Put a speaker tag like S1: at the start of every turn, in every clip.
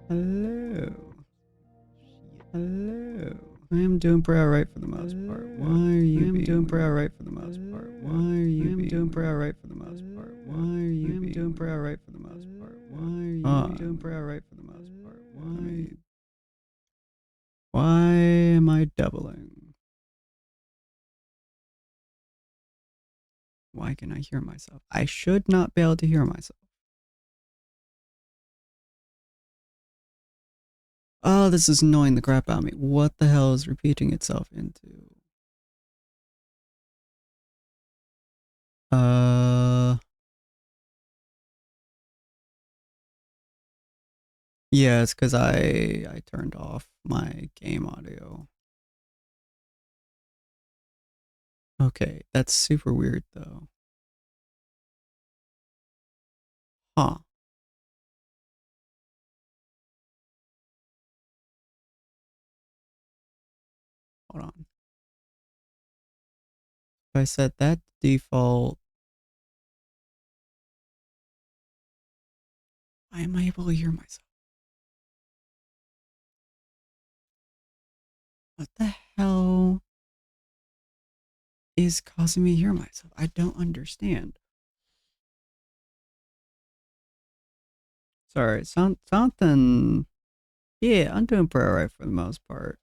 S1: Hello. Hello. I am doing pretty alright for the most part. Why are you I am doing pretty alright for the most part. Why are you I am doing pretty alright for the most part. Why are you I am doing pretty alright for the most part. Why are you doing pretty alright for the most part. Why am I doubling? Why can I hear myself? I should not be able to hear myself. Oh, this is annoying the crap out of me. What the hell is repeating itself into? Yeah, it's because I turned off my game audio. Okay, that's super weird though. Huh. Hold on. If I set that default, why am I able to hear myself? What the hell is causing me to hear myself? I don't understand. Sorry, something. Yeah, I'm doing pretty alright for the most part.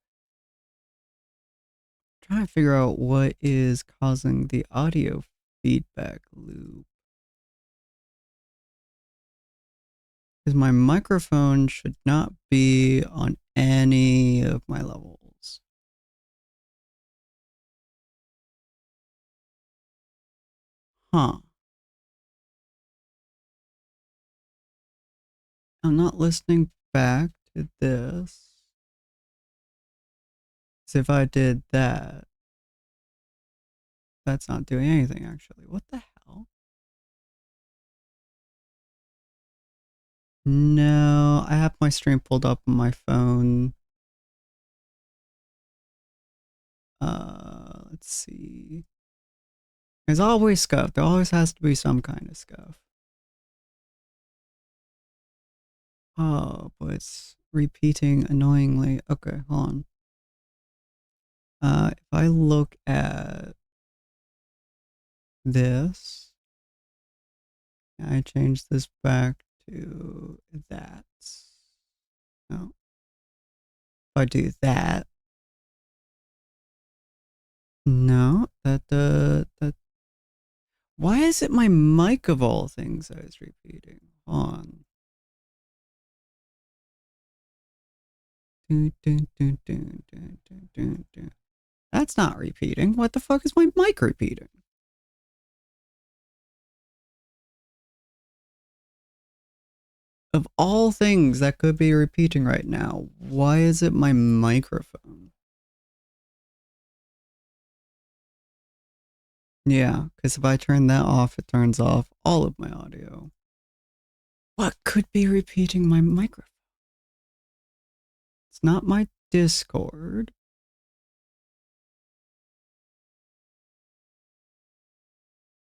S1: Trying to figure out what is causing the audio feedback loop. Because my microphone should not be on any of my levels. Huh. I'm not listening back to this. Because if I did that, that's not doing anything actually. What the hell? No, I have my stream pulled up on my phone. Let's see. There's always scuff. There always has to be some kind of scuff. Oh, but it's repeating annoyingly. Okay, hold on. If I look at this, I change this back to that. No. If I do that, no, that. Why is it my mic of all things that is repeating? On. That's not repeating. What the fuck is my mic repeating? Of all things that could be repeating right now, why is it my microphone? Yeah, because if I turn that off, it turns off all of my audio. What could be repeating my microphone? It's not my Discord.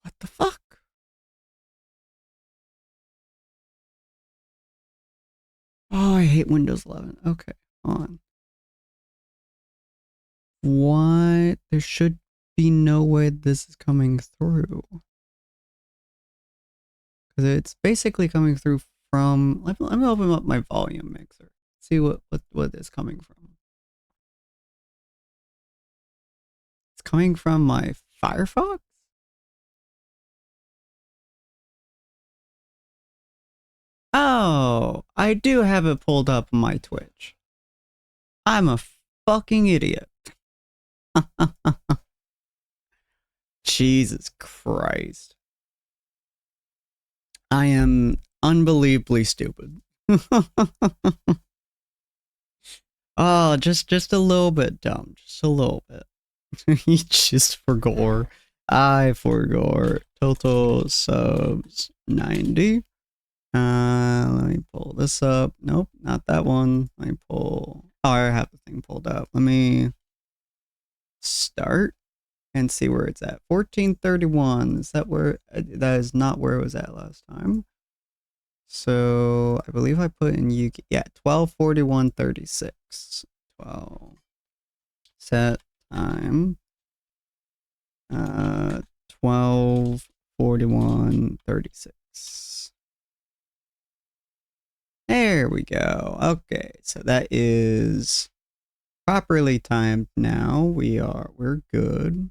S1: What the fuck? Oh, I hate Windows 11. Okay, on. What? There should be no way this is coming through. Because it's basically coming through from... Let me open up my volume mixer. See what it's coming from. It's coming from my Firefox? Oh, I do have it pulled up on my Twitch. I'm a fucking idiot. Jesus Christ. I am unbelievably stupid. Oh, just a little bit dumb. Just a little bit. Just for gore. I forgot. Total subs 90. Let me pull this up. Nope, not that one. Let me pull. Oh, I have the thing pulled up. Let me start and see where it's at. 1431. Is that where? That is not where it was at last time. So I believe I put in UK. Yeah, 12:41:36. 12 set time. 12:41:36. There we go. Okay, so that is properly timed now. We're good.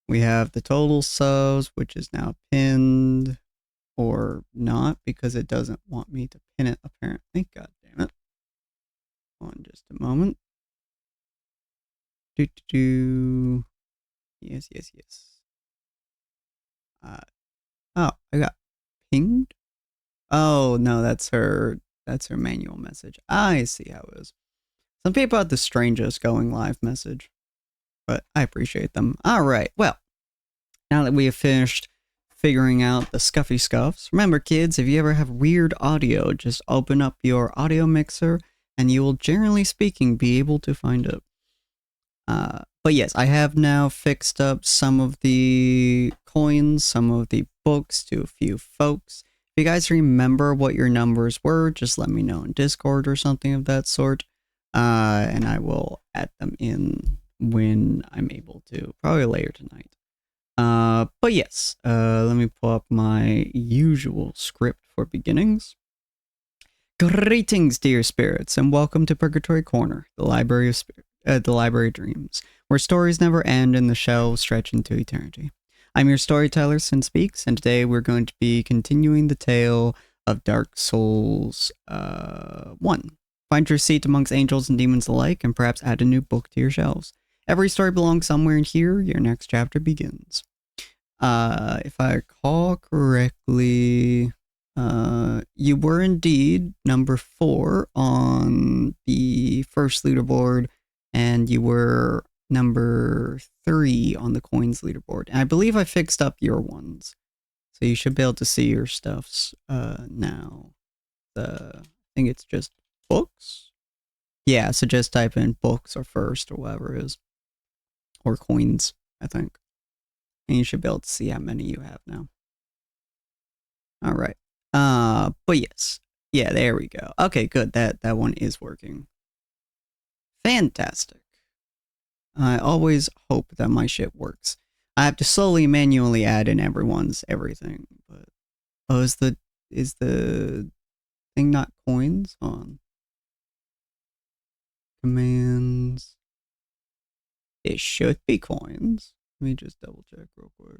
S1: We have the total subs, which is now pinned or not because it doesn't want me to pin it apparently. God damn it. Hold on just a moment. Yes, yes, yes. Oh, I got pinged. Oh no, that's her manual message. I see how it is. Some people have the strangest going live message, but I appreciate them. All right, well, now that we have finished figuring out the scuffy scuffs, remember kids, if you ever have weird audio, just open up your audio mixer and you will, generally speaking, be able to find it. But yes, I have now fixed up some of the coins, some of the books to a few folks. If you guys remember what your numbers were, just let me know in Discord or something of that sort. And I will add them in when I'm able to, probably later tonight. But yes, let me pull up my usual script for beginnings. Greetings, dear spirits, and welcome to Purgatory Corner, the library of the library of dreams, where stories never end and the shelves stretch into eternity. I'm your storyteller, Sinspeaks, and today we're going to be continuing the tale of Dark Souls 1. Find your seat amongst angels and demons alike, and perhaps add a new book to your shelves. Every story belongs somewhere in here. Your next chapter begins. If I recall correctly, you were indeed number 4 on the first leaderboard, and you were number 3 on the coins leaderboard. And I believe I fixed up your ones, so you should be able to see your stuffs now. I think it's just books. Yeah, so just type in books or first or whatever it is, or coins, I think. And you should be able to see how many you have now. All right. But yes. Yeah, there we go. Okay, good. That one is working. Fantastic. I always hope that my shit works. I have to slowly manually add in everyone's everything, but is the thing not coins on? Commands. It should be coins. Let me just double check real quick.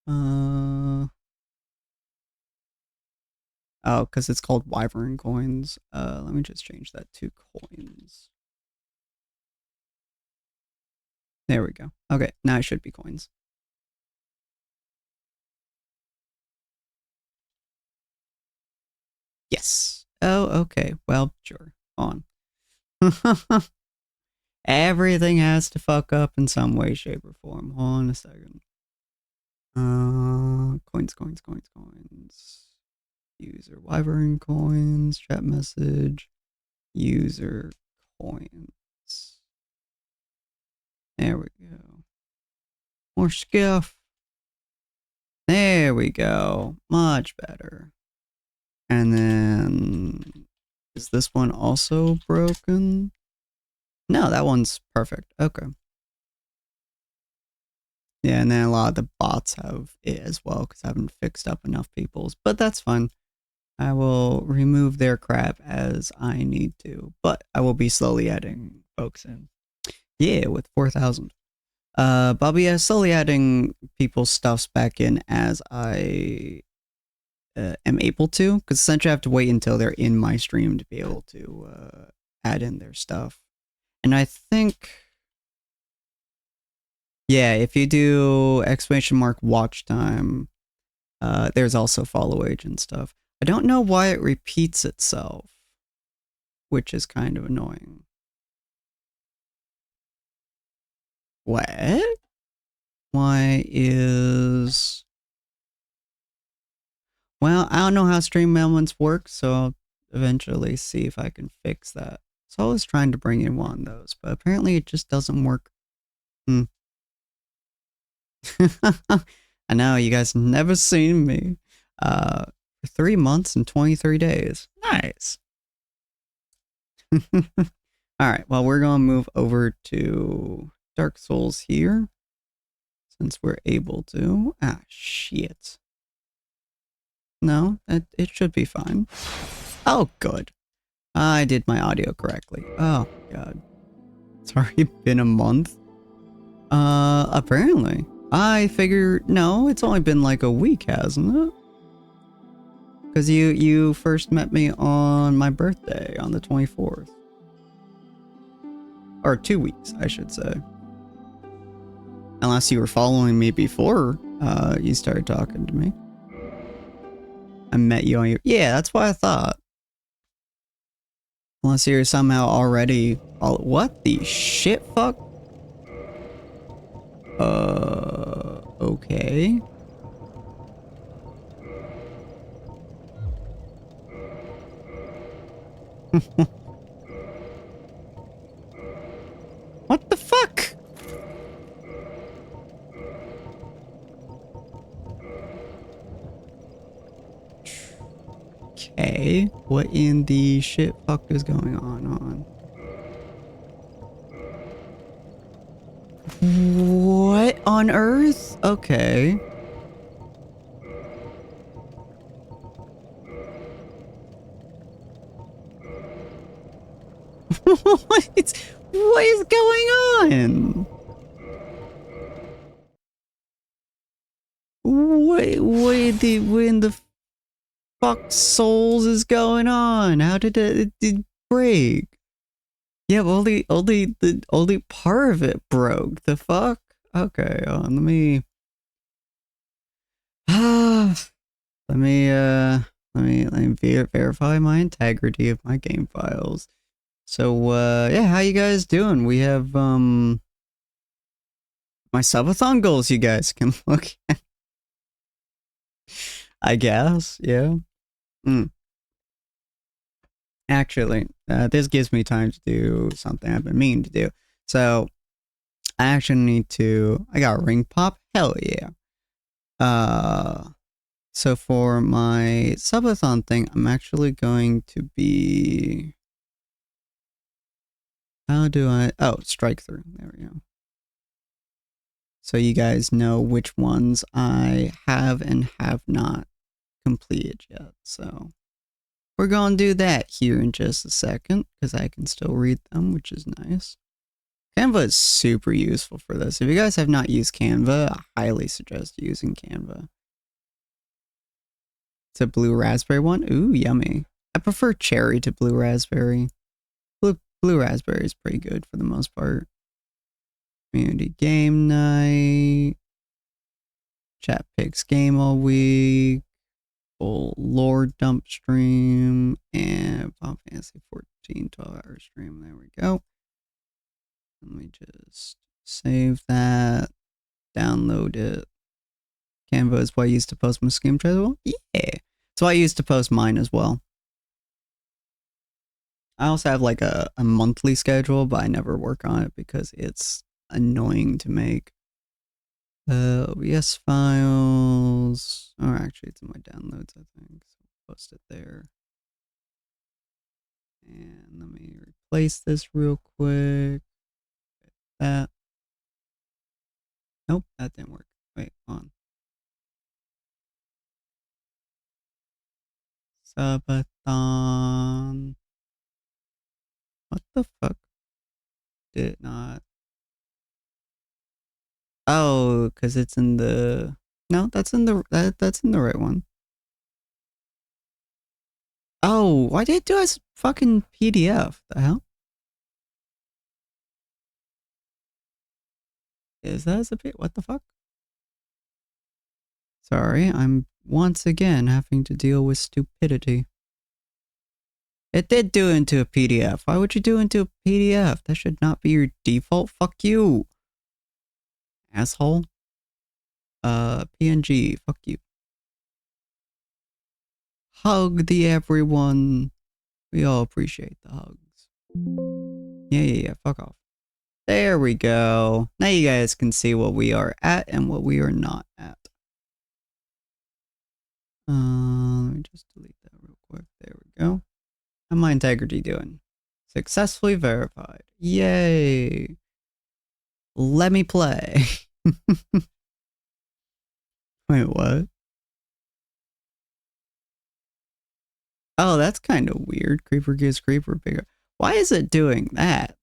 S1: Oh, because it's called Wyvern coins. Let me just change that to coins. There we go. Okay, now it should be coins. Yes. Oh, okay. Well, sure. On. Everything has to fuck up in some way, shape, or form. Hold on a second. Coins. User Wyvern coins. Chat message. User coins. There we go. More skiff. There we go. Much better. And then, is this one also broken? No, that one's perfect. Okay. Yeah, and then a lot of the bots have it as well because I haven't fixed up enough people's, but that's fine. I will remove their crap as I need to, but I will be slowly adding folks in. Yeah, with 4,000. Bobby, yeah, slowly adding people's stuffs back in as I am able to, because essentially I have to wait until they're in my stream to be able to add in their stuff. And I think, yeah, if you do ! watch time, there's also follow age and stuff. I don't know why it repeats itself, which is kind of annoying. What? Why is... Well, I don't know how stream elements work, so I'll eventually see if I can fix that. So I was trying to bring in one of those, but apparently it just doesn't work. I know you guys never seen me. For 3 months and 23 days. Nice. Alright, well, we're gonna move over to Dark Souls here. Since we're able to. Ah, shit. No, it should be fine. Oh, good. I did my audio correctly. Oh, God. It's already been a month? Apparently. I figure, no, it's only been like a week, hasn't it? Because you first met me on my birthday, on the 24th. Or 2 weeks, I should say. Unless you were following me before you started talking to me. I met you on your... Yeah, that's what I thought. Unless you're somehow already... What the shit fuck? Okay. What the fuck? Okay. What in the shit fuck is going on? What on earth? Okay. What is going on? What in the fuck souls is going on? How did it break? Yeah, only part of it broke. The fuck? Okay, let me let me verify my integrity of my game files. So yeah, how you guys doing? We have my subathon goals you guys can look at. I guess, yeah. Actually, this gives me time to do something I've been meaning to do. So I actually need to... I got ring pop? Hell yeah. So for my subathon thing, I'm actually going to be... How do I... Oh, strike through. There we go. So you guys know which ones I have and have not completed yet. So we're going to do that here in just a second because I can still read them, which is nice. Canva is super useful for this. If you guys have not used Canva, I highly suggest using Canva. It's a blue raspberry one. Ooh, yummy. I prefer cherry to blue raspberry. Blue raspberry is pretty good for the most part. Community game night. Chat picks game all week. Full lore dump stream. And Final Fantasy 14 12-hour stream. There we go. Let me just save that. Download it. Canva is what I used to post my Scream trailers. Well, yeah. It's what I used to post mine as well. I also have like a monthly schedule, but I never work on it because it's annoying to make. OBS files. Or actually, it's in my downloads, I think. So I'll post it there. And let me replace this real quick. That. Nope, that didn't work. Wait, hold on. Subathon. What the fuck? Did not. Oh, because it's in the... No, that's in the that's in the right one. Oh, why did it do as fucking PDF? The hell? Is that as a bit? What the fuck? Sorry, I'm once again having to deal with stupidity. It did do it into a PDF. Why would you do it into a PDF? That should not be your default. Fuck you. Asshole. PNG. Fuck you. Hug the everyone. We all appreciate the hugs. Yeah. Fuck off. There we go. Now you guys can see what we are at and what we are not at. Let me just delete that real quick. There we go. How's my integrity doing? Successfully verified. Yay. Let me play. Wait, what? Oh, that's kind of weird. Creeper gives creeper bigger. Why is it doing that?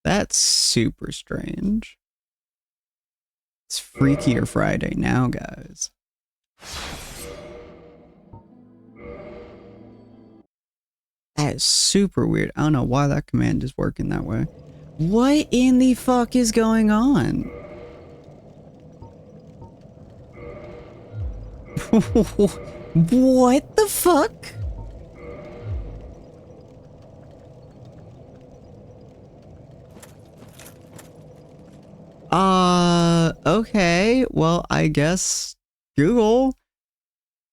S1: That's super strange. It's Freakier Friday now, guys. That is super weird. I don't know why that command is working that way. What in the fuck is going on? What the fuck? Okay. Well, I guess Google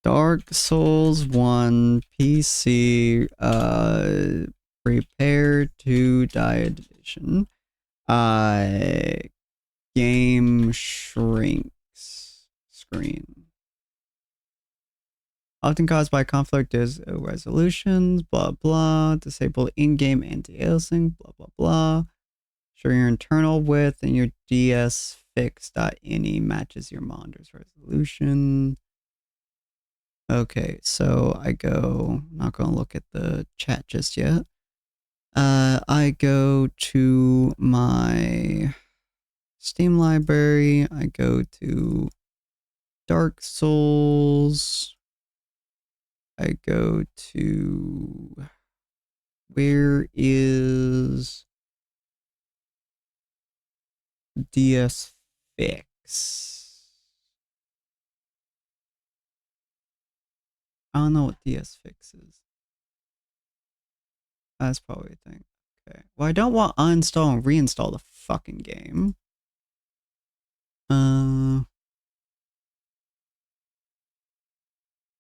S1: Dark Souls 1 PC prepare to die edition. Game shrinks screen. Often caused by conflict is resolutions, blah blah. Disable in-game anti-aliasing, blah blah blah. Sure your internal width and your dsfix.ini matches your monitor's resolution. Okay, so I go, I'm not gonna look at the chat just yet. I go to my Steam library. I go to Dark Souls. I go to, where is DS Fix? I don't know what DS Fix is. That's probably a thing. Okay. Well, I don't want to uninstall and reinstall the fucking game.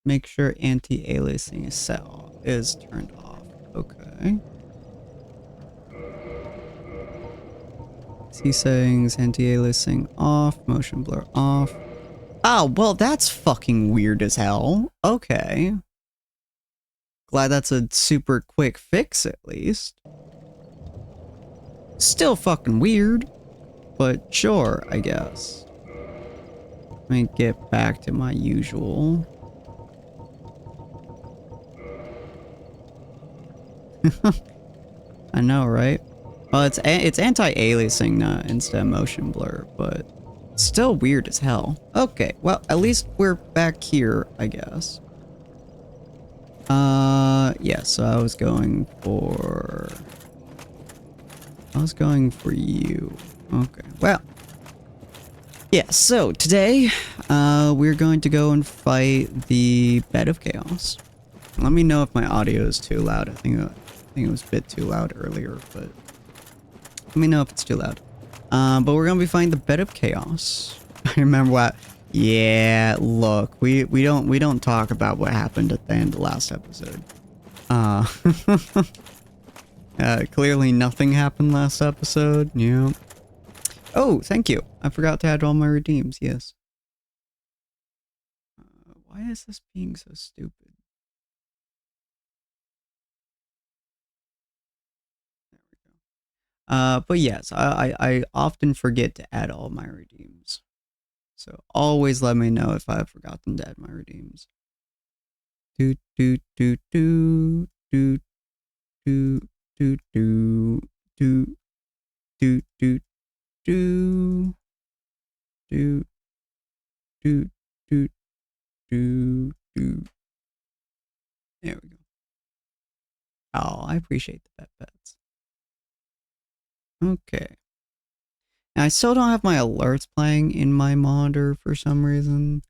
S1: Make sure anti-aliasing is turned off. Okay. C settings, anti-aliasing off, motion blur off. Oh, well, that's fucking weird as hell. Okay. Glad that's a super quick fix, at least. Still fucking weird, but sure, I guess. Let me get back to my usual. I know, right? Well, it's anti-aliasing instead of motion blur, but still weird as hell. Okay, well, at least we're back here, I guess. Yeah, so I was going for you. Okay, well. Yeah, so today, we're going to go and fight the Bed of Chaos. Let me know if my audio is too loud. I think it was a bit too loud earlier, but let me know if it's too loud. But we're gonna be fighting the Bed of Chaos. I remember what. Yeah, look, we don't talk about what happened at the end of the last episode. Clearly nothing happened last episode. Yeah. Oh, thank you. I forgot to add all my redeems. Yes. Why is this being so stupid? There we go. But yes, I often forget to add all my redeems. So always let me know if I've forgotten to add my redeems. Do do do do do do do do do do do do do do do do do. There we go. Oh, I appreciate the pets. Okay. Now, I still don't have my alerts playing in my monitor for some reason,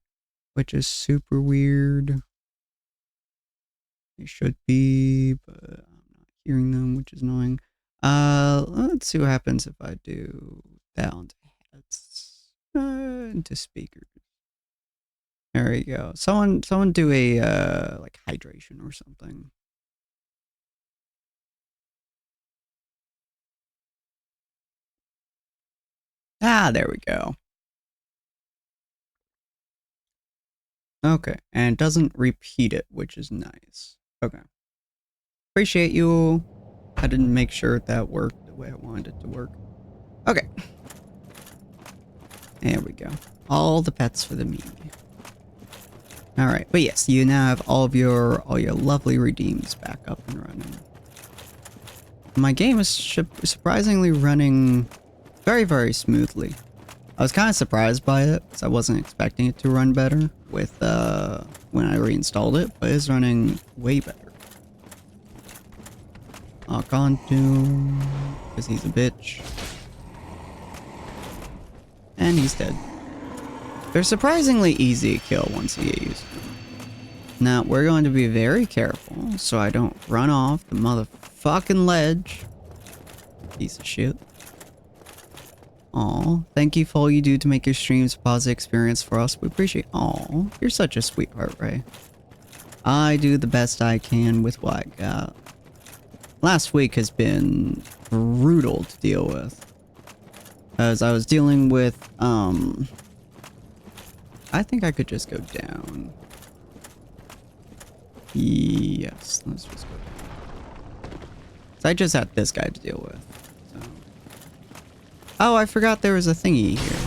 S1: which is super weird. They should be, but I'm not hearing them, which is annoying. Let's see what happens if I do down to heads into speakers. There we go. Someone do a like hydration or something. Ah, there we go. Okay, and it doesn't repeat it, which is nice. Okay. Appreciate you. I didn't make sure that worked the way I wanted it to work. Okay. There we go. All the pets for the me. Alright, but yes, you now have all your lovely redeems back up and running. My game is surprisingly running very, very smoothly. I was kind of surprised by it, because I wasn't expecting it to run better with when I reinstalled it, but it's running way better. Lock on to him, because he's a bitch. And he's dead. They're surprisingly easy to kill once you get used to them. Now, we're going to be very careful so I don't run off the motherfucking ledge. Piece of shit. Aw, thank you for all you do to make your streams a positive experience for us. We appreciate. Aw, you're such a sweetheart, Ray. I do the best I can with what I got. Last week has been brutal to deal with. As I was dealing with, I think I could just go down. Yes, let's just go down. So I just had this guy to deal with. So. Oh, I forgot there was a thingy here.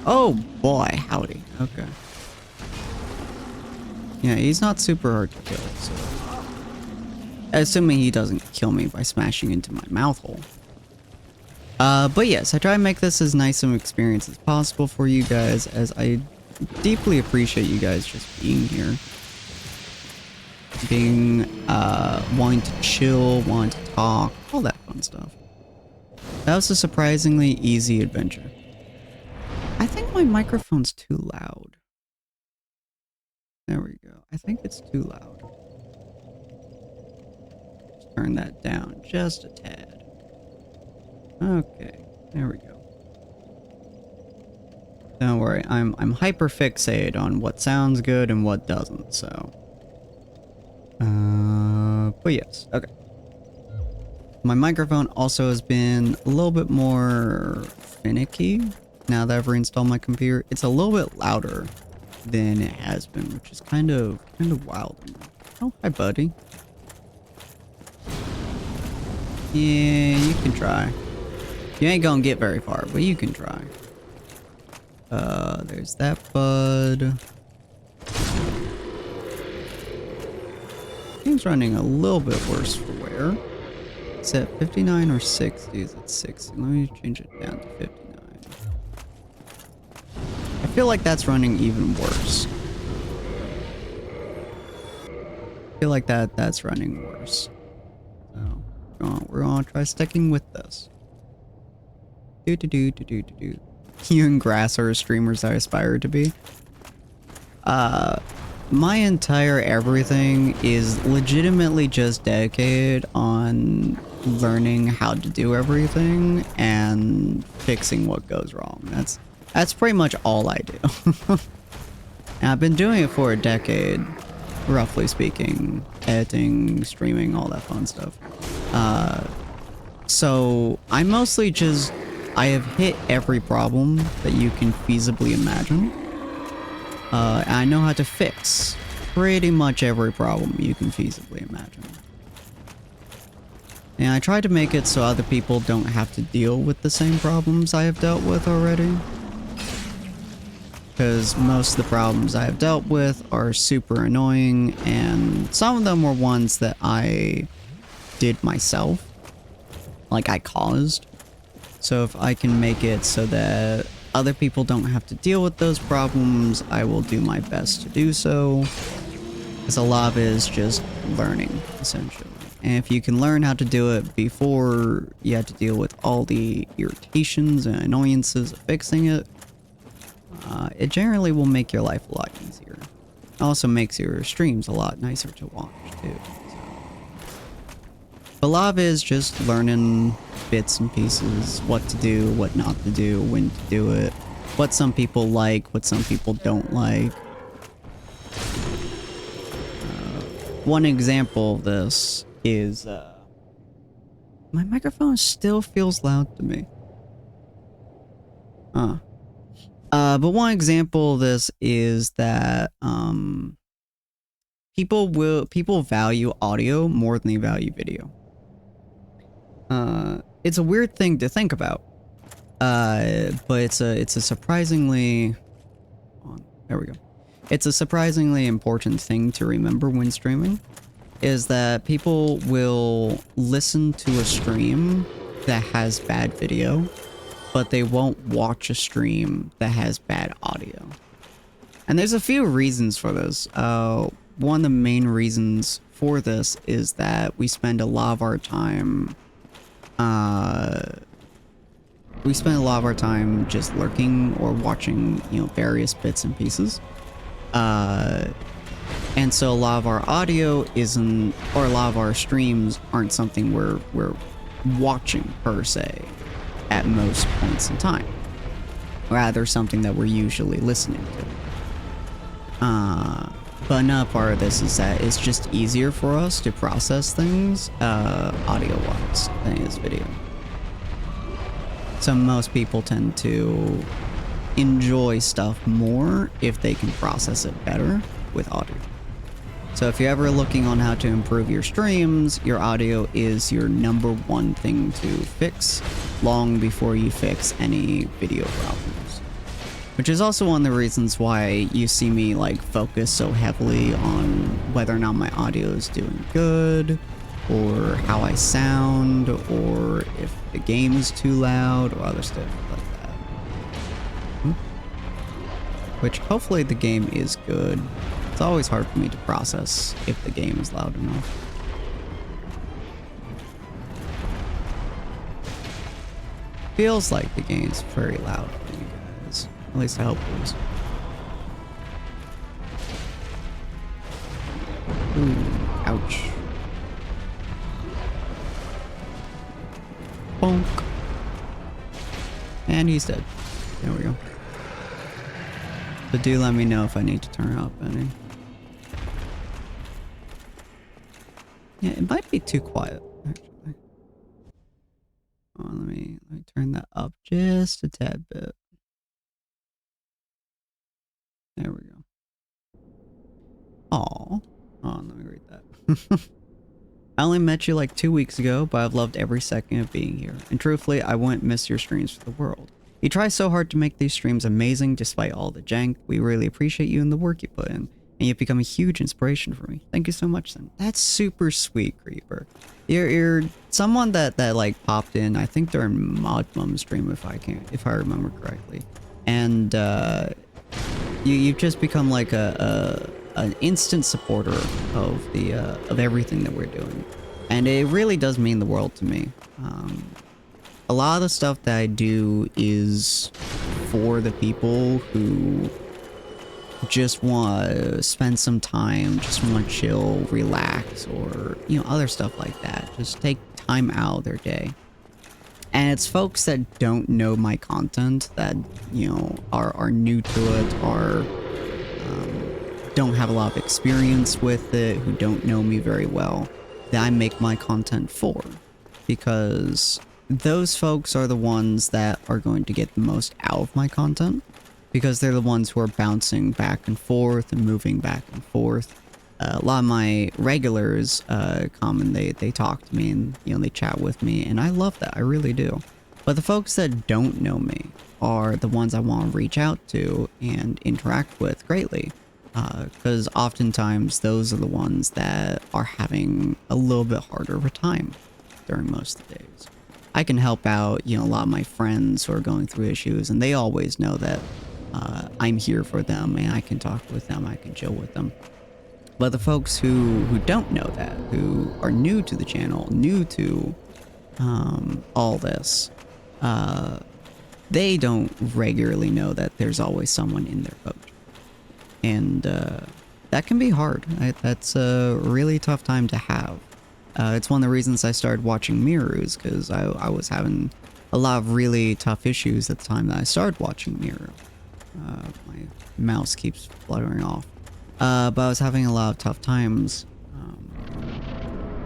S1: Oh boy, howdy. Okay. Yeah, he's not super hard to kill, so. Assuming he doesn't kill me by smashing into my mouth hole. But yes, I try to make this as nice of an experience as possible for you guys, as I deeply appreciate you guys just being here. Wanting to chill, wanting to talk, all that fun stuff. That was a surprisingly easy adventure. I think my microphone's too loud. There we go. I think it's too loud. Let's turn that down just a tad. Okay, there we go. Don't worry, I'm hyper fixated on what sounds good and what doesn't, so. But yes, okay. My microphone also has been a little bit more finicky now that I've reinstalled my computer. It's a little bit louder than it has been, which is kind of wild. Oh, hi, buddy. Yeah, you can try. You ain't gonna get very far, but you can try. There's that bud. Game's running a little bit worse for wear. It's at 59 or 60. Is it 60? Let me change it down to 59. I feel like that's running even worse. I feel like that's running worse. So we're gonna try sticking with this. Do. You and Grass are streamers I aspire to be. My entire everything is legitimately just dedicated on learning how to do everything and fixing what goes wrong. That's pretty much all I do. And I've been doing it for a decade, roughly speaking. Editing, streaming, all that fun stuff. So I mostly just, I have hit every problem that you can feasibly imagine. And I know how to fix pretty much every problem you can feasibly imagine. And I try to make it so other people don't have to deal with the same problems I have dealt with already. Because most of the problems I have dealt with are super annoying, and some of them were ones that I did myself. Like I caused. So if I can make it so that other people don't have to deal with those problems, I will do my best to do so. Because a lot of it is just learning, essentially. And if you can learn how to do it before you have to deal with all the irritations and annoyances of fixing it, it generally will make your life a lot easier. It also makes your streams a lot nicer to watch, too. A lot of it is just learning bits and pieces, what to do, what not to do, when to do it, what some people like, what some people don't like. One example of this is, my microphone still feels loud to me. But one example of this is that people value audio more than they value video. It's a weird thing to think about. But it's a surprisingly there we go. It's a surprisingly important thing to remember when streaming, is that people will listen to a stream that has bad video, but they won't watch a stream that has bad audio. And there's a few reasons for this. One of the main reasons for this is that we spend a lot of our time just lurking or watching, you know, various bits and pieces. And so a lot of our audio isn't, or a lot of our streams aren't something we're watching per se at most points in time. Rather something that we're usually listening to. But another part of this is that it's just easier for us to process things audio-wise than it is video. So most people tend to enjoy stuff more if they can process it better with audio. So if you're ever looking on how to improve your streams, your audio is your #1 thing to fix long before you fix any video problems. Which is also one of the reasons why you see me like focus so heavily on whether or not my audio is doing good, or how I sound, or if the game is too loud, or other stuff like that. Which hopefully the game is good. It's always hard for me to process if the game is loud enough. Feels like the game's very loud for you guys. At least I hope it is. Ooh, ouch. Bonk. And he's dead. There we go. So do let me know if I need to turn up any. Yeah, it might be too quiet, actually. Oh, let me turn that up just a tad bit. There we go. Aw. Oh, let me read that. I only met you like 2 weeks ago, but I've loved every second of being here. And truthfully, I wouldn't miss your streams for the world. You try so hard to make these streams amazing despite all the jank. We really appreciate you and the work you put in. And you've become a huge inspiration for me. Thank you so much, then. That's super sweet, Creeper. You're someone that like popped in, I think during Modmum stream if I remember correctly. And you've just become like an instant supporter of the of everything that we're doing, and it really does mean the world to me. A lot of the stuff that I do is for the people who just want to spend some time, just want to chill, relax, or, you know, other stuff like that. Just take time out of their day. And it's folks that don't know my content, that, you know, are new to it, are don't have a lot of experience with it, who don't know me very well, that I make my content for. Because those folks are the ones that are going to get the most out of my content, because they're the ones who are bouncing back and forth and moving back and forth. A lot of my regulars come and they talk to me, and, you know, they chat with me, and I love that. I really do. But the folks that don't know me are the ones I want to reach out to and interact with greatly. Because oftentimes those are the ones that are having a little bit harder of a time during most of the days. I can help out, you know, a lot of my friends who are going through issues, and they always know that I'm here for them, and I can talk with them, I can chill with them. But the folks who don't know that, who are new to the channel, new to all this, they don't regularly know that there's always someone in their boat. And that can be hard. That's a really tough time to have. It's one of the reasons I started watching Mirrors, because I was having a lot of really tough issues at the time that I started watching Mirror. My mouse keeps fluttering off. But I was having a lot of tough times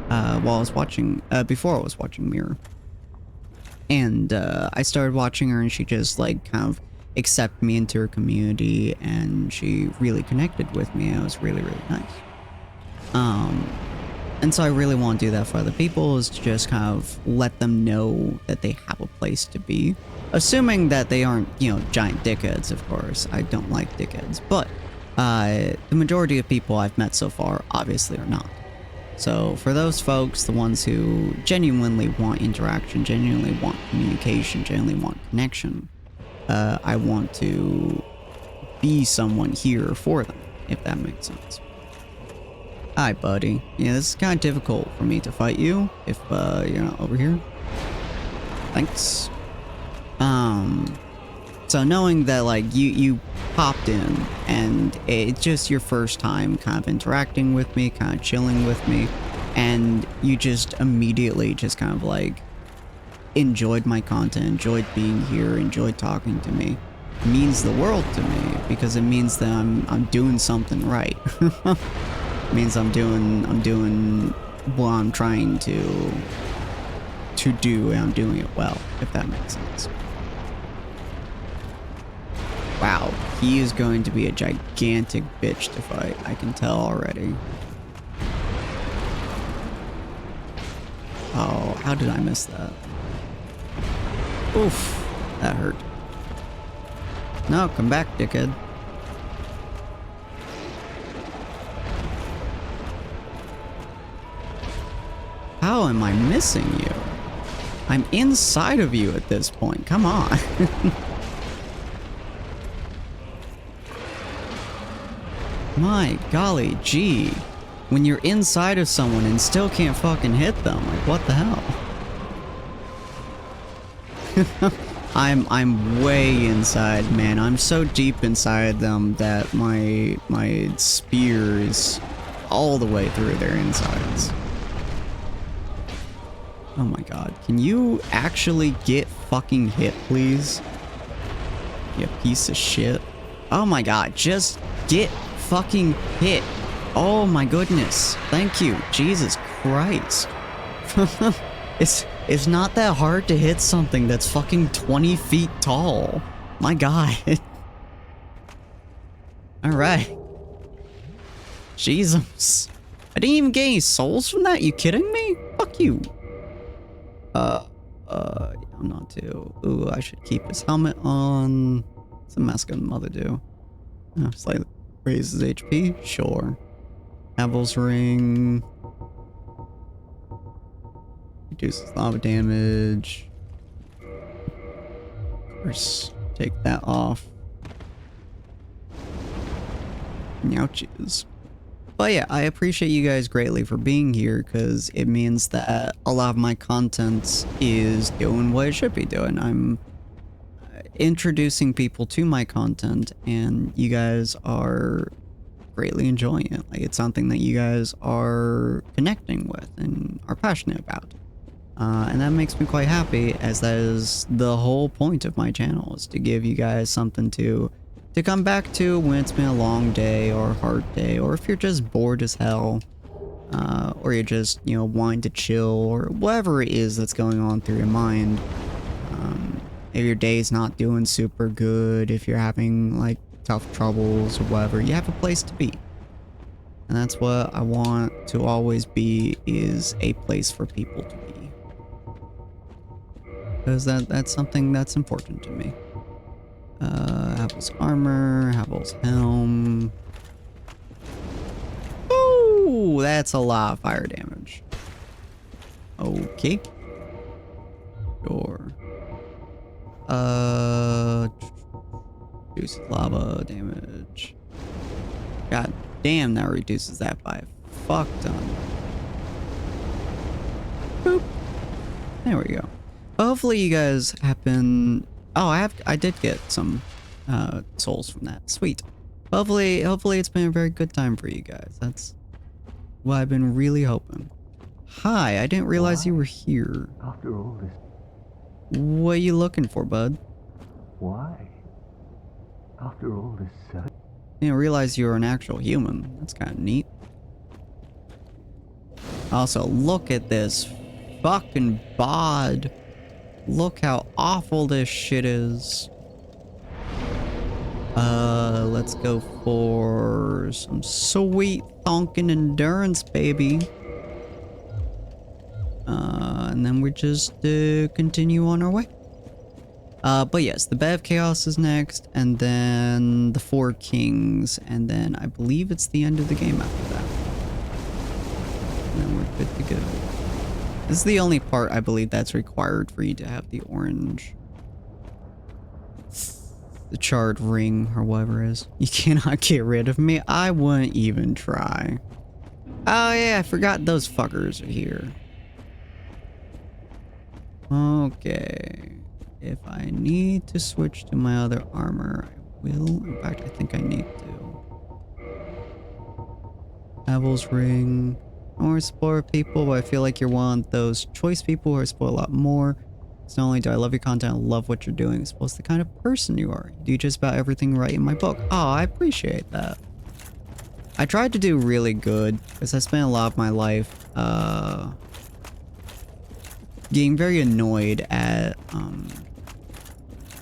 S1: while I was watching, before I was watching Mirror. And I started watching her, and she just like kind of accept me into her community, and she really connected with me. It was really, really nice. And so I really want to do that for other people, is to just kind of let them know that they have a place to be. Assuming that they aren't, you know, giant dickheads, of course. I don't like dickheads. But the majority of people I've met so far obviously are not. So for those folks, the ones who genuinely want interaction, genuinely want communication, genuinely want connection, I want to be someone here for them, if that makes sense. Hi, buddy. Yeah, this is kind of difficult for me to fight you if you're not over here. Thanks. So knowing that, like, you popped in and it's just your first time kind of interacting with me, kind of chilling with me, and you just immediately just kind of like enjoyed my content, enjoyed being here, enjoyed talking to me, means the world to me, because it means that I'm doing something right. It means I'm doing what I'm trying to do, and I'm doing it well, if that makes sense. Wow, he is going to be a gigantic bitch to fight, I can tell already. Oh, how did I miss that? Oof, that hurt. No, come back, dickhead. How am I missing you? I'm inside of you at this point, come on. My golly gee. When you're inside of someone and still can't fucking hit them, like what the hell? I'm way inside, man. I'm so deep inside them that my spear is all the way through their insides. Oh my god. Can you actually get fucking hit, please? You piece of shit. Oh my god, just get fucking hit. Oh my goodness. Thank you. Jesus Christ. It's not that hard to hit something that's fucking 20 feet tall. My god. Alright. Jesus. I didn't even get any souls from that? You kidding me? Fuck you. I'm not too. Ooh, I should keep his helmet on. What's the mask of mother do? Oh, slightly raises HP? Sure. Havel's ring. Reduces lava damage. Of course, take that off. Ouchies. But yeah, I appreciate you guys greatly for being here, because it means that a lot of my content is doing what it should be doing. I'm introducing people to my content, and you guys are greatly enjoying it. Like, it's something that you guys are connecting with and are passionate about. And that makes me quite happy, as that is the whole point of my channel, is to give you guys something to come back to when it's been a long day or a hard day, or if you're just bored as hell, or you're just, you know, wanting to chill, or whatever it is that's going on through your mind. If your day's not doing super good, if you're having like tough troubles or whatever, you have a place to be. And that's what I want to always be, is a place for people to be. Because that's something that's important to me. Havel's armor, Havel's helm. Ooh, that's a lot of fire damage. Okay. Sure. Reduces lava damage. God damn, that reduces that by a fuck ton. Boop. There we go. Hopefully you guys have been... Oh, I did get some souls from that. Sweet. Hopefully it's been a very good time for you guys. That's what I've been really hoping. Hi, I didn't realize you were here.
S2: After all this...
S1: What are you looking for, bud?
S2: Why? After all this search...
S1: I didn't realize you were an actual human. That's kind of neat. Also, look at this fucking bod. Look how awful this shit is. Let's go for some sweet thonkin endurance, baby. And then we just continue on our way. But yes, the Bed of Chaos is next, and then the Four Kings, and then I believe it's the end of the game after that. And then we're good to go. This is the only part I believe that's required for you to have the orange. The charred ring, or whatever it is. You cannot get rid of me. I wouldn't even try. Oh yeah, I forgot those fuckers are here. Okay. If I need to switch to my other armor, I will. In fact, I think I need to. Devil's Ring. More spoiler people, but I feel like you're one of those choice people who are spoiled a lot more. It's not only do I love your content, I love what you're doing. It's supposed the kind of person you are. You do just about everything right in my book. Oh, I appreciate that. I tried to do really good because I spent a lot of my life getting very annoyed at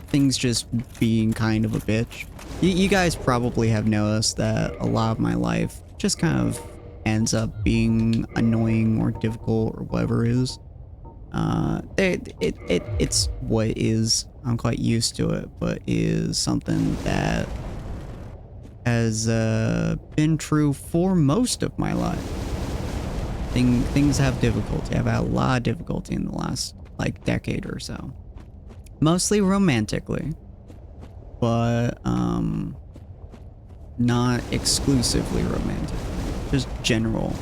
S1: things just being kind of a bitch. You guys probably have noticed that a lot of my life just kind of ends up being annoying or difficult or whatever it is. It's what it is. I'm quite used to it, but is something that has been true for most of my life. Things have difficulty. I've had a lot of difficulty in the last like decade or so. Mostly romantically, but not exclusively romantic. Just general.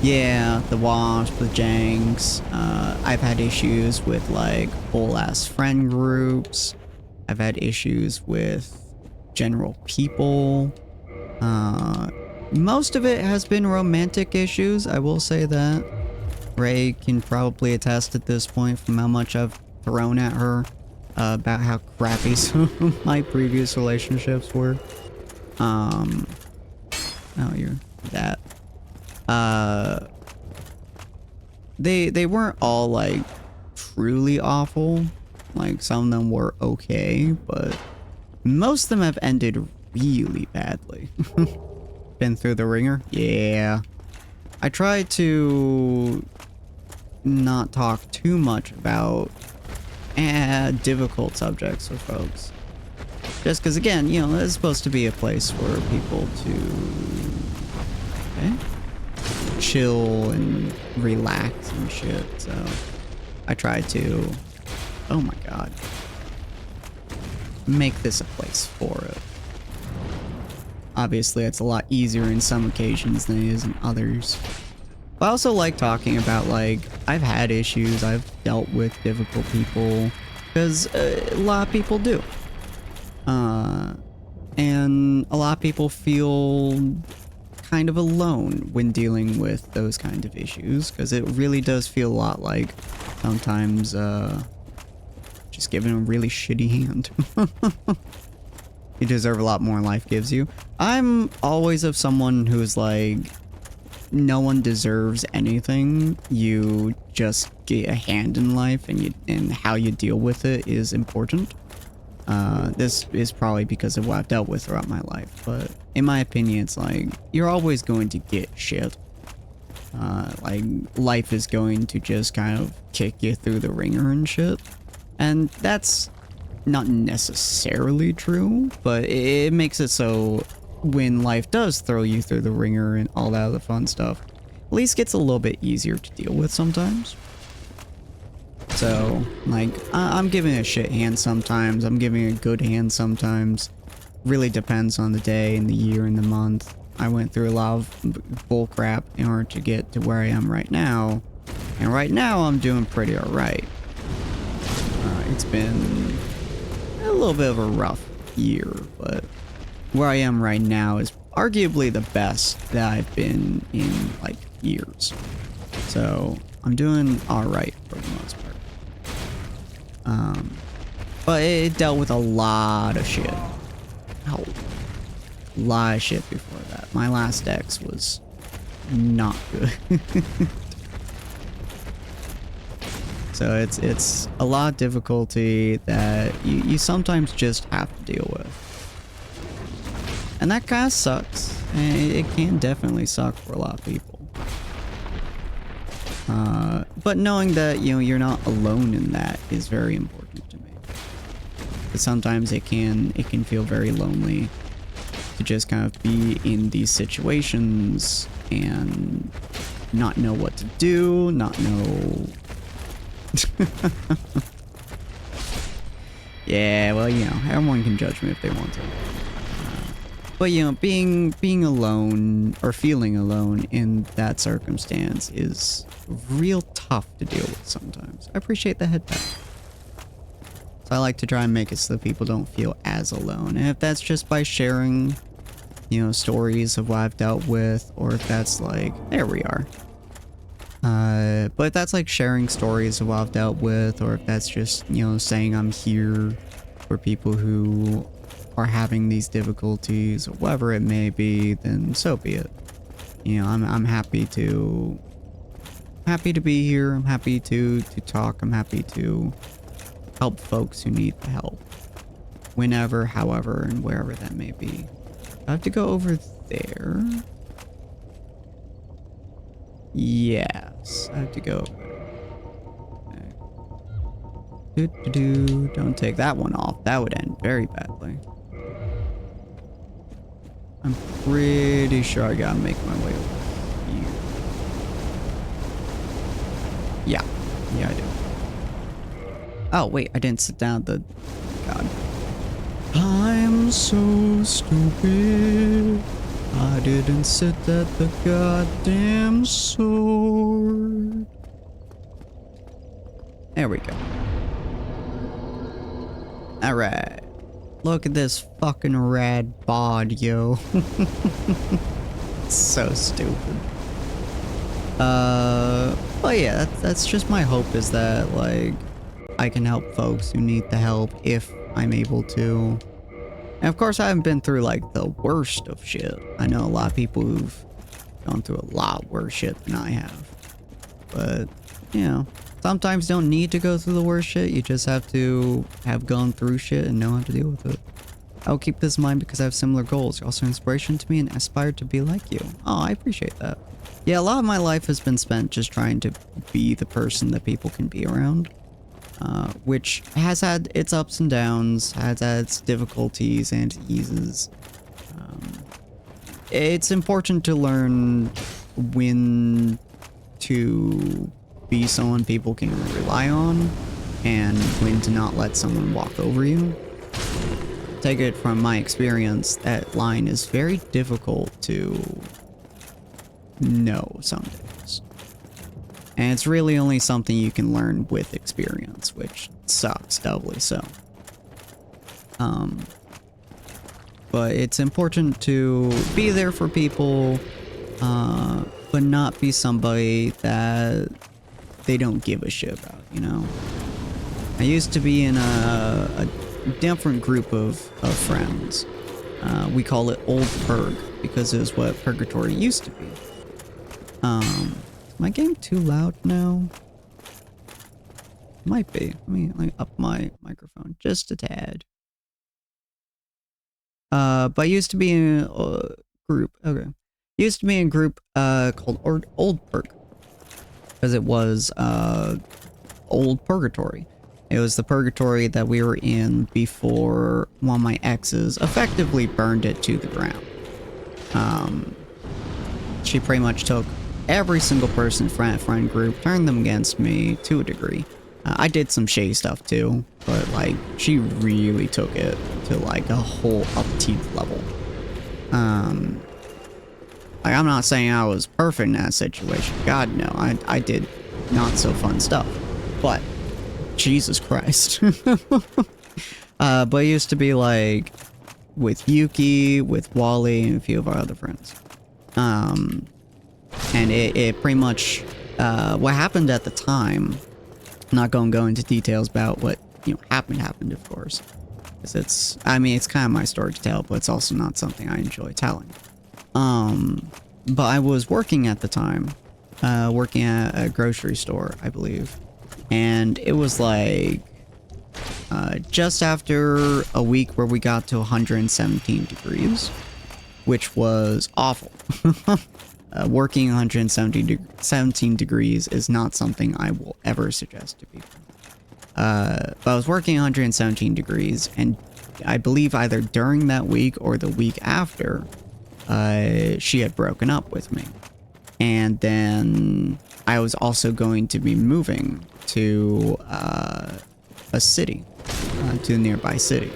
S1: Yeah, the wasp, the janks. I've had issues with like whole ass friend groups. I've had issues with general people. Most of it has been romantic issues, I will say that. Ray can probably attest at this point from how much I've thrown at her about how crappy some of my previous relationships were. Oh, you're that. They weren't all like truly awful. Like some of them were okay, but most of them have ended really badly. Been through the ringer? Yeah. I try to not talk too much about difficult subjects with folks. Just because, again, you know, it's supposed to be a place for people to chill and relax and shit. So I try to, oh my god, make this a place for it. Obviously, it's a lot easier in some occasions than it is in others. But I also like talking about, like, I've had issues, I've dealt with difficult people, because a lot of people do. And a lot of people feel kind of alone when dealing with those kind of issues, because it really does feel a lot like sometimes just giving a really shitty hand. You deserve a lot more life gives you. I'm always of someone who's like, no one deserves anything. You just get a hand in life, and how you deal with it is important. This is probably because of what I've dealt with throughout my life, but in my opinion, it's like, you're always going to get shit. Like, life is going to just kind of kick you through the ringer and shit. And that's not necessarily true, but it makes it so when life does throw you through the ringer and all that other fun stuff, at least gets a little bit easier to deal with sometimes. So, like, I'm giving a shit hand sometimes, I'm giving a good hand sometimes. Really depends on the day and the year and the month. I went through a lot of bull crap in order to get to where I am right now. And right now, I'm doing pretty alright. It's been a little bit of a rough year, but where I am right now is arguably the best that I've been in, like, years. So, I'm doing alright for the most part. But it dealt with a lot of shit. A lot of shit before that. My last ex was not good. So it's a lot of difficulty that you sometimes just have to deal with. And that kind of sucks. And it can definitely suck for a lot of people. But knowing that, you know, you're not alone in that is very important to me. Because sometimes it can feel very lonely to just kind of be in these situations and not know what to do, not know... Yeah, well, you know, everyone can judge me if they want to. But, you know, being alone or feeling alone in that circumstance is real tough to deal with sometimes. I appreciate the head tap. So I like to try and make it so that people don't feel as alone. And if that's just by sharing, you know, stories of what I've dealt with, or if that's like, there we are. But if that's like sharing stories of what I've dealt with, or if that's just, you know, saying I'm here for people who are having these difficulties, or whatever it may be, then so be it. You know, I'm happy to be here. I'm happy to talk. I'm happy to help folks who need the help. Whenever, however, and wherever that may be. I have to go over there. Yes, I have to go over there. Okay. Don't take that one off. That would end very badly. I'm pretty sure I gotta make my way over here. Yeah. Yeah, I do. Oh, wait, I didn't sit down the... God. I'm so stupid. I didn't sit at the goddamn sword. There we go. Alright. Look at this fucking rad bod, yo. So stupid. But yeah, that's just my hope, is that, like, I can help folks who need the help if I'm able to. And of course, I haven't been through, like, the worst of shit. I know a lot of people who've gone through a lot worse shit than I have. But, you know, sometimes you don't need to go through the worst shit. You just have to have gone through shit and know how to deal with it. I'll keep this in mind because I have similar goals. You're also an inspiration to me and aspire to be like you. Oh, I appreciate that. Yeah, a lot of my life has been spent just trying to be the person that people can be around. Which has had its ups and downs, has had its difficulties and eases. It's important to learn when to be someone people can rely on, and when to not let someone walk over you. Take it from my experience, that line is very difficult to know some days. And it's really only something you can learn with experience, which sucks doubly so. But it's important to be there for people, but not be somebody that they don't give a shit about, you know? I used to be in a different group of friends. We call it Old Purg, because it was what Purgatory used to be. Is my game too loud now? Might be. Let me up my microphone just a tad. But I used to be in a group. Okay. Used to be in a group called Old Purg, because it was Old Purgatory. It was the purgatory that we were in before one of my exes effectively burned it to the ground. She pretty much took every single person in friend group, turned them against me to a degree. I did some shady stuff too, but like, she really took it to like a whole up-teeth level. Like, I'm not saying I was perfect in that situation. God, no, I did not so fun stuff, but Jesus Christ. But it used to be like with Yuki, with Wally, and a few of our other friends. And it pretty much, what happened at the time, I'm not going to go into details about what, you know, happened, of course. Because it's kind of my story to tell, but it's also not something I enjoy telling. But I was working at the time, working at a grocery store, I believe. And it was like, just after a week where we got to 117 degrees. which was awful. Working 17 degrees is not something I will ever suggest to people. But I was working 117 degrees, and I believe either during that week or the week after, she had broken up with me. And then I was also going to be moving to a city, to a nearby city,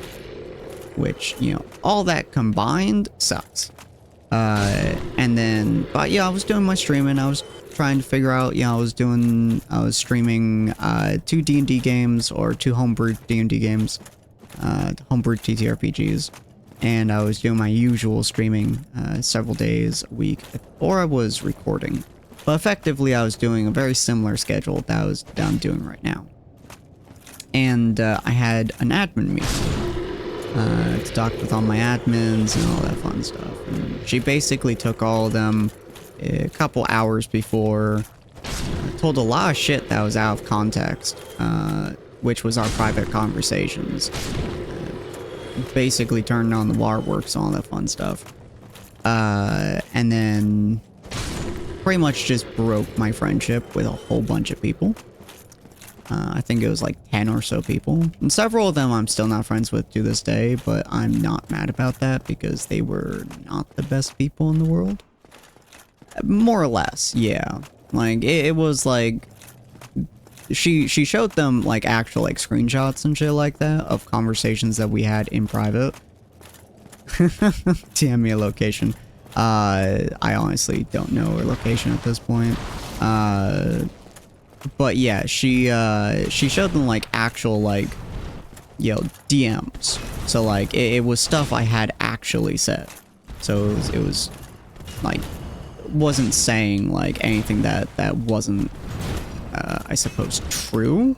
S1: which, you know, all that combined sucks. And then, but yeah, I was doing my streaming. I was trying to figure out, you know, I was streaming 2 D&D games, or 2 homebrewed D&D games, homebrewed TTRPGs. And I was doing my usual streaming several days a week, or I was recording. But effectively, I was doing a very similar schedule that I'm doing right now. And I had an admin meeting to talk with all my admins and all that fun stuff. And she basically took all of them a couple hours before, told a lot of shit that was out of context, which was our private conversations. Basically turned on the waterworks and all that fun stuff. And then pretty much just broke my friendship with a whole bunch of people. I think it was like 10 or so people. And several of them I'm still not friends with to this day, but I'm not mad about that because they were not the best people in the world. More or less, yeah. Like, it was like... She showed them, like, actual, like, screenshots and shit like that of conversations that we had in private. Damn me a location. I honestly don't know her location at this point. But yeah, she showed them, like, actual, like, you know, DMs. So, like, it was stuff I had actually said. So it was like, wasn't saying, like, anything that wasn't, I suppose, true.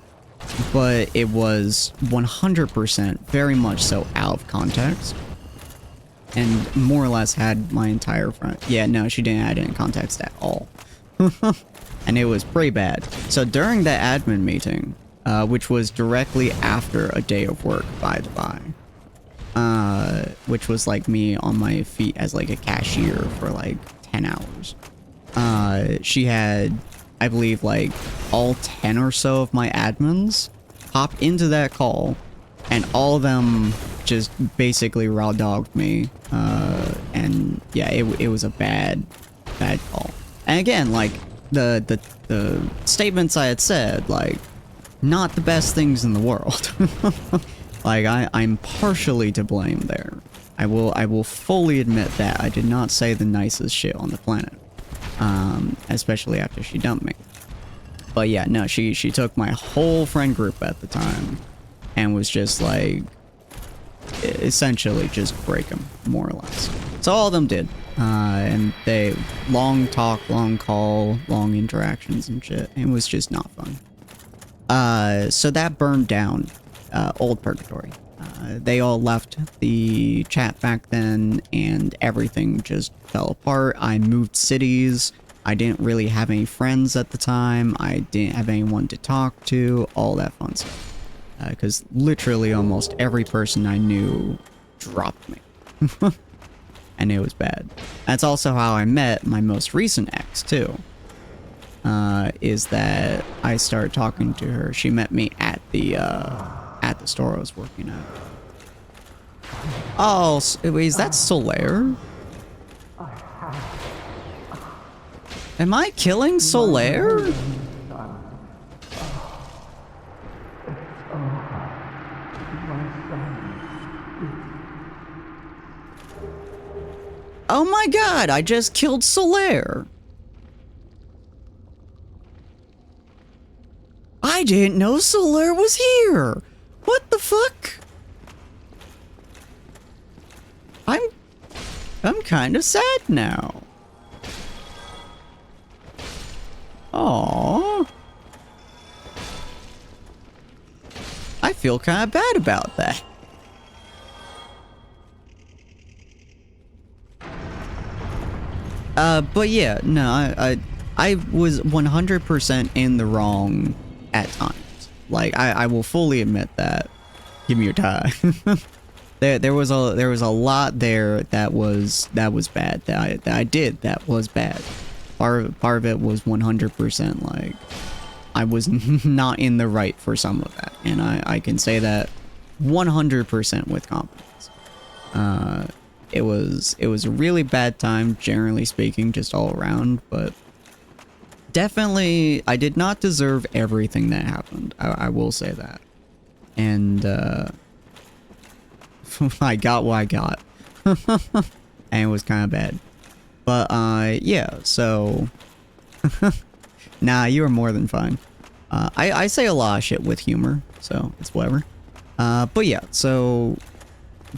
S1: But it was 100% very much so out of context. And more or less had my entire front. Yeah, no, she didn't add any context at all. And it was pretty bad. So during that admin meeting, which was directly after a day of work, by the by, which was like me on my feet as like a cashier for like 10 hours. She had, I believe, like all 10 or so of my admins hop into that call, and all of them just basically raw dogged me. And yeah, it was a bad call. And again, like the statements I had said, like, not the best things in the world. Like, I'm partially to blame there. I will fully admit that I did not say the nicest shit on the planet. Especially after she dumped me. But yeah, no, she took my whole friend group at the time and was just like, essentially just break them, more or less. So all of them did. And they, long talk, long call, long interactions and shit. It was just not fun. So that burned down old Purgatory. They all left the chat back then, and everything just fell apart. I moved cities. I didn't really have any friends at the time. I didn't have anyone to talk to. All that fun stuff. Because literally almost every person I knew dropped me. And it was bad. That's also how I met my most recent ex, too. Is that I started talking to her. She met me at the store I was working at. Oh, wait, is that Solaire? Am I killing Solaire? Oh my god, I just killed Solaire. I didn't know Solaire was here. What the fuck? I'm kind of sad now. Aww. I feel kind of bad about that. But yeah, no, I was 100% in the wrong at times. Like, I will fully admit that. Give me your time. There was a lot there that was bad that I did that was bad. Part of it was 100% like I was not in the right for some of that, and I can say that 100% with confidence. It was a really bad time, generally speaking, just all around, but definitely I did not deserve everything that happened. I will say that, and I got what I got, and it was kind of bad. But yeah, so nah, you were more than fine. I say a lot of shit with humor, so it's whatever. But yeah, so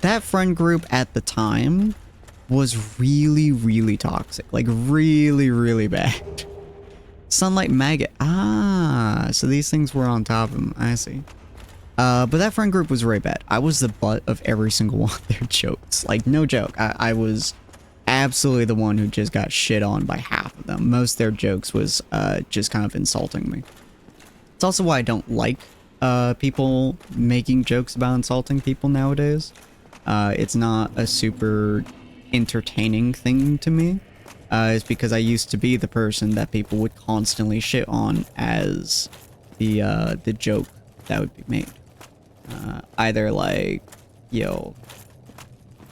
S1: that friend group at the time was really, really toxic. Like, really, really bad. Sunlight maggot. Ah, so these things were on top of them. I see. But that friend group was really bad. I was the butt of every single one of their jokes. Like, no joke. I was absolutely the one who just got shit on by half of them. Most of their jokes was just kind of insulting me. It's also why I don't like people making jokes about insulting people nowadays. It's not a super entertaining thing to me. It's because I used to be the person that people would constantly shit on as the joke that would be made. Either like, yo,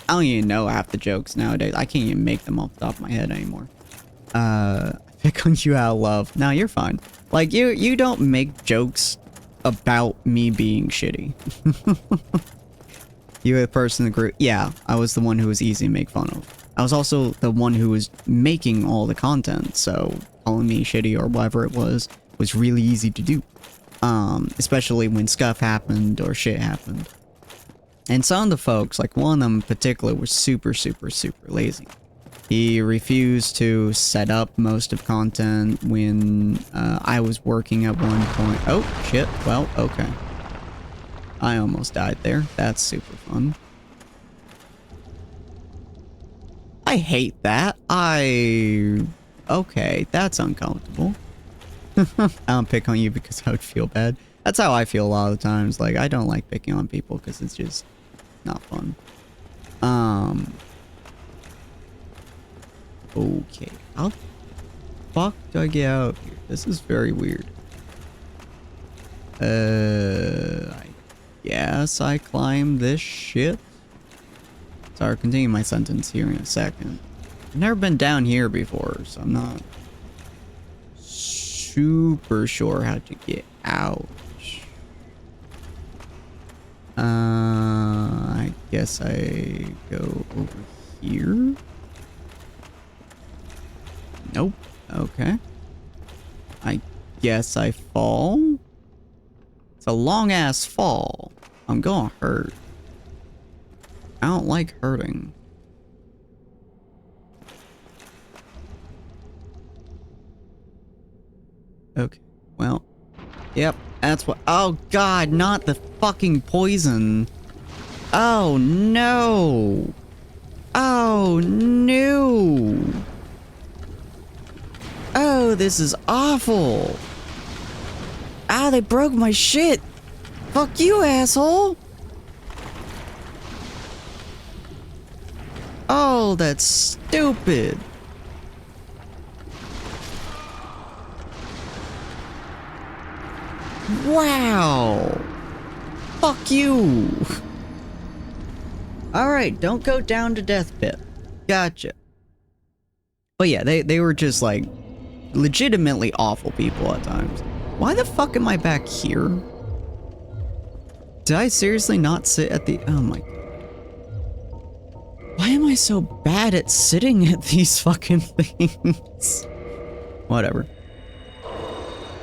S1: I don't even know half the jokes nowadays. I can't even make them off the top of my head anymore. Pick on you out of love. No, you're fine. Like, you don't make jokes about me being shitty. You were the person in the group. Yeah, I was the one who was easy to make fun of. I was also the one who was making all the content, so calling me shitty or whatever it was really easy to do. Especially when stuff happened or shit happened. And some of the folks, like one of them in particular, was super, super, super lazy. He refused to set up most of content when I was working at one point. Oh, shit. Well, okay. I almost died there. That's super fun. I hate that. Okay, that's uncomfortable. I don't pick on you because I would feel bad. That's how I feel a lot of the times. Like, I don't like picking on people because it's just not fun. Okay. How the fuck do I get out of here? This is very weird. I guess I climb this shit. Sorry, I'll continue my sentence here in a second. I've never been down here before, so I'm not super sure how to get out. I guess I go over here. Nope. Okay. I guess I fall. It's a long ass fall. I'm gonna hurt. I don't like hurting. Okay. Well. Yep. That's what. Oh god, not the fucking poison. Oh no. Oh no. Oh, this is awful. Ah, they broke my shit. Fuck you, asshole. Oh, that's stupid. Wow. Fuck you. Alright, don't go down to death pit. Gotcha. But yeah, they were just like legitimately awful people at times. Why the fuck am I back here? Did I seriously not sit at the... Oh my god. Why am I so bad at sitting at these fucking things? Whatever.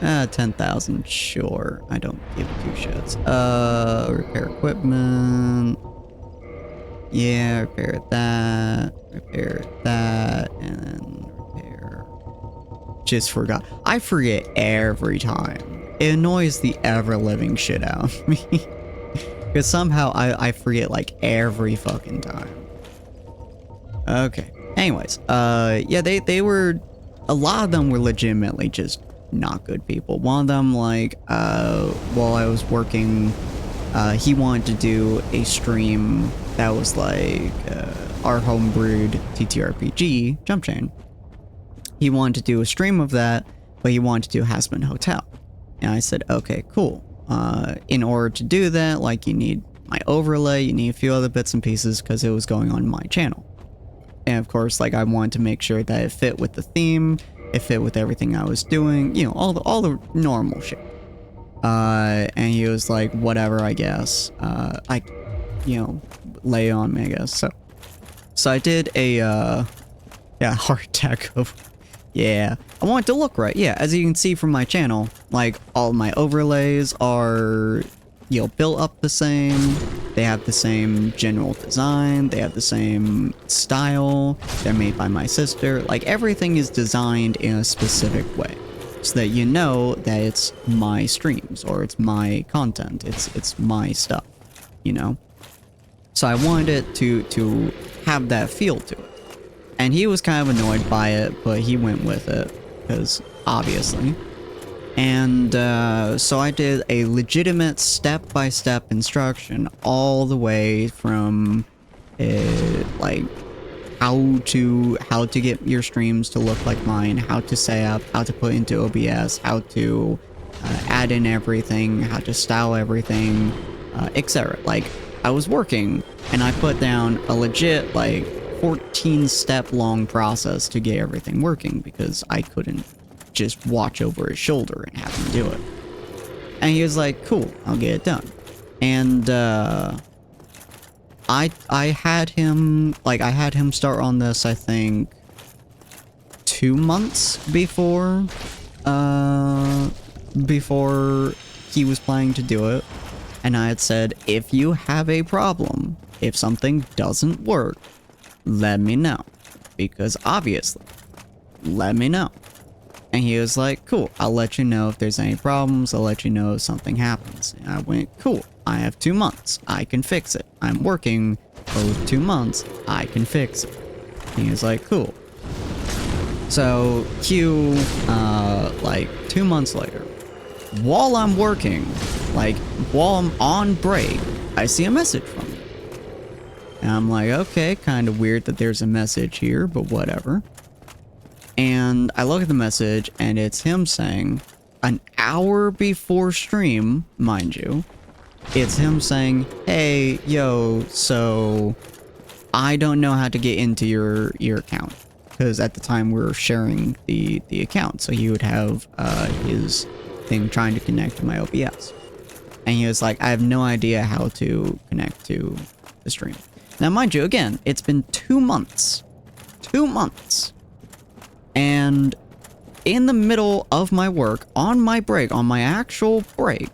S1: 10,000, sure. I don't give two shits. Repair equipment. Yeah, repair that, and then repair. Just forgot. I forget every time. It annoys the ever-living shit out of me. Because somehow I forget like every fucking time. Okay. Anyways, yeah, they were, a lot of them were legitimately just not good people. One of them, like, while I was working, he wanted to do a stream that was like our homebrewed TTRPG Jump Chain. He wanted to do a stream of that, but he wanted to do Hasbin Hotel. And I said, okay, cool. In order to do that, like, you need my overlay, you need a few other bits and pieces because it was going on my channel. And of course, like, I wanted to make sure that it fit with the theme, it fit with everything I was doing, you know, all the normal shit. And he was like, whatever, I guess. You know, lay on me, I guess. So I did a, yeah, heart attack of, yeah. I want it to look right. Yeah, as you can see from my channel, like, all my overlays are, you know, built up the same. They have the same general design. They have the same style. They're made by my sister. Like, everything is designed in a specific way, so that you know that it's my streams or it's my content. It's my stuff, you know? So I wanted it to have that feel to it. And he was kind of annoyed by it, but he went with it, because obviously. And so I did a legitimate step-by-step instruction all the way from like how to get your streams to look like mine, how to set up, how to put into OBS, how to add in everything, how to style everything, etc. Like, I was working, and I put down a legit, like, 14-step long process to get everything working, because I couldn't just watch over his shoulder and have him do it. And he was like, cool, I'll get it done. And I had him start on this, I think, 2 months before he was planning to do it. And I had said, if you have a problem, if something doesn't work, let me know. Because obviously, let me know. And he was like, cool, I'll let you know if there's any problems, I'll let you know if something happens. And I went, cool, I have 2 months, I can fix it. I'm working for 2 months, I can fix it. And he was like, cool. So, cue, like, 2 months later, while I'm working, like, while I'm on break, I see a message from him. And I'm like, okay, kind of weird that there's a message here, but whatever. And I look at the message, and it's him saying, an hour before stream, mind you, it's him saying, hey, yo, so I don't know how to get into your account. Because at the time we were sharing the account, so he would have his thing trying to connect to my OBS. And he was like, I have no idea how to connect to the stream. Now, mind you, again, it's been 2 months. 2 months. And in the middle of my work, on my break, on my actual break,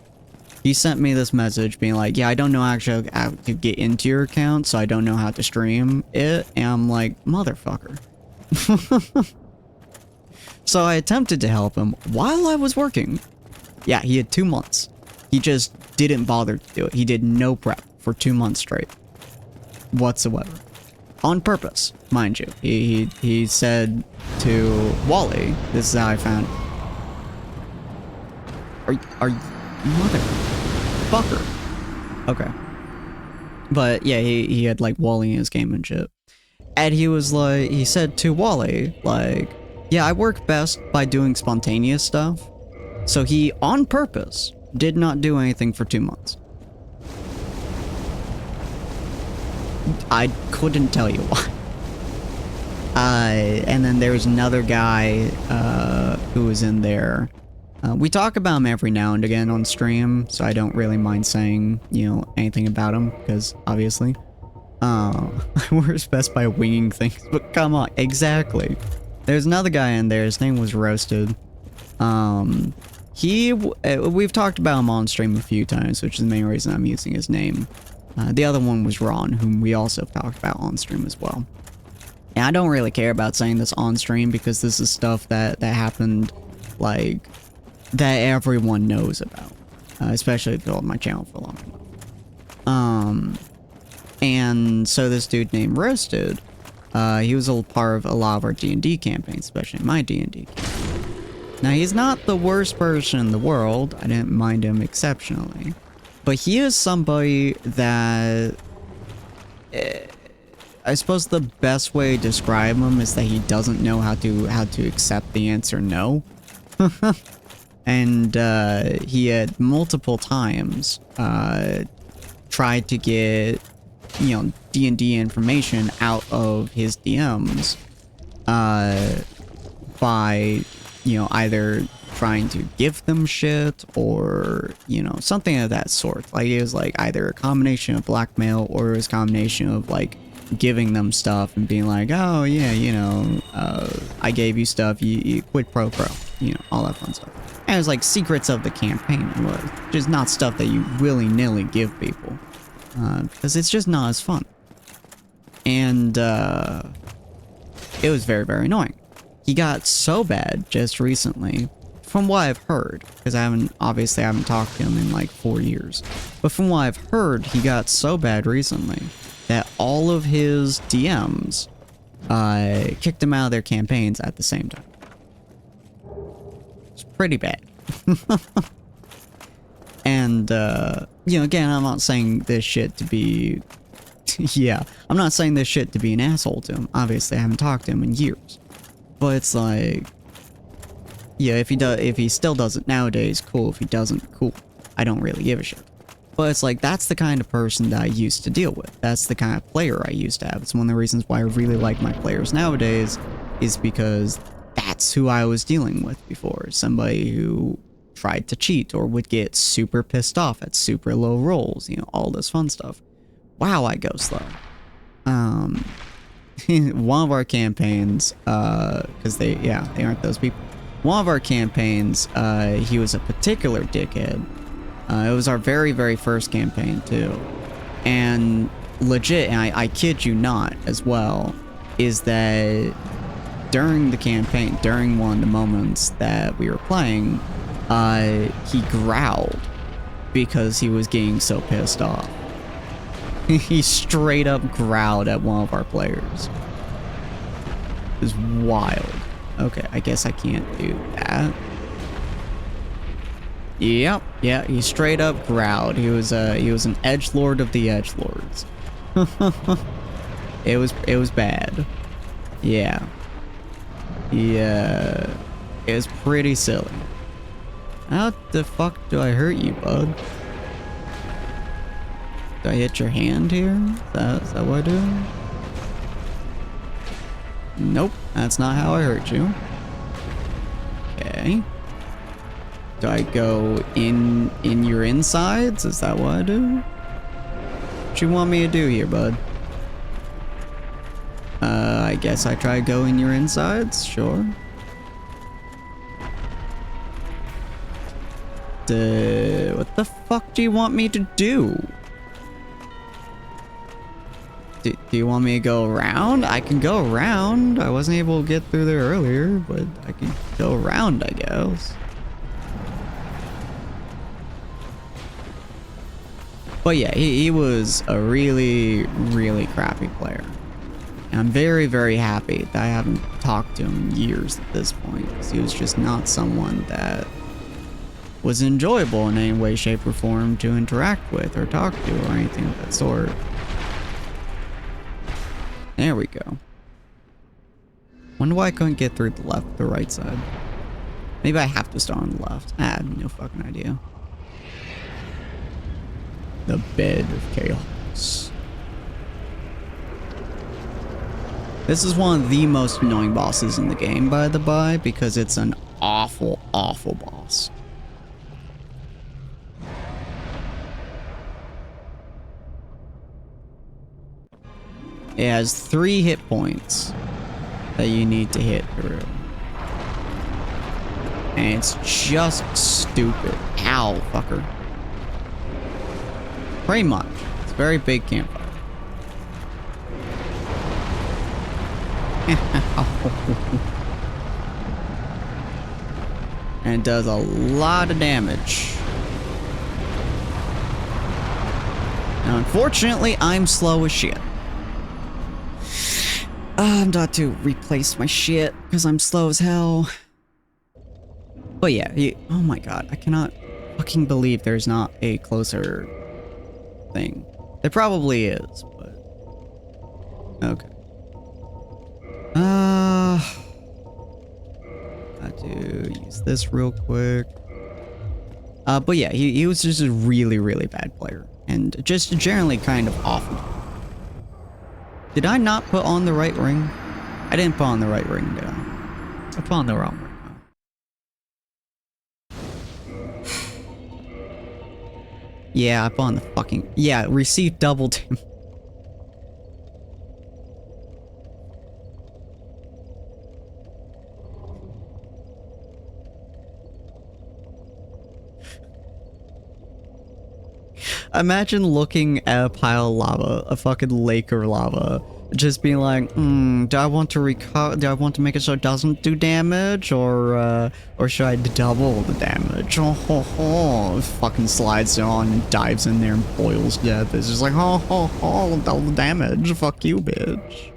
S1: he sent me this message being like, yeah, I don't know actually how to get into your account, so I don't know how to stream it. And I'm like, motherfucker. So I attempted to help him while I was working. Yeah, he had 2 months. He just didn't bother to do it. He did no prep for 2 months straight. Whatsoever. On purpose, mind you. He said to Wally, this is how I found... Are you... Motherfucker. Okay. But yeah, he had like Wally in his game and shit. And he was like, he said to Wally, like, yeah, I work best by doing spontaneous stuff. So he, on purpose, did not do anything for 2 months. I couldn't tell you why. And then there was another guy who was in there. We talk about him every now and again on stream, so I don't really mind saying, you know, anything about him, because obviously. We're best by winging things, but come on, exactly. There's another guy in there, his name was Roasted. We've talked about him on stream a few times, which is the main reason I'm using his name. The other one was Ron, whom we also talked about on stream as well. And I don't really care about saying this on stream because this is stuff that happened, like, that everyone knows about. Especially if you followed my channel for long enough. And so this dude named Roasted, he was a part of a lot of our D&D campaigns, especially my D&D campaign. Now, he's not the worst person in the world. I didn't mind him exceptionally. But he is somebody that I suppose the best way to describe him is that he doesn't know how to accept the answer no. And he had multiple times tried to get, you know, D&D information out of his DMs by, you know, either trying to give them shit or, you know, something of that sort. Like, it was like either a combination of blackmail or it was a combination of like giving them stuff and being like, oh yeah, you know, I gave you stuff, you quid pro, you know, all that fun stuff. And it was like secrets of the campaign, just not stuff that you willy-nilly give people, because it's just not as fun. And it was very, very annoying. He got so bad just recently, from what I've heard, because I haven't talked to him in like 4 years, but from what I've heard, he got so bad recently that all of his DMs kicked him out of their campaigns at the same time. It's pretty bad. And, you know, again, I'm not saying this shit to be... yeah, I'm not saying this shit to be an asshole to him. Obviously, I haven't talked to him in years. But it's like... yeah, if he still does it nowadays, cool. If he doesn't, cool. I don't really give a shit. But it's like, that's the kind of person that I used to deal with. That's the kind of player I used to have. It's one of the reasons why I really like my players nowadays, is because that's who I was dealing with before. Somebody who tried to cheat or would get super pissed off at super low rolls, you know, all this fun stuff. Wow, I go slow. One of our campaigns, because they aren't those people. One of our campaigns, he was a particular dickhead. It was our very, very first campaign, too. And legit, and I kid you not, as well, is that during the campaign, during one of the moments that we were playing, he growled because he was getting so pissed off. He straight up growled at one of our players. It was wild. Okay, I guess I can't do that. Yep, yeah, he straight up growled. He was an edgelord of the edgelords. It was bad. Yeah. Yeah. It was pretty silly. How the fuck do I hurt you, bud? Do I hit your hand here? Is that what I do? Nope, that's not how I hurt you. Okay. Do I go in your insides? Is that what I do? What you want me to do here, bud? I guess I try to go in your insides, sure. What the fuck do you want me to do? Do you want me to go around? I can go around. I wasn't able to get through there earlier, but I can go around, I guess. But yeah, he was a really, really crappy player. And I'm very, very happy that I haven't talked to him in years at this point, because he was just not someone that was enjoyable in any way, shape, or form to interact with or talk to or anything of that sort. There we go. Wonder why I couldn't get through the right side. Maybe I have to start on the left. I have no fucking idea. The bed of chaos. This is one of the most annoying bosses in the game, by the by, because it's an awful, awful boss. It has 3 hit points that you need to hit through. And it's just stupid. Ow, fucker. Pretty much. It's a very big campfire. And it does a lot of damage. Now, unfortunately, I'm slow as shit. I'm about to replace my shit because I'm slow as hell. But yeah, oh my god, I cannot fucking believe there's not a closer thing. There probably is, but Okay. I do use this real quick. But yeah, he was just a really, really bad player. And just generally kind of awful. Did I not put on the right ring? I didn't put on the right ring, did I? I put on the wrong ring. Yeah, I put on the fucking... Yeah, receive double damage. Imagine looking at a pile of lava, a fucking lake of lava, just being like, do I want to do I want to make it so it doesn't do damage, or should I double the damage? Oh, fucking slides on and dives in there and boils death. It's just like, double the damage. Fuck you, bitch.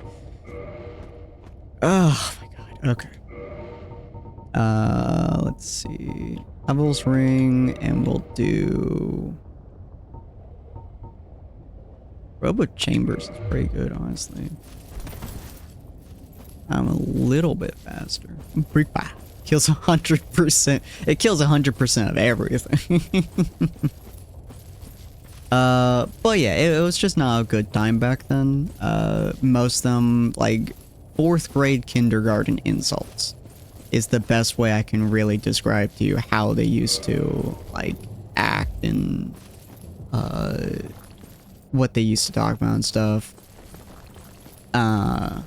S1: Oh my god. Okay. Let's see. Devil's Ring, and we'll do... Robo Chambers is pretty good, honestly. I'm a little bit faster. Kills 100%. It kills 100% of everything. But yeah, it was just not a good time back then. Most of them, like, 4th grade kindergarten insults is the best way I can really describe to you how they used to, like, act and, what they used to talk about and stuff. And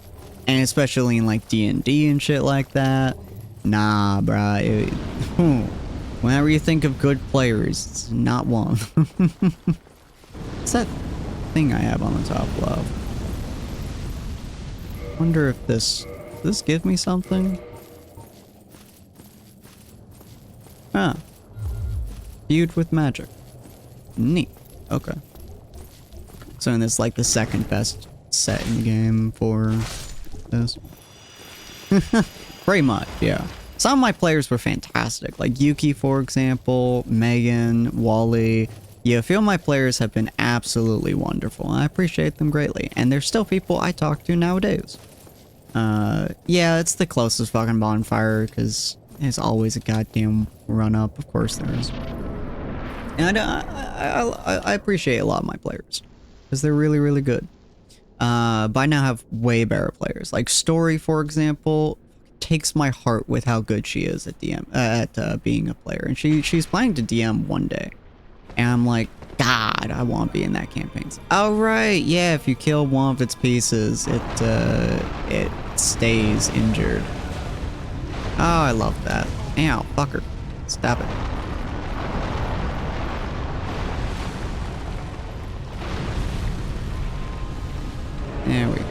S1: especially in like D&D and shit like that. Nah, bruh. Whenever you think of good players, it's not one. What's that thing I have on the top left? Wonder if does this give me something? Ah. Viewed with magic. Neat. Okay. So and it's like the second best set in the game for this. Pretty much, yeah. Some of my players were fantastic, like Yuki, for example, Megan, Wally. Yeah, a few of my players have been absolutely wonderful, and I appreciate them greatly. And there's still people I talk to nowadays. Yeah, it's the closest fucking bonfire, because there's always a goddamn run-up, of course there is. And I appreciate a lot of my players. Because they're really, really good. But I now have way better players. Like Story, for example, takes my heart with how good she is at being a player. And she's planning to DM one day. And I'm like, God, I want to be in that campaign. Oh, right, yeah, if you kill one of its pieces, it stays injured. Oh, I love that. Ow, fucker. Stop it. There we go.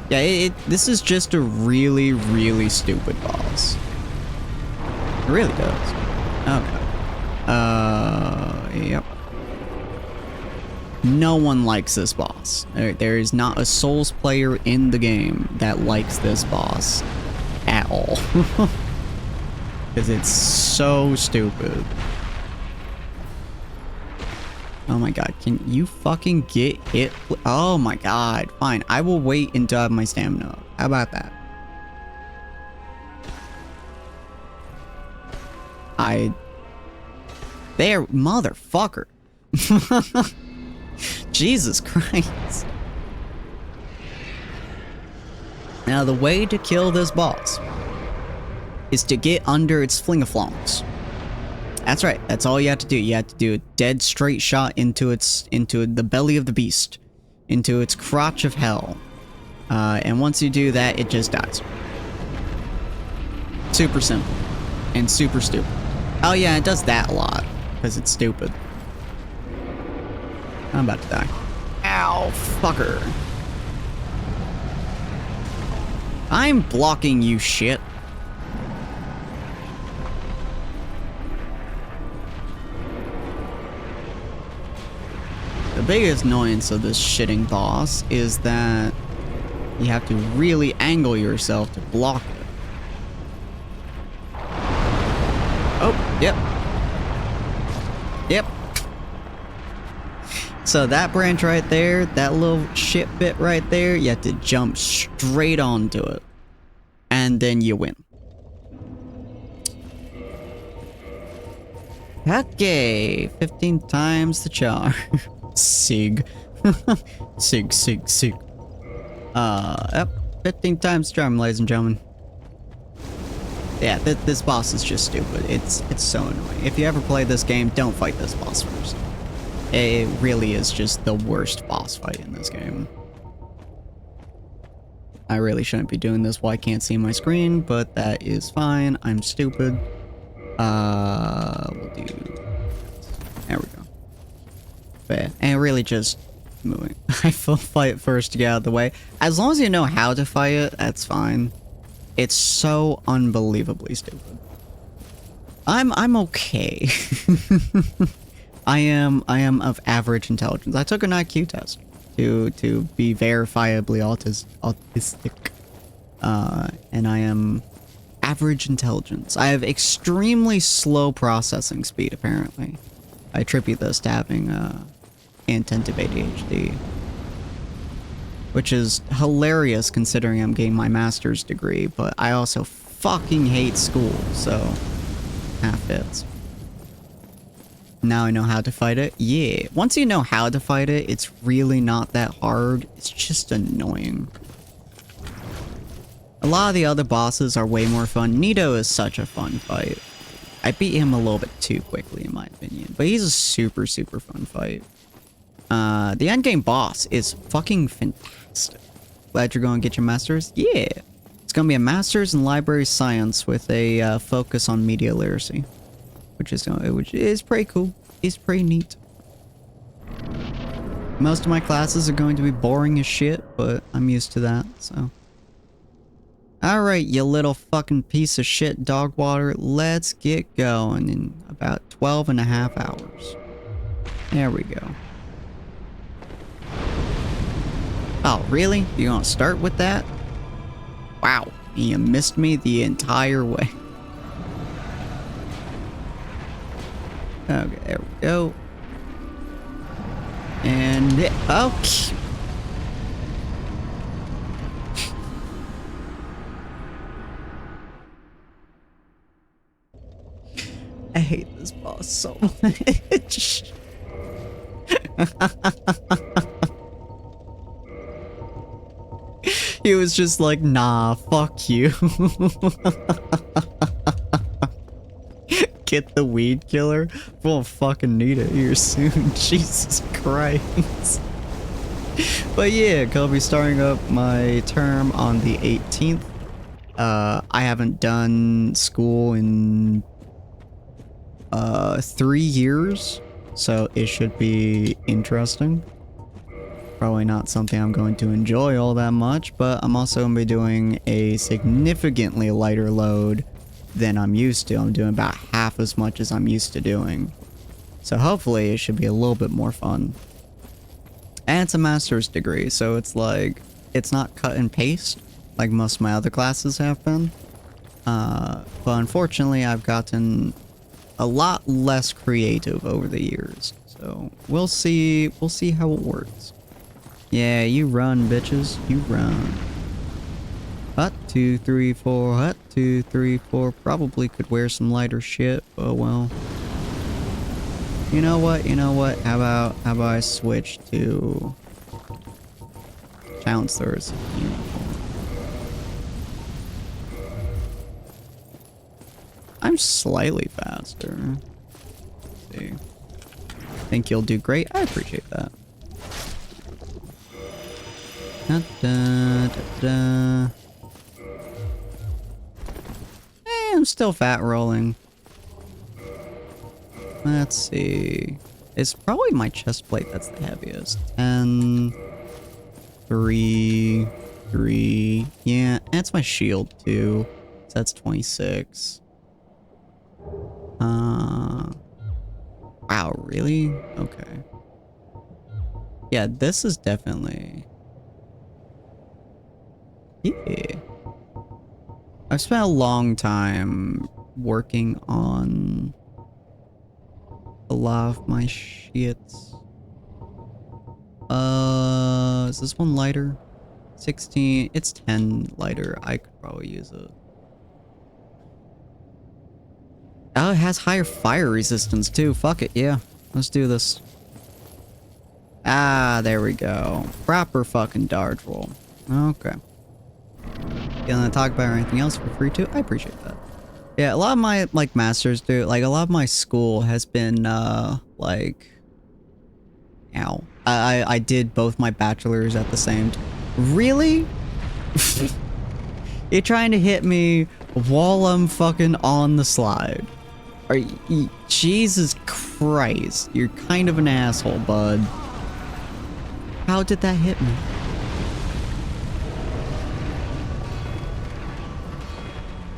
S1: Yeah, this is just a really, really stupid boss. It really does. Okay. Yep. No one likes this boss. There is not a Souls player in the game that likes this boss at all. Because it's so stupid. Oh my god, can you fucking get hit? Oh my god, fine. I will wait until I have my stamina up. How about that? There, motherfucker. Jesus Christ. Now, the way to kill this boss is to get under its flingaflongs. That's right. That's all you have to do. You have to do a dead straight shot into the belly of the beast, into its crotch of hell. And once you do that, it just dies. Super simple and super stupid. Oh yeah, it does that a lot because it's stupid. I'm about to die. Ow, fucker. I'm blocking you, shit. The biggest annoyance of this shitting boss is that you have to really angle yourself to block it. Oh, yep. Yep. So that branch right there, that little shit bit right there, you have to jump straight onto it. And then you win. Okay, 15 times the charm. Sig. Sig. Yep, 15 times the charm, ladies and gentlemen. Yeah, this boss is just stupid. It's so annoying. If you ever play this game, don't fight this boss first. It really is just the worst boss fight in this game. I really shouldn't be doing this while I can't see my screen, but that is fine. I'm stupid. We'll do... There we go. But yeah, and really just moving. I will fight first to get out of the way. As long as you know how to fight it, that's fine. It's so unbelievably stupid. I'm okay. I am of average intelligence. I took an IQ test to be verifiably autistic. And I am average intelligence. I have extremely slow processing speed, apparently. I attribute this to having attentive ADHD. Which is hilarious considering I'm getting my master's degree, but I also fucking hate school, so half fits. Now I know how to fight it. Yeah, once you know how to fight it, it's really not that hard. It's just annoying. A lot of the other bosses are way more fun. Nito is such a fun fight. I beat him a little bit too quickly in my opinion, but he's a super fun fight. The endgame boss is fucking fantastic. Glad you're going to get your master's? Yeah. It's going to be a master's in library science with a focus on media literacy. Which is pretty cool. It's pretty neat. Most of my classes are going to be boring as shit, but I'm used to that, so. Alright, you little fucking piece of shit dog water. Let's get going in about 12 and a half hours. There we go. Oh, really? You're gonna start with that? Wow, you missed me the entire way. Okay, there we go. And okay. I hate this boss so much. He was just like, nah, fuck you. Get the weed killer? We'll fucking need it here soon. Jesus Christ. But yeah, I'll be starting up my term on the 18th. I haven't done school in 3 years, so it should be interesting. Probably not something I'm going to enjoy all that much, but I'm also going to be doing a significantly lighter load than I'm used to. I'm doing about half as much as I'm used to doing. So hopefully it should be a little bit more fun. And it's a master's degree, so it's like, it's not cut and paste like most of my other classes have been. But unfortunately I've gotten a lot less creative over the years. So we'll see how it works. Yeah, you run, bitches. You run. Hut, 2, 3, 4. Hut, 2, 3, 4. Probably could wear some lighter shit, but well. You know what? How about I switch to Chancellor's uniform? I'm slightly faster. Let's see. Think you'll do great? I appreciate that. Da, da, da, da. I'm still fat rolling. Let's see. It's probably my chest plate that's the heaviest. 10, 3, 3. Yeah, and it's my shield too. So that's 26. Wow, really? Okay. Yeah, this is definitely... Yeah. I've spent a long time working on a lot of my shits. Is this one lighter? 16. It's 10 lighter. I could probably use it. Oh, it has higher fire resistance too. Fuck it, yeah. Let's do this. Ah, there we go. Proper fucking dodge roll. Okay. Gonna talk about anything else for free too? I appreciate that. Yeah, a lot of my, like, masters do, like, a lot of my school has been, like... Ow. I did both my bachelors at the same time. Really? You're trying to hit me while I'm fucking on the slide. Are you, Jesus Christ. You're kind of an asshole, bud. How did that hit me?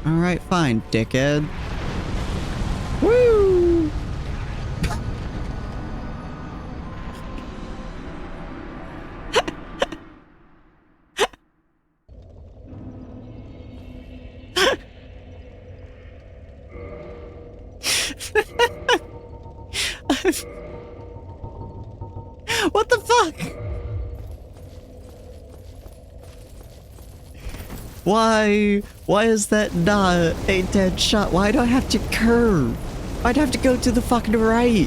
S1: Alright, fine, dickhead. Woo! What the fuck? Why is that not a dead shot? Why do I have to curve? Why'd I have to go to the fucking right?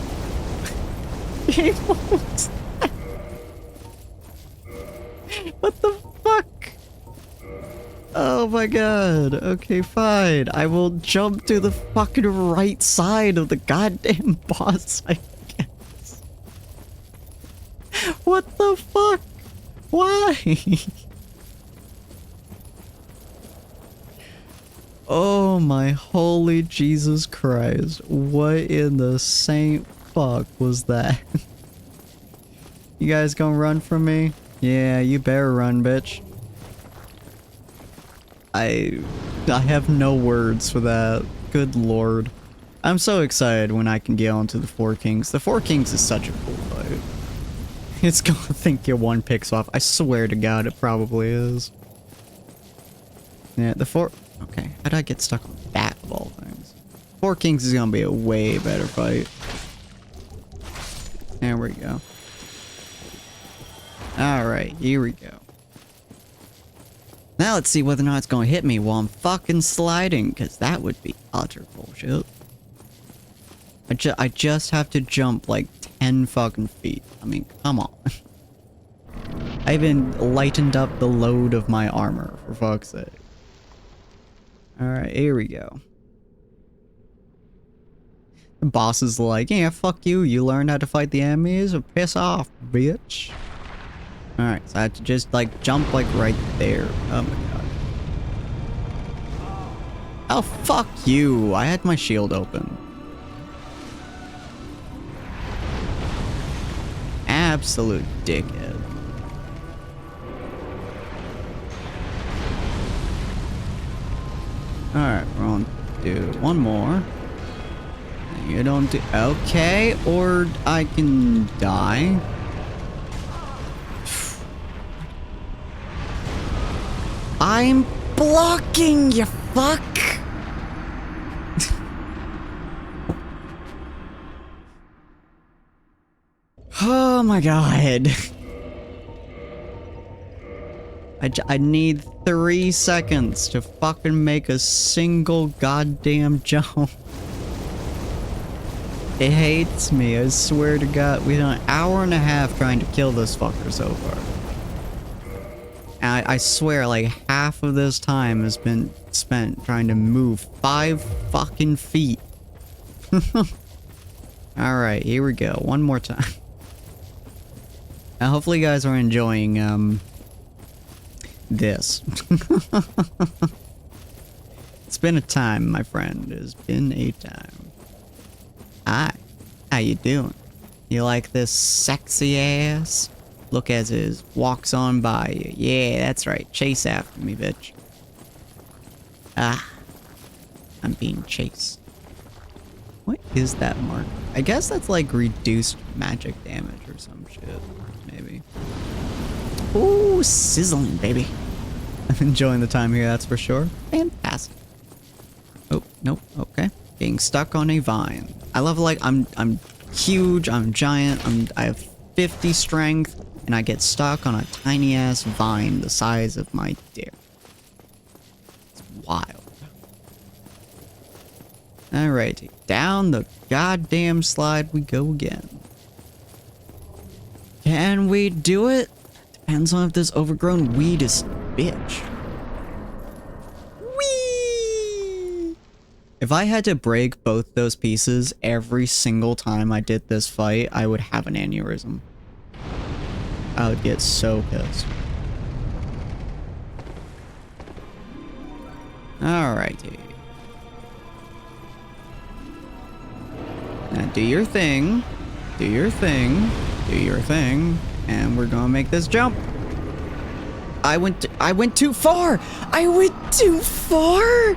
S1: What the fuck? Oh my god. Okay, fine. I will jump to the fucking right side of the goddamn boss, I guess. What the fuck? Why? Oh my holy Jesus Christ. What in the Saint fuck was that? You guys gonna run from me? Yeah, you better run, bitch. I have no words for that. Good lord. I'm so excited when I can get onto the Four Kings. The Four Kings is such a cool fight. It's gonna think your one picks off. I swear to God, it probably is. Yeah, the Four... Okay, how did I get stuck on that of all things? Four Kings is gonna be a way better fight. There we go. Alright, here we go. Now let's see whether or not it's gonna hit me while I'm fucking sliding, because that would be utter bullshit. I just have to jump like 10 fucking feet. I mean, come on. I even lightened up the load of my armor, for fuck's sake. Alright, here we go. The boss is like, yeah, fuck you. You learned how to fight the enemies? Or piss off, bitch. Alright, so I have to just, like, jump, like, right there. Oh my god. Oh, fuck you. I had my shield open. Absolute dickhead. Alright, we're on to do one more. You don't do... Okay, or I can die. I'm blocking, you fuck! Oh my god. I need 3 seconds to fucking make a single goddamn jump. It hates me, I swear to God. We've done an hour and a half trying to kill this fucker so far. And I swear, like, half of this time has been spent trying to move 5 fucking feet. Alright, here we go. One more time. Now, hopefully you guys are enjoying, this. It's been a time, my friend. It's been a time. Hi. How you doing? You like this sexy ass? Look as it walks on by you. Yeah, that's right. Chase after me, bitch. Ah. I'm being chased. What is that mark? I guess that's like reduced magic damage or some shit. Maybe. Ooh, sizzling, baby. I'm enjoying the time here, that's for sure. Fantastic. Oh, nope. Okay. Being stuck on a vine. I love, like, I'm huge, I'm giant, I have 50 strength. and I get stuck on a tiny ass vine the size of my dick. It's wild. Alrighty, down the goddamn slide we go again. Can we do it? Depends on if this overgrown weed is bitch. Whee! If I had to break both those pieces every single time I did this fight, I would have an aneurysm. I would get so pissed. Alrighty. Now do your thing. Do your thing. Do your thing. And we're gonna make this jump. I went too far! I went too far!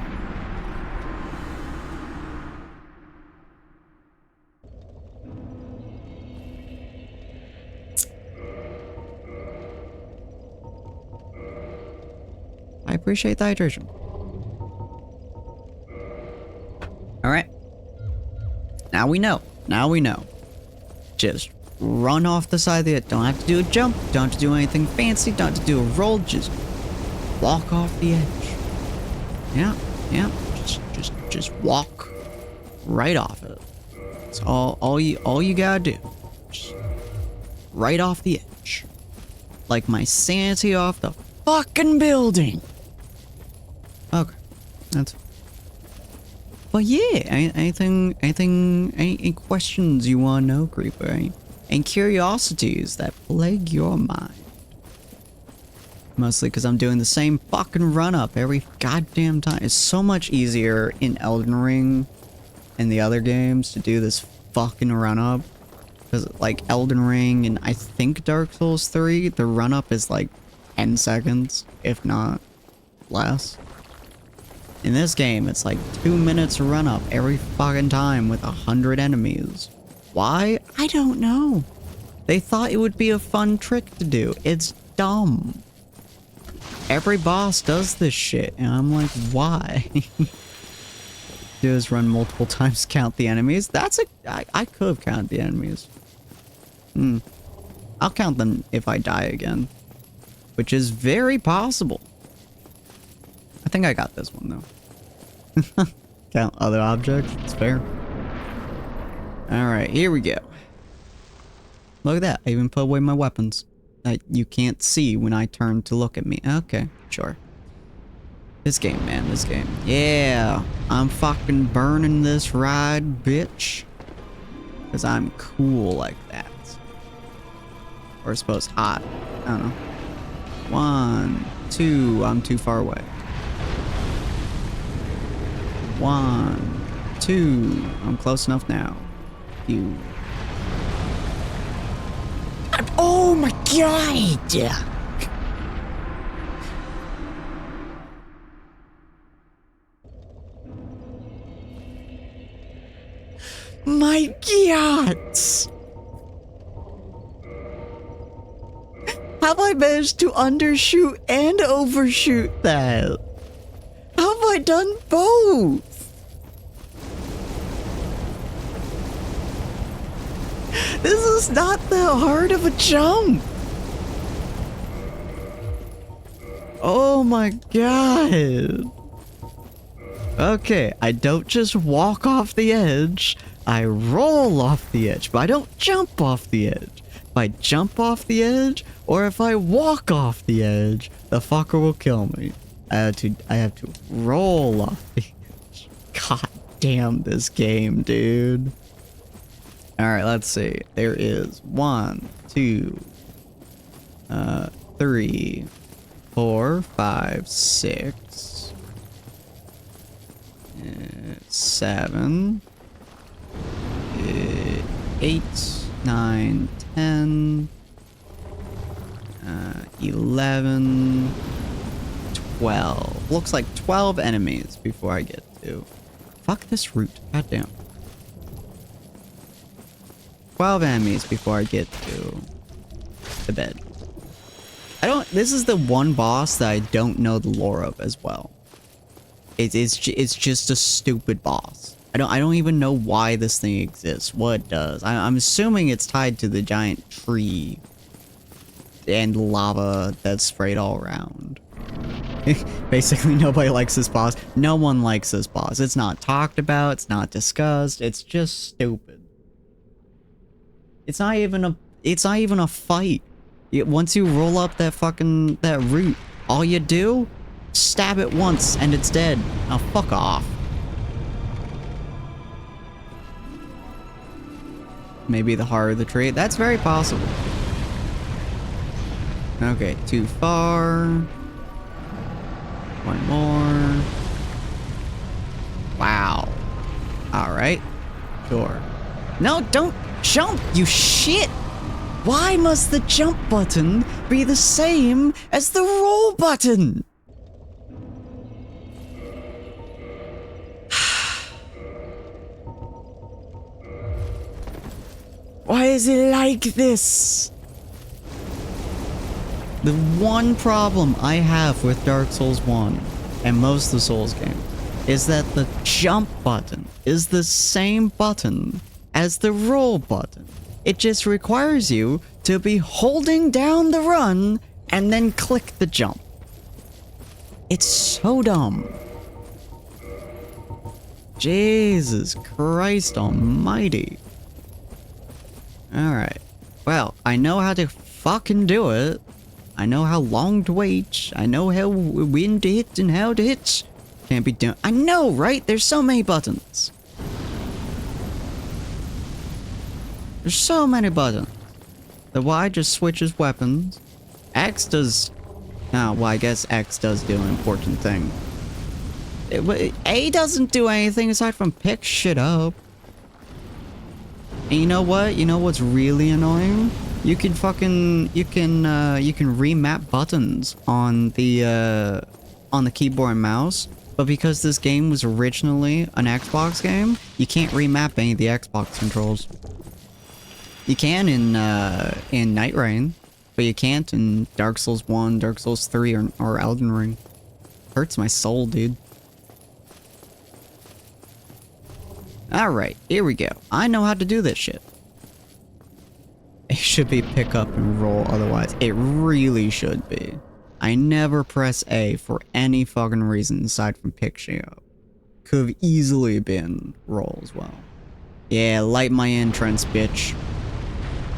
S1: I appreciate the hydration. Alright. Now we know. Now we know. Just run off the side of the edge. Don't have to do a jump. Don't have to do anything fancy. Don't have to do a roll. Just walk off the edge. Yeah. Yeah. Just walk right off it. That's all you gotta do. Just right off the edge. Like my sanity off the fucking building. Okay. That's... But yeah, any questions you want to know, Creeper? Any curiosities that plague your mind? Mostly because I'm doing the same fucking run-up every goddamn time. It's so much easier in Elden Ring and the other games to do this fucking run-up. Because, like, Elden Ring and I think Dark Souls 3, the run-up is like 10 seconds, if not less. In this game, it's like 2 minutes run up every fucking time with 100 enemies. Why? I don't know. They thought it would be a fun trick to do. It's dumb. Every boss does this shit, and I'm like, why? Do is run multiple times, count the enemies. I could have counted the enemies. I'll count them if I die again. Which is very possible. I think I got this one, though. Count other objects. It's fair. Alright, here we go. Look at that. I even put away my weapons. That you can't see when I turn to look at me. Okay, sure. This game, man. This game. Yeah. I'm fucking burning this ride, bitch. Because I'm cool like that. Or I suppose hot. I don't know. 1, 2. I'm too far away. 1, 2. I'm close enough now. You. Oh my god! My god! Have I managed to undershoot and overshoot that? How have I done both? This is not that hard of a jump. Oh my god. Okay, I don't just walk off the edge. I roll off the edge, but I don't jump off the edge. If I jump off the edge, or if I walk off the edge, the fucker will kill me. I have to roll off the edge. God damn this game, dude. Alright, let's see. There is 1, 2, 3, 4, 5, 6, 7, 8, 9, 10, 11, 12. Looks like 12 enemies before I get to... Fuck this route. Goddamn. 12 enemies before I get to the bed. This is the one boss that I don't know the lore of as well. It's just a stupid boss. I don't even know why this thing exists, what it does. I'm assuming it's tied to the giant tree and lava that's sprayed all around. Basically, nobody likes this boss. No one likes this boss. It's not talked about. It's not discussed. It's just stupid. It's not even a fight. Once you roll up that root, all you do, stab it once and it's dead. Now fuck off. Maybe the harder the tree. That's very possible. Okay, too far. One more. Wow. Alright. Sure. No, don't jump, you shit! Why must the jump button be the same as the roll button? Why is it like this? The one problem I have with Dark Souls 1 and most of the Souls games is that the jump button is the same button as the roll button. It just requires you to be holding down the run and then click the jump. It's so dumb. Jesus Christ almighty. Alright. Well, I know how to fucking do it. I know how long to wait. I know how when to hit and how to hit. Can't be done. I know, right? There's so many buttons. There's so many buttons. The Y just switches weapons. X does... Oh, well, I guess X does do an important thing. A doesn't do anything aside from pick shit up. And you know what? You know what's really annoying? You can remap buttons on the keyboard and mouse, but because this game was originally an Xbox game, you can't remap any of the Xbox controls. You can in Night Rain, but you can't in Dark Souls 1, Dark Souls 3, or Elden Ring. Hurts my soul, dude. Alright, here we go. I know how to do this shit. It should be pick up and roll otherwise. It really should be. I never press A for any fucking reason aside from pick shit up. Could have easily been roll as well. Yeah, light my entrance, bitch.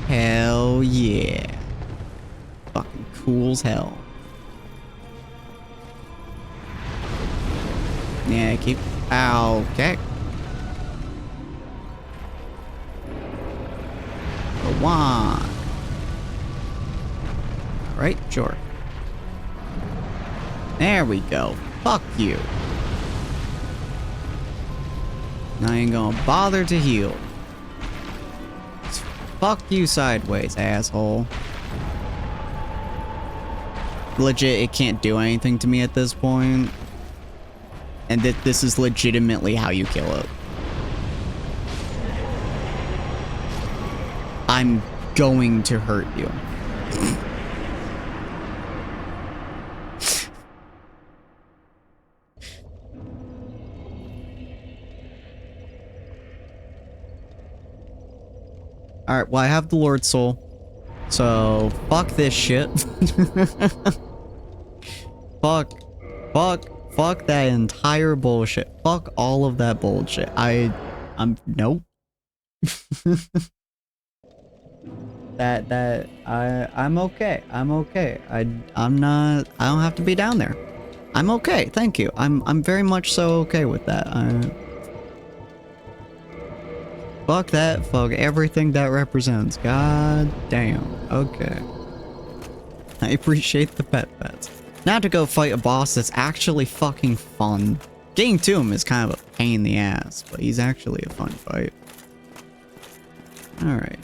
S1: Hell yeah. Fucking cool as hell. Yeah, keep... Okay. Go on. Alright, sure. There we go. Fuck you. I ain't gonna bother to heal. Fuck you sideways, asshole. Legit, it can't do anything to me at this point. And this is legitimately how you kill it. I'm going to hurt you. Alright, well I have the Lord Soul. So, fuck this shit. Fuck that entire bullshit. Fuck all of that bullshit. Nope. I'm okay. I'm okay. I don't have to be down there. I'm okay. Thank you. I'm very much so okay with that. Fuck that. Fuck everything that represents. God damn. Okay. I appreciate the pets. Now to go fight a boss that's actually fucking fun. Getting to him is kind of a pain in the ass, but he's actually a fun fight. Alright.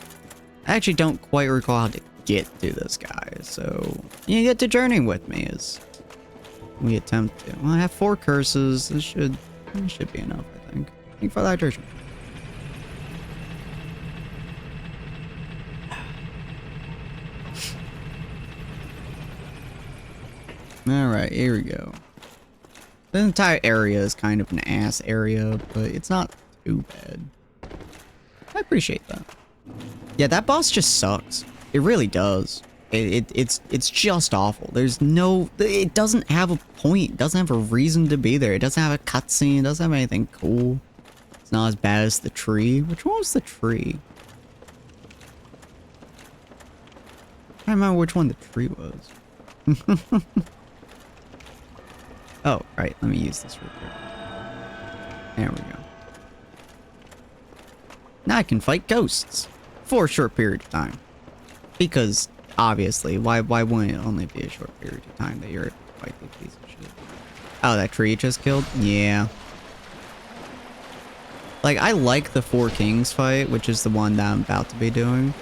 S1: I actually don't quite recall how to get to this guy, so you get to journey with me as we attempt to. Well, I have 4 curses. This should be enough, I think. Thank you for the hydration. Alright, here we go. The entire area is kind of an ass area, but it's not too bad. I appreciate that. Yeah, that boss just sucks. It really does. It's just awful. There's no, it doesn't have a point. It doesn't have a reason to be there. It doesn't have a cutscene. It doesn't have anything cool. It's not as bad as the tree. Which one was the tree? I don't remember which one the tree was. Oh, right. Let me use this real quick. There we go. Now I can fight ghosts for a short period of time. Because, obviously, why wouldn't it only be a short period of time that you're able to fight these piece of shit? Oh, that tree just killed? Yeah. Like, I like the Four Kings fight, which is the one that I'm about to be doing.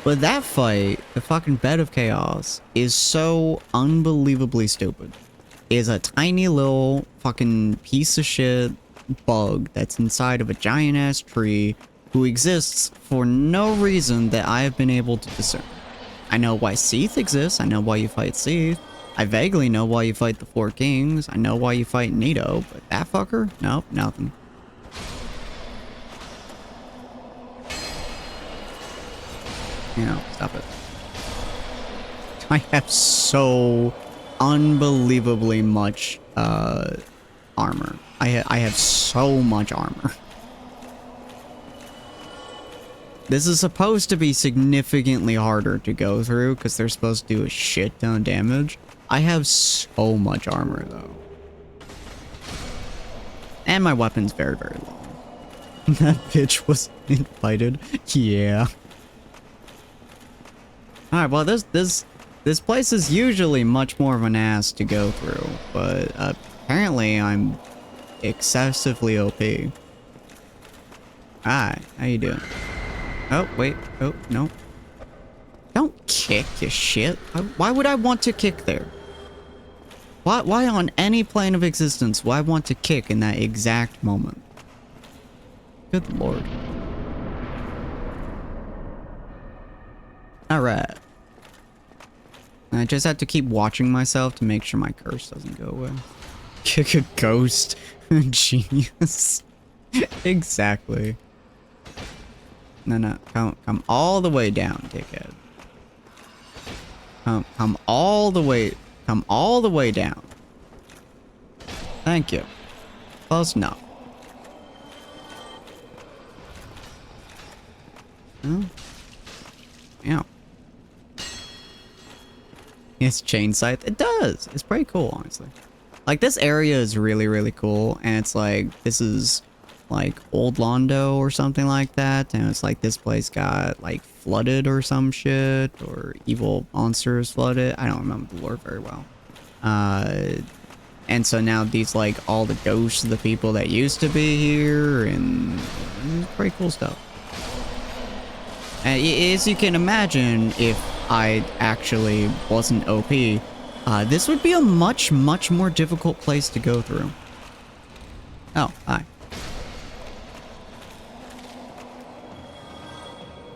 S1: But that fight, the fucking Bed of Chaos, is so unbelievably stupid. It is a tiny little fucking piece of shit bug that's inside of a giant-ass tree who exists for no reason that I have been able to discern. I know why Seath exists. I know why you fight Seath. I vaguely know why you fight the Four Kings. I know why you fight Nito, but that fucker? Nope, nothing. You know, stop it. I have so unbelievably much armor. I have so much armor. This is supposed to be significantly harder to go through because they're supposed to do a shit ton of damage. I have so much armor though. And my weapon's very, very long. That bitch was invited. Yeah. Alright, well this place is usually much more of an ass to go through, but apparently I'm excessively OP. Hi, how you doing? Oh, wait. Oh, no. Don't kick, you shit. Why would I want to kick there? Why on any plane of existence would I want to kick in that exact moment? Good lord. Alright. I just have to keep watching myself to make sure my curse doesn't go away. Kick a ghost. Genius. Exactly. No, come all the way down, dickhead. Come all the way down. Thank you. Close enough. Oh. Yeah. It's chain scythe. It does. It's pretty cool, honestly. Like, this area is really, really cool. And it's like, this is like Old Londo or something like that. And it's like this place got like flooded or some shit. Or evil monsters flooded. I don't remember the lore very well. And so now these like all the ghosts of the people that used to be here. And pretty cool stuff. As you can imagine, if I actually wasn't OP, this would be a much, much more difficult place to go through. Oh, hi.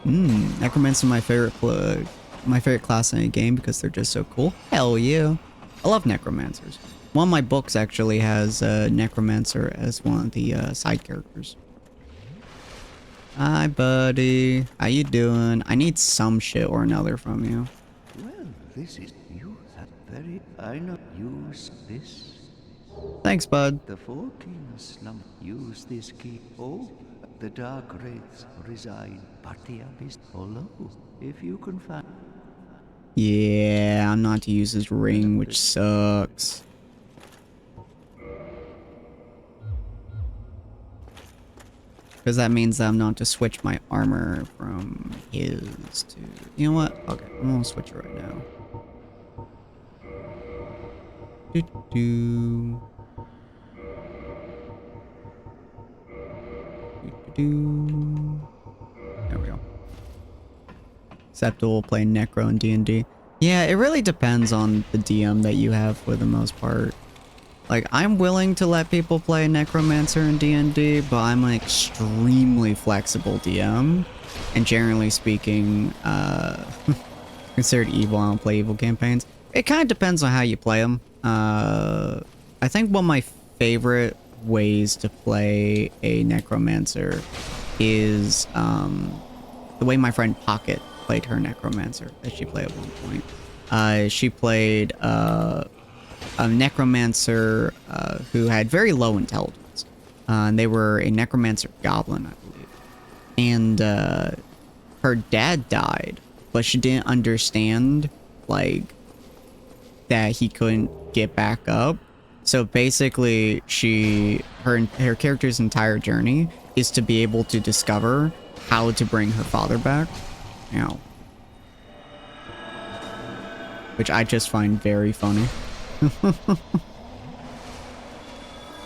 S1: Necromancer my favorite class in a game because they're just so cool. Hell yeah. I love necromancers. One of my books actually has necromancer as one of the side characters. Hi, buddy. How you doing? I need some shit or another from you.
S2: Well, this is you. I know. Use this.
S1: Thanks, bud.
S2: The Four Kings slump. Use this key. Oh, the dark wraiths reside, but the abyss below. If you can find.
S1: Yeah, I'm not to use his ring, which sucks. Because that means that I'm not to switch my armor from his to... You know what? Okay, I'm gonna switch it right now. Do-do-do. Do-do-do. There we go. Except we'll play Necro and D&D. Yeah, it really depends on the DM that you have for the most part. Like, I'm willing to let people play Necromancer in D&D, but I'm an extremely flexible DM. And generally speaking, considered evil, I don't play evil campaigns. It kind of depends on how you play them. I think one of my favorite ways to play a Necromancer is the way my friend Pocket played her necromancer that she played at one point. She played a necromancer who had very low intelligence. And they were a necromancer goblin, I believe. And her dad died, but she didn't understand, like, that he couldn't get back up. So basically, her character's entire journey is to be able to discover how to bring her father back. You know, which I just find very funny.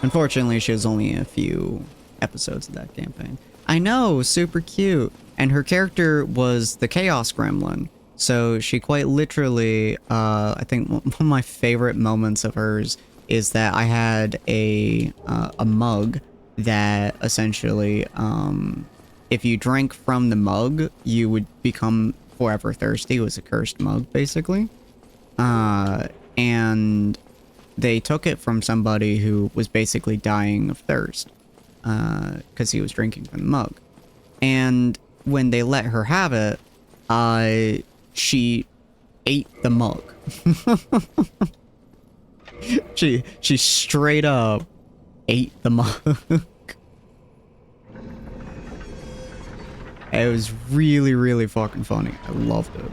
S1: Unfortunately, she was only in a few episodes of that campaign. I know, super cute. And her character was the Chaos Gremlin. So she quite literally, I think one of my favorite moments of hers is that I had a mug that essentially, if you drank from the mug, you would become forever thirsty. It was a cursed mug, basically. And they took it from somebody who was basically dying of thirst, because he was drinking from the mug. And when they let her have it, she ate the mug. she straight up ate the mug. It was really, really fucking funny. I loved it.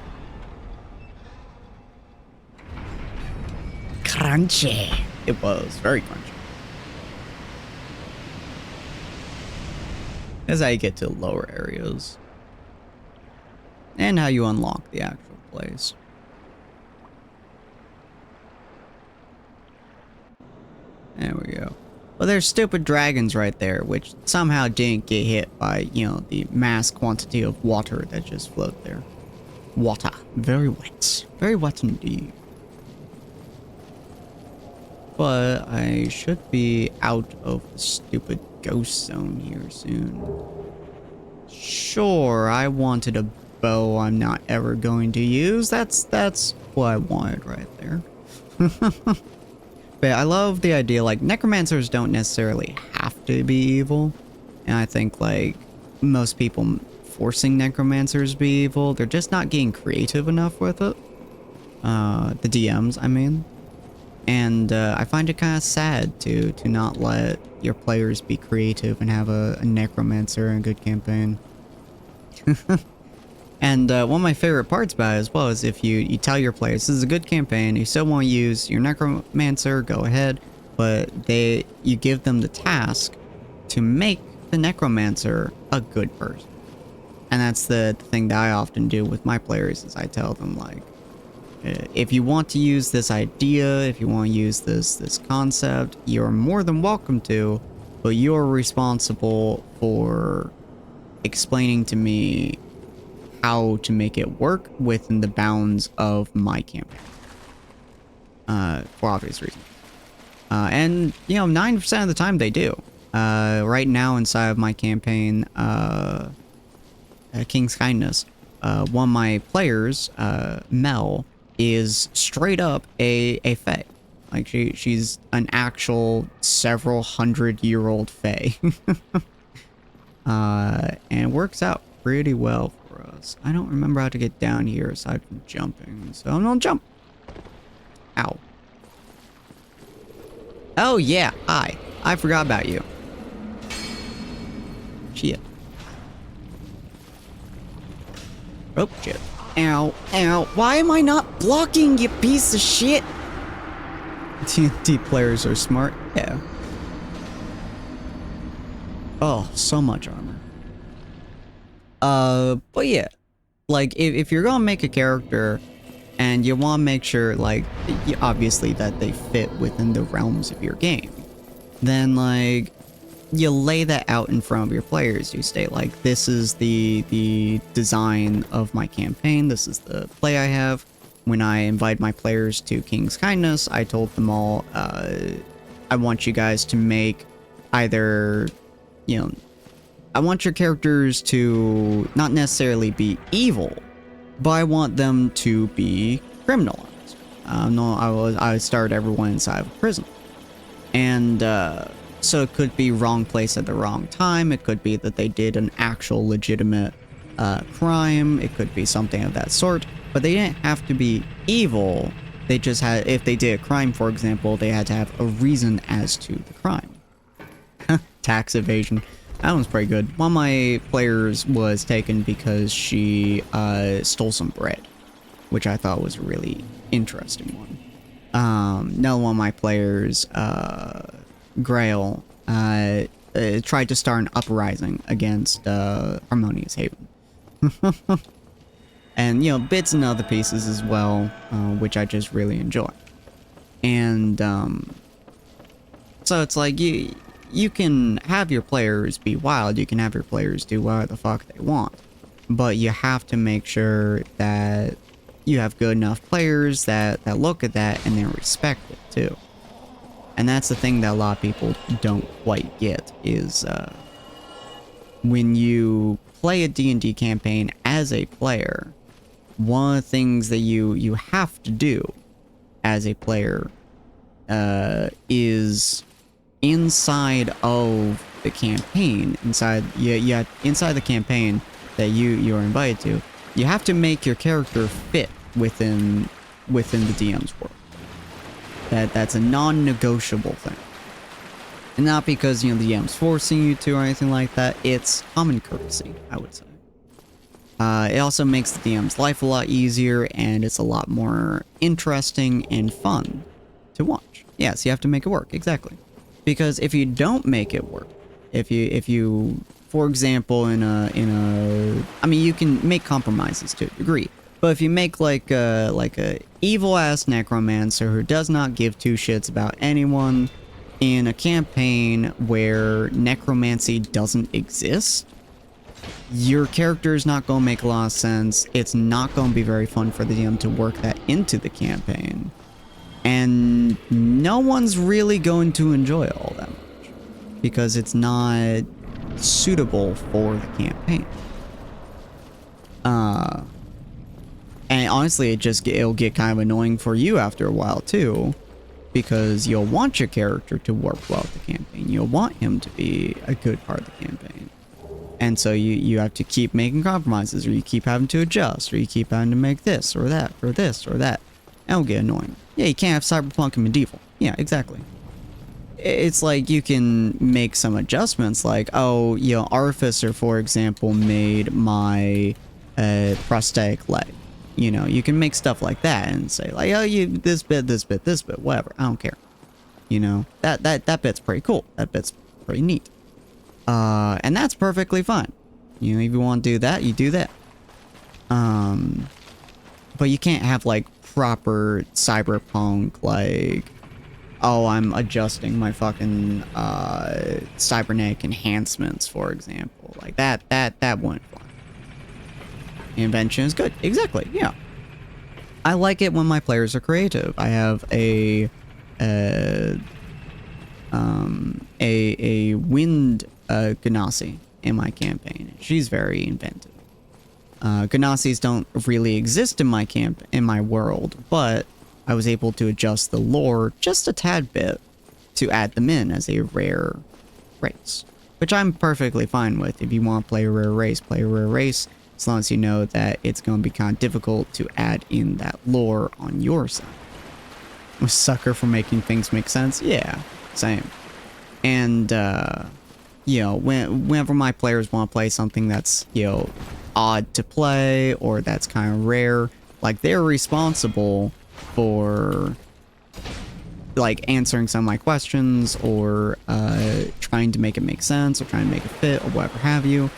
S1: Crunchy. It was very crunchy. That's how you get to lower areas. And how you unlock the actual place. There we go. Well, there's stupid dragons right there, which somehow didn't get hit by, you know, the mass quantity of water that just flowed there. Water. Very wet. Very wet indeed. But I should be out of the stupid ghost zone here soon. Sure, I wanted a bow I'm not ever going to use. That's what I wanted right there. But I love the idea, like, necromancers don't necessarily have to be evil. And I think, like, most people forcing necromancers to be evil, they're just not getting creative enough with it. The DMs, I mean. And I find it kind of sad to not let your players be creative and have a necromancer in a good campaign. And one of my favorite parts about it as well is if you tell your players this is a good campaign, you still want to use your necromancer, go ahead, but you give them the task to make the necromancer a good person. And that's the thing that I often do with my players is I tell them, like, if you want to use this idea, if you want to use this concept, you're more than welcome to, but you're responsible for explaining to me how to make it work within the bounds of my campaign. For obvious reasons. And, you know, 9% of the time they do. Right now inside of my campaign, King's Kindness, one of my players, Mel, is straight up a fae. Like, she's an actual several 100-year-old fae. And works out pretty well for us. I don't remember how to get down here aside from jumping, so I'm gonna jump. Ow. Oh yeah, I forgot about you. Shit. Oh, shit. Ow, ow. Why am I not blocking, you piece of shit? TNT players are smart. Yeah. Oh, so much armor. But yeah. Like, if you're gonna make a character, and you want to make sure, like, obviously that they fit within the realms of your game, then, like, you lay that out in front of your players. You state, like, this is the design of my campaign, this is the play I have. When I invite my players to King's Kindness, I told them all, I want you guys to make either, you know, I want your characters to not necessarily be evil, but I want them to be criminalized. No, I would start everyone inside of a prison. And, so it could be wrong place at the wrong time. It could be that they did an actual legitimate crime, it could be something of that sort, but they didn't have to be evil. They just had, if they did a crime, for example, they had to have a reason as to the crime. Tax evasion. That one's pretty good. One of my players was taken because she stole some bread, which I thought was a really interesting one. Another one of my players, Grail, tried to start an uprising against Harmonious Haven. And, you know, bits and other pieces as well, which I just really enjoy. And so it's like you can have your players be wild, you can have your players do whatever the fuck they want, but you have to make sure that you have good enough players that look at that and then respect it too. And that's the thing that a lot of people don't quite get is when you play a D&D campaign as a player, one of the things that you have to do as a player is inside of the campaign, inside the campaign that you're invited to, you have to make your character fit within the DM's world. That's a non-negotiable thing. And not because, you know, the DM's forcing you to or anything like that. It's common courtesy, I would say. It also makes the DM's life a lot easier, and it's a lot more interesting and fun to watch. Yes, you have to make it work, exactly. Because if you don't make it work, if you, for example, I mean, you can make compromises to a degree, but if you make like a evil ass necromancer who does not give two shits about anyone in a campaign where necromancy doesn't exist, your character is not going to make a lot of sense. It's not going to be very fun for the DM to work that into the campaign. And no one's really going to enjoy it all that much because it's not suitable for the campaign. And honestly, it'll get kind of annoying for you after a while too, because you'll want your character to work well with the campaign. You'll want him to be a good part of the campaign. And so you have to keep making compromises, or you keep having to adjust, or you keep having to make this or that, or this or that. That'll get annoying. Yeah, you can't have cyberpunk and medieval. Yeah, exactly. It's like you can make some adjustments, like, oh, you know, Artificer, for example, made my prosthetic leg. You know, you can make stuff like that and say, like, oh, this bit, whatever. I don't care. You know, that bit's pretty cool. That bit's pretty neat. And that's perfectly fine. You know, if you want to do that, you do that. But you can't have, like, proper cyberpunk, like, oh, I'm adjusting my fucking cybernetic enhancements, for example. Like that wouldn't fly. Invention is good. Exactly, yeah. I like it when my players are creative. I have a wind Ganassi in my campaign. She's very inventive. Ganassis don't really exist in my world, but I was able to adjust the lore just a tad bit to add them in as a rare race, which I'm perfectly fine with. If you want to play a rare race, play a rare race, as long as you know that it's going to be kind of difficult to add in that lore on your side. I'm a sucker for making things make sense. Yeah, same. And, you know, whenever my players want to play something that's, you know, odd to play or that's kind of rare, like, they're responsible for, like, answering some of my questions or trying to make it make sense or trying to make it fit or whatever have you.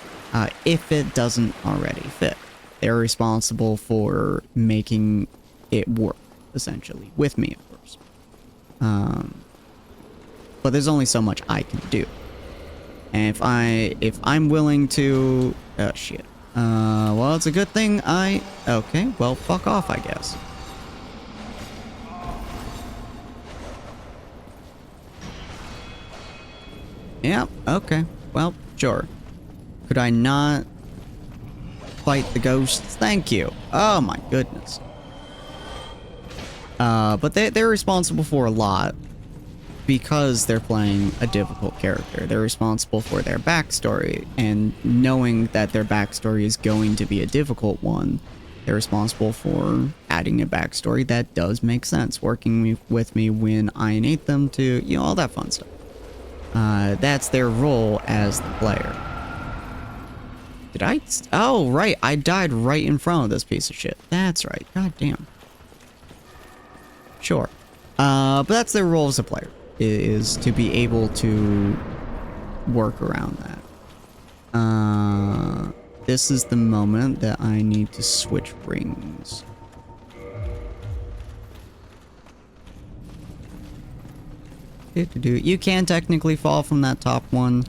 S1: If it doesn't already fit, they're responsible for making it work, essentially, with me, of course. But there's only so much I can do. And if I'm willing to, oh shit. Well, it's a good thing okay, well, fuck off, I guess. Yep, okay. Well, sure. Could I not fight the ghosts? Thank you. Oh my goodness. But they're responsible for a lot. because they're playing a difficult character. They're responsible for their backstory, and knowing that their backstory is going to be a difficult one, they're responsible for adding a backstory that does make sense, working with me when I need them to, you know, all that fun stuff. That's their role as the player. Did I? Oh, right. I died right in front of this piece of shit. That's right. God damn. Sure. But that's their role as a player, is to be able to work around that. This is the moment that I need to switch rings. You can technically fall from that top one,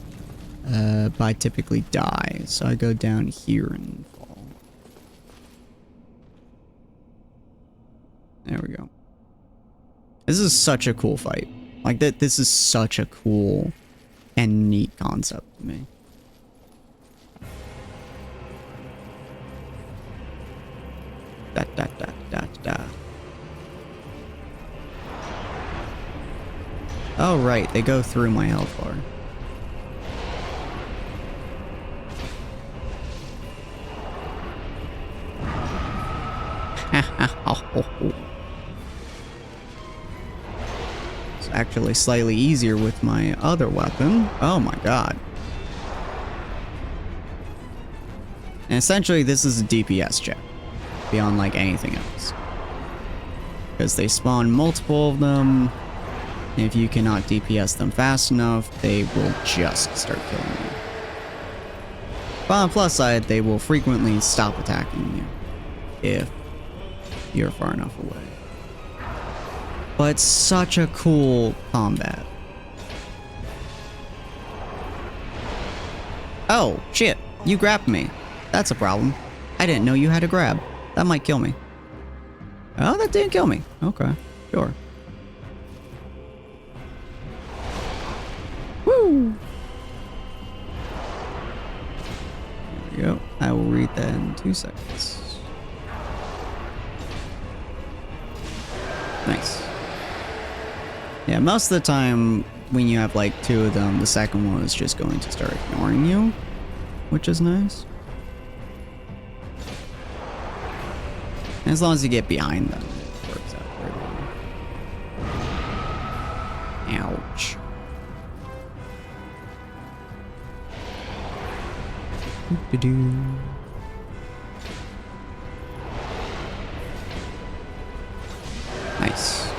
S1: but I typically die, so I go down here and fall. There we go. This is such a cool fight. Like, this is such a cool and neat concept to me. Da da da da da. Oh, right, they go through my health bar. It's actually slightly easier with my other weapon. Oh my god. And essentially, this is a DPS check, beyond like anything else. Because they spawn multiple of them. If you cannot DPS them fast enough, they will just start killing you. But on the plus side, they will frequently stop attacking you if you're far enough away. But it's such a cool combat. Oh, shit. You grabbed me. That's a problem. I didn't know you had a grab. That might kill me. Oh, that didn't kill me. Okay, sure. Woo! There we go. I will read that in 2 seconds. Nice. Yeah, most of the time when you have like 2 of them, the second one is just going to start ignoring you, which is nice. And as long as you get behind them, it works out pretty well. Ouch. Doo-doo-doo. Nice.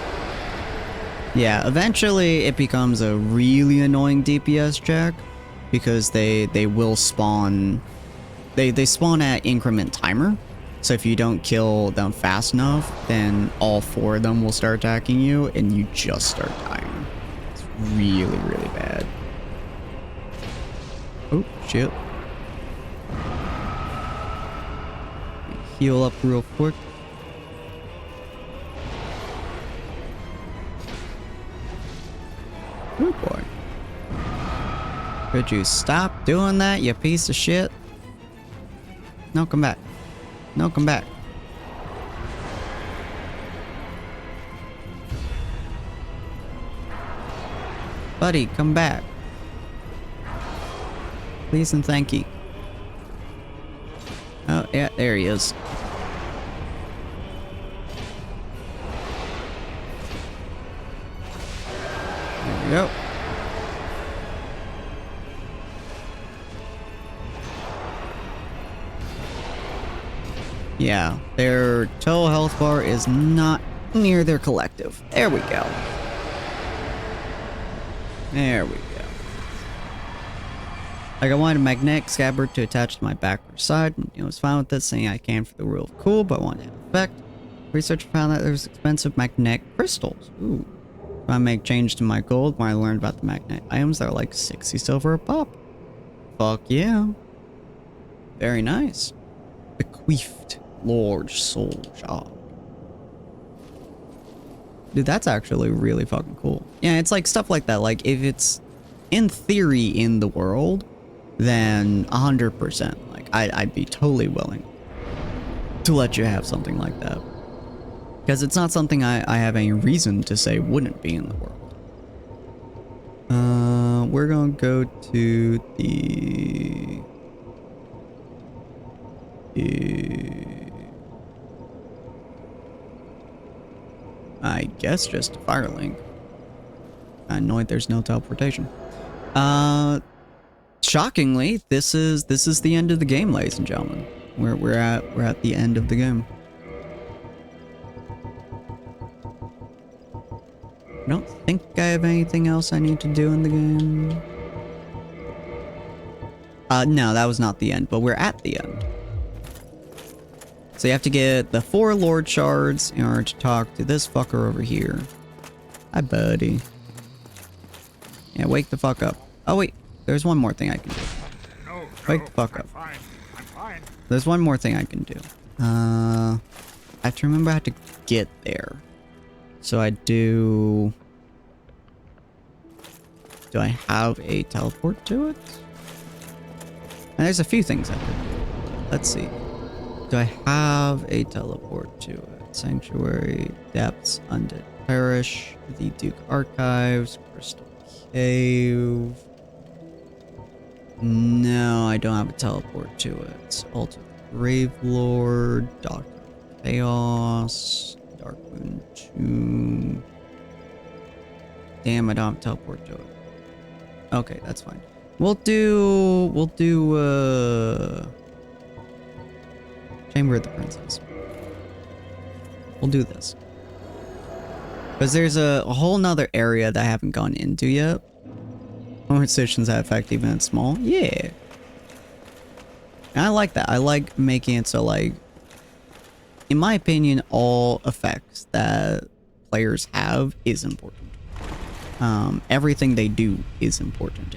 S1: Yeah, eventually it becomes a really annoying DPS check because they will spawn. They spawn at increment timer. So if you don't kill them fast enough, then all 4 of them will start attacking you and you just start dying. It's really, really bad. Oh, shit. Heal up real quick. Oh boy. Could you stop doing that, you piece of shit? No, come back. No, come back. Buddy, come back. Please and thank you. Oh, yeah, there he is. There we go. Yeah, their total health bar is not near their collective. There we go. There we go. Like, I wanted a magnetic scabbard to attach to my back or side. I was fine with this, saying I can for the rule of cool, but I wanted to have effect. Researcher found that there's expensive magnetic crystals. Ooh. If I make change to my gold when I learned about the magnetic items that are like 60 silver a pop. Fuck yeah. Very nice. Bequeathed large soul shop. Dude, that's actually really fucking cool. Yeah, it's like stuff like that. Like, if it's in theory in the world, then 100%. Like, I'd be totally willing to let you have something like that. Because it's not something I have any reason to say wouldn't be in the world. We're gonna go to the I guess just a fire link. Annoyed there's no teleportation. Shockingly, this is the end of the game, ladies and gentlemen. We're at the end of the game. I don't think I have anything else I need to do in the game. No, that was not the end, but we're at the end. So you have to get the 4 Lord Shards in order to talk to this fucker over here. Hi, buddy. Yeah, wake the fuck up. Oh, wait. There's one more thing I can do. Wake the fuck up.
S3: I'm fine.
S1: There's one more thing I can do. I have to remember how to get there. So I do... Do I have a teleport to it? And there's a few things I can do. Let's see. Do I have a teleport to it? Sanctuary, Depths, Undead Parish, the Duke Archives, Crystal Cave. No, I don't have a teleport to it. Altar Grave Lord, Doctor of Chaos, Dark Moon Tomb. Damn, I don't have a teleport to it. Okay, that's fine. We'll do Chamber of the Princess. We'll do this. Because there's a whole nother area that I haven't gone into yet. Conversations that affect even if small. Yeah. And I like that. I like making it so, like, in my opinion, all effects that players have is important. Everything they do is important.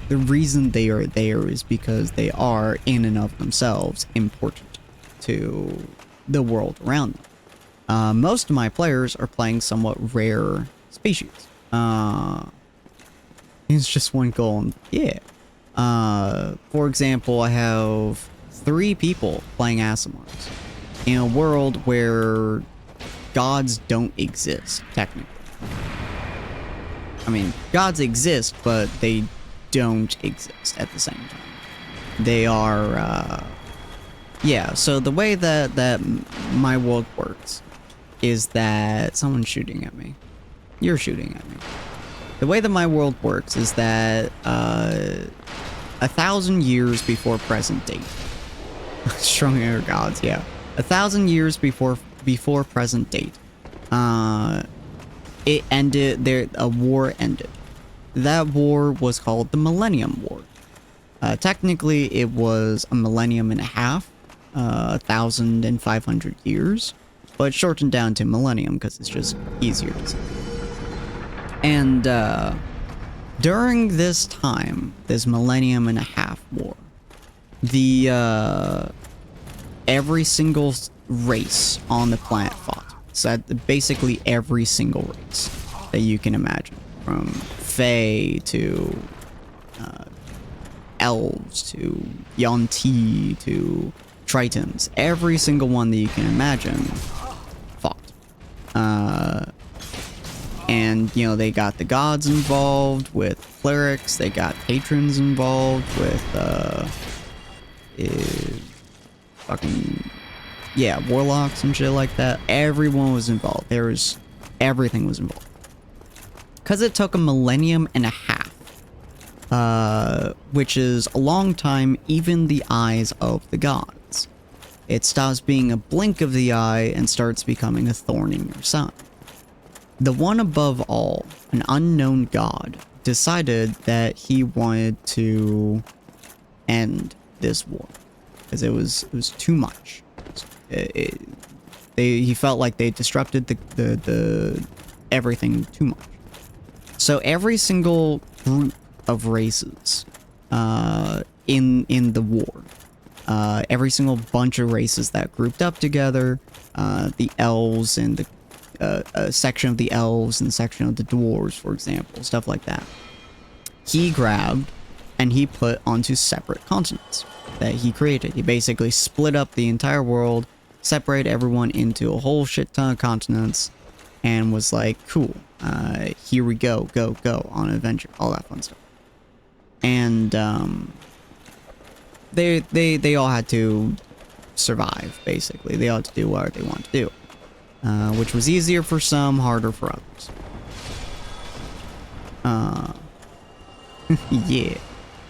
S1: The reason they are there is because they are, in and of themselves, important to the world around them. Most of my players are playing somewhat rare species. It's just one goal, and yeah. For example, I have 3 people playing Asimars in a world where gods don't exist, technically. I mean, gods exist, but they don't exist at the same time. They are, yeah, so the way that my world works is that... Someone's shooting at me. You're shooting at me. The way that my world works is that, 1,000 years before present date. Stronger gods, yeah. 1,000 years before present date. It ended, a war ended. That war was called the Millennium War. Technically, it was a millennium and a half, 1,500 years, but shortened down to millennium because it's just easier to say. And during this time, this millennium and a half war, every single race on the planet fought. So basically every single race that you can imagine, from Fae to Elves to Yuan-Ti to Tritons, every single one that you can imagine fought. And, you know, they got the gods involved with clerics, they got patrons involved with, yeah, warlocks and shit like that. Everyone was involved. Everything was involved. Because it took a millennium and a half, which is a long time, even the eyes of the gods. It stops being a blink of the eye and starts becoming a thorn in your side. The one above all, an unknown god, decided that he wanted to end this war because it was too much. He felt like they disrupted the everything too much. So every single group of races in the war, every single bunch of races that grouped up together, the elves and the a section of the elves and a section of the dwarves, for example, stuff like that, he grabbed and he put onto separate continents that he created. He basically split up the entire world, separated everyone into a whole shit ton of continents, and was like, cool, here we go, go on an adventure, all that fun stuff. And they all had to survive, basically. They all had to do what they wanted to do, which was easier for some, harder for others. Yeah.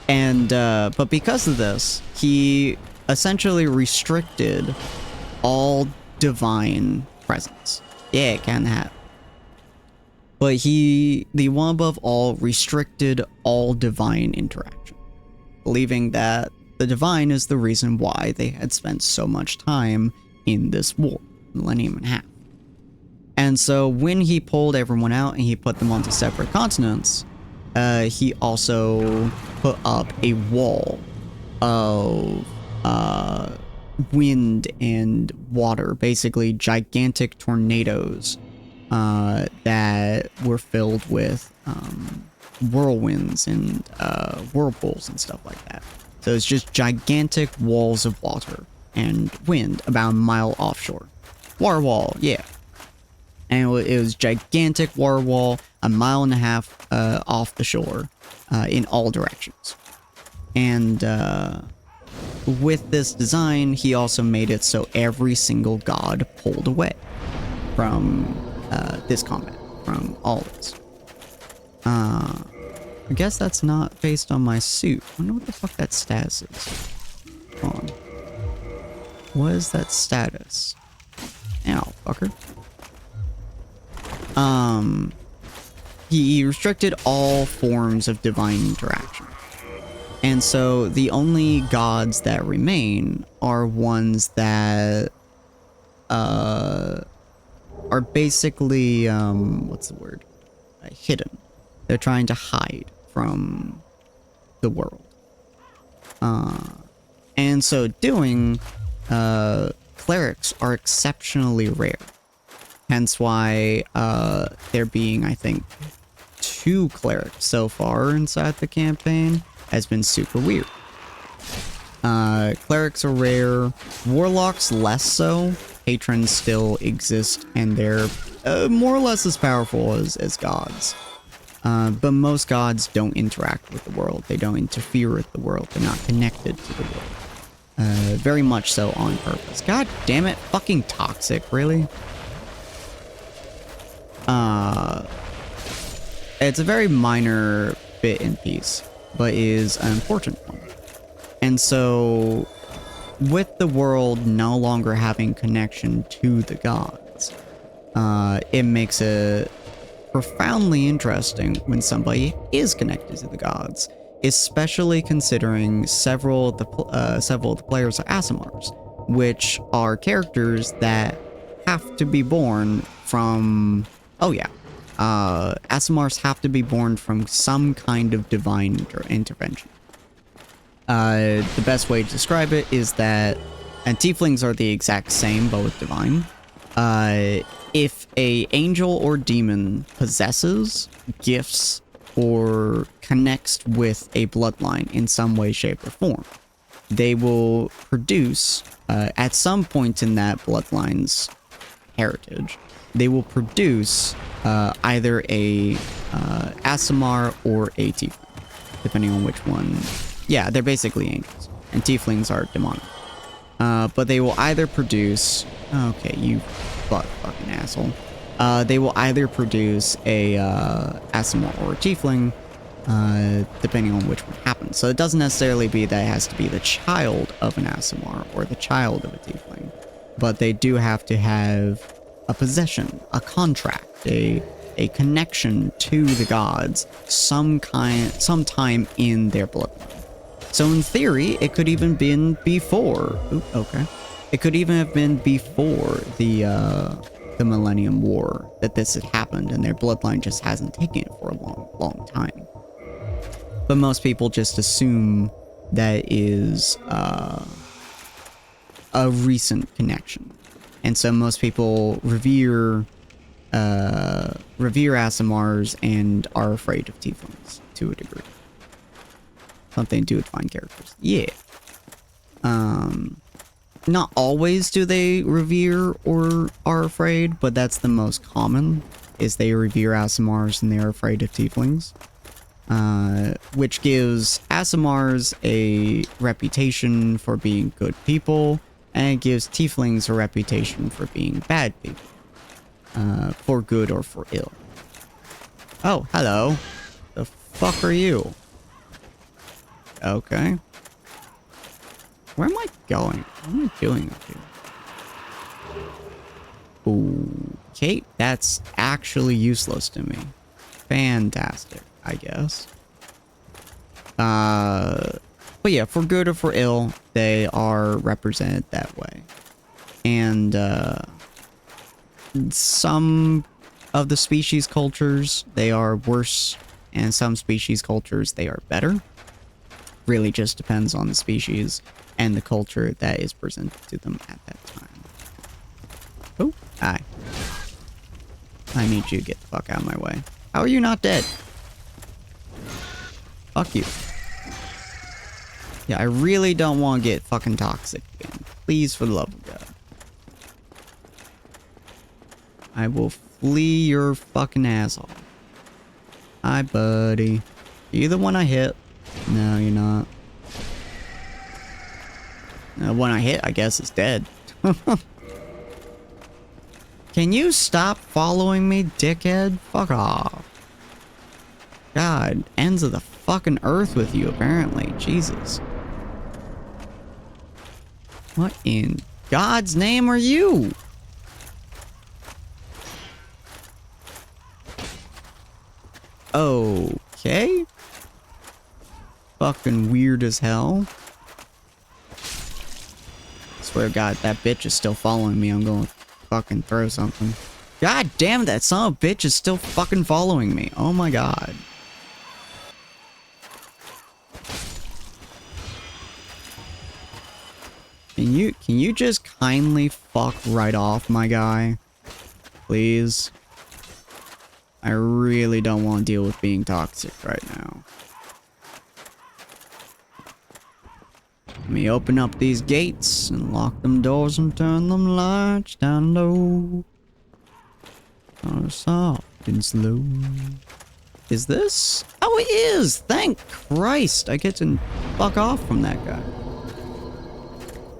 S1: And but because of this, he essentially restricted all divine presence. Yeah, it can happen. But he, the one above all, restricted all divine interaction, believing that the divine is the reason why they had spent so much time in this war, millennium and a half. And so when he pulled everyone out and he put them onto separate continents, he also put up a wall of wind and water, basically gigantic tornadoes that were filled with whirlwinds and whirlpools and stuff like that. So it's just gigantic walls of water and wind about a mile offshore. Water wall, yeah. And it was gigantic water wall, a mile and a half off the shore in all directions. And with this design, he also made it so every single god pulled away from this combat, from all this. I guess that's not based on my suit. I wonder what the fuck that status is. Hold on. What is that status? Ow, fucker. He restricted all forms of divine interaction. And so the only gods that remain are ones that are basically what's the word? Hidden. They're trying to hide from the world. And so doing, clerics are exceptionally rare. Hence why there being, I think, 2 clerics so far inside the campaign has been super weird. Clerics are rare. Warlocks less so. Patrons still exist, and they're more or less as powerful as gods. But most gods don't interact with the world. They don't interfere with the world. They're not connected to the world. Very much so on purpose. God damn it, fucking toxic, really? It's a very minor bit and piece, but is an important one. And so, with the world no longer having connection to the gods, it makes it profoundly interesting when somebody is connected to the gods, especially considering several of the players are Aasimars, which are characters that have to be born from... Oh yeah, Aasimars have to be born from some kind of divine intervention. The best way to describe it is that, and tieflings are the exact same, but with divine. If a angel or demon possesses, gifts, or connects with a bloodline in some way, shape, or form, they will produce, at some point in that bloodline's heritage, they will produce either a Aasimar or a tiefling, depending on which one. Yeah, they're basically angels, and tieflings are demonic. But they will either produce... Okay, you fucking asshole. They will either produce a Aasimar or a tiefling, depending on which one happens. So it doesn't necessarily be that it has to be the child of an Aasimar or the child of a tiefling, but they do have to have a possession, a contract, a connection to the gods, sometime in their bloodline. So in theory, it could even been before. Okay. It could even have been before the Millennium War that this had happened, and their bloodline just hasn't taken it for a long time. But most people just assume that is a recent connection, and so most people revere Aasimars and are afraid of tieflings to a degree. Something to do with fine characters. Yeah. not always do they revere or are afraid, but that's the most common, is they revere Aasimars and they are afraid of tieflings. Which gives Aasimars a reputation for being good people, and it gives tieflings a reputation for being bad people. For good or for ill. Oh, hello. The fuck are you? Okay. Where am I going? What am I doing up here? Okay, that's actually useless to me. Fantastic, I guess. But yeah, for good or for ill, they are represented that way. And, some of the species cultures, they are worse, and some species cultures, they are better. Really just depends on the species and the culture that is presented to them at that time. Oh, hi. I need you to get the fuck out of my way. How are you not dead? Fuck you. Yeah, I really don't want to get fucking toxic again. Please, for the love of God. I will flee your fucking ass off. Hi, buddy. Are you the one I hit? No, you're not. The one I hit, I guess, is dead. Can you stop following me, dickhead? Fuck off. God, ends of the fucking earth with you, apparently. Jesus. What in God's name are you? Okay. Fucking weird as hell. Swear to God, that bitch is still following me. I'm gonna fucking throw something. God damn, that son of a bitch is still fucking following me. Oh my God. Can you just kindly fuck right off, my guy? Please. I really don't want to deal with being toxic right now. Let me open up these gates and lock them doors and turn them lights down low. Soft and slow. Is this? Oh, it is! Thank Christ! I get to fuck off from that guy.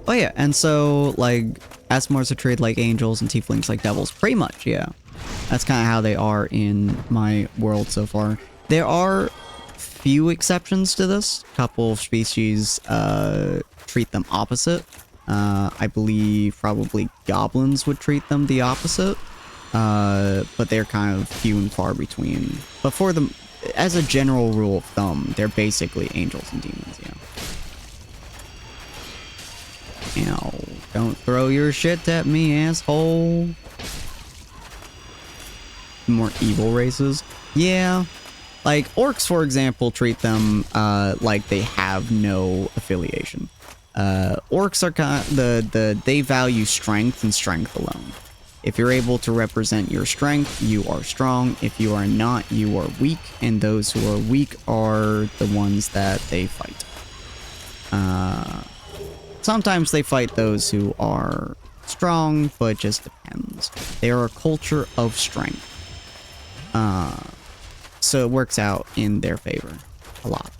S1: Oh yeah, and so, like, Aasimars are treated like angels and tieflings like devils. Pretty much, yeah. That's kind of how they are in my world so far. There are few exceptions to this. A couple of species treat them opposite. I believe probably goblins would treat them the opposite. But they're kind of few and far between. But for them, as a general rule of thumb, they're basically angels and demons, yeah. Ow, don't throw your shit at me, asshole. More evil races. Yeah. Like, orcs, for example, treat them like they have no affiliation. Orcs are kind of, they value strength and strength alone. If you're able to represent your strength, you are strong. If you are not, you are weak. And those who are weak are the ones that they fight. Sometimes they fight those who are strong, but it just depends. They are a culture of strength. So it works out in their favor a lot.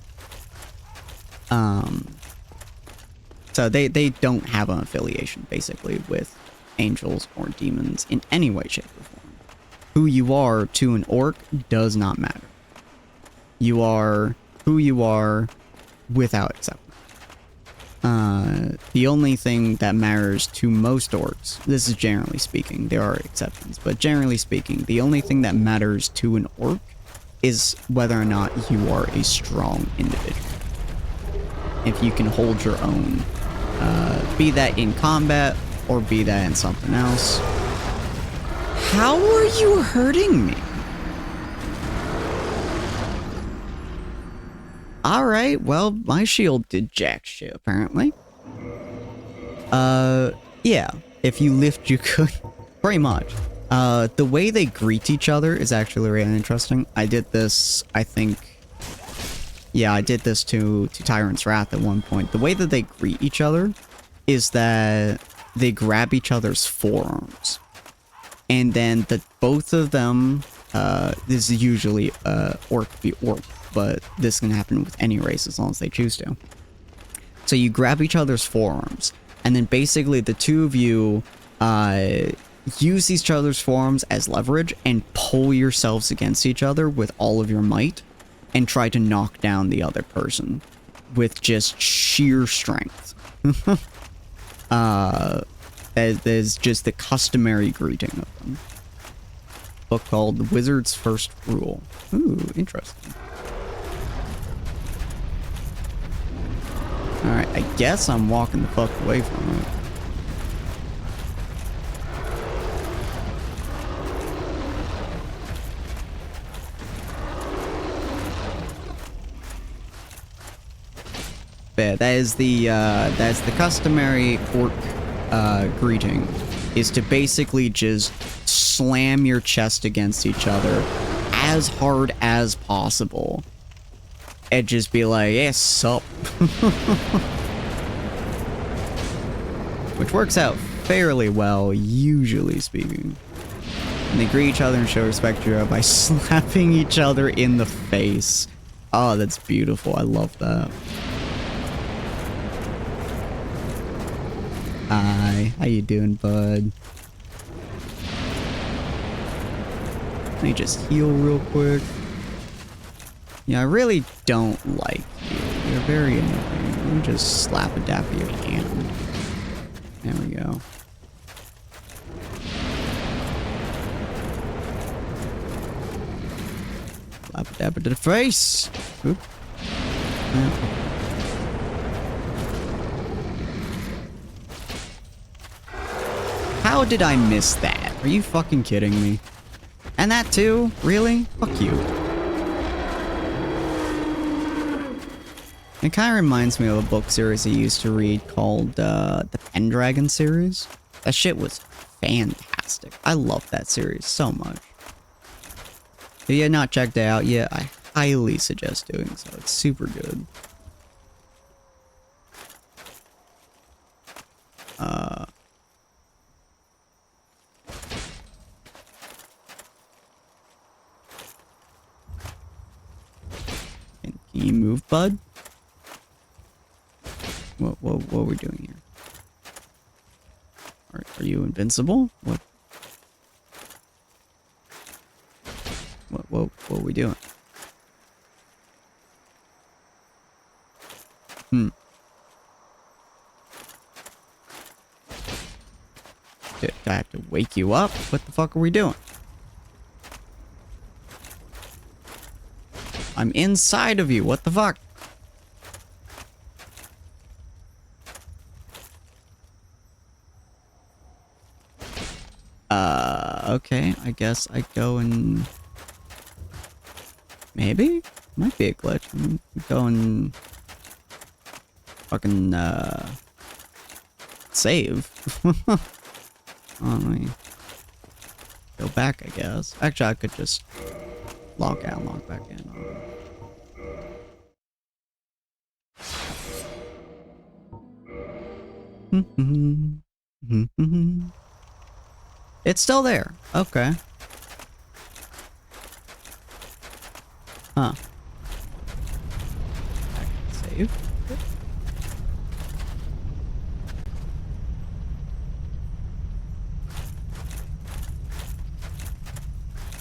S1: So they don't have an affiliation, basically, with angels or demons in any way, shape, or form. Who you are to an orc does not matter. You are who you are without exception. The only thing that matters to most orcs, this is generally speaking, there are exceptions, but generally speaking, the only thing that matters to an orc is whether or not you are a strong individual. If you can hold your own, be that in combat or be that in something else. How are you hurting me? Alright, well, my shield did jack shit, apparently. Yeah. If you lift, you could. Pretty much. The way they greet each other is actually really interesting. I did this, I think... Yeah, I did this to Tyrant's Wrath at one point. The way that they greet each other is that they grab each other's forearms. And then both of them, this is usually orc v orc, but this can happen with any race as long as they choose to. So you grab each other's forearms, and then basically the two of you use each other's forearms as leverage and pull yourselves against each other with all of your might and try to knock down the other person with just sheer strength. That is just the customary greeting of them. Book called The Wizard's First Rule. Ooh, interesting. Alright, I guess I'm walking the fuck away from it. Yeah, that's the customary orc greeting, is to basically just slam your chest against each other as hard as possible and just be like, yeah, sup. Which works out fairly well, usually speaking. And they greet each other and show respect to each other by slapping each other in the face. Oh, that's beautiful. I love that. Hi, how you doing, bud? Let me just heal real quick. Yeah, I really don't like you. You're very annoying. Let me just slap a dap of your hand. There we go. Slap a dap to the face. Oop. Yeah. How did I miss that? Are you fucking kidding me? And that too? Really? Fuck you. It kind of reminds me of a book series I used to read called the Pendragon series. That shit was fantastic. I love that series so much. If you have not checked it out yet, I highly suggest doing so. It's super good. Can you move, bud? What are we doing here? Are you invincible? What are we doing? Do I have to wake you up? What the fuck are we doing? I'm inside of you. What the fuck? Okay. I guess I go and... Maybe? Might be a glitch. I'm going... Fucking, save. Let me go back, I guess. Actually, I could just log out and log back in. It's still there. Okay. Huh. I can save.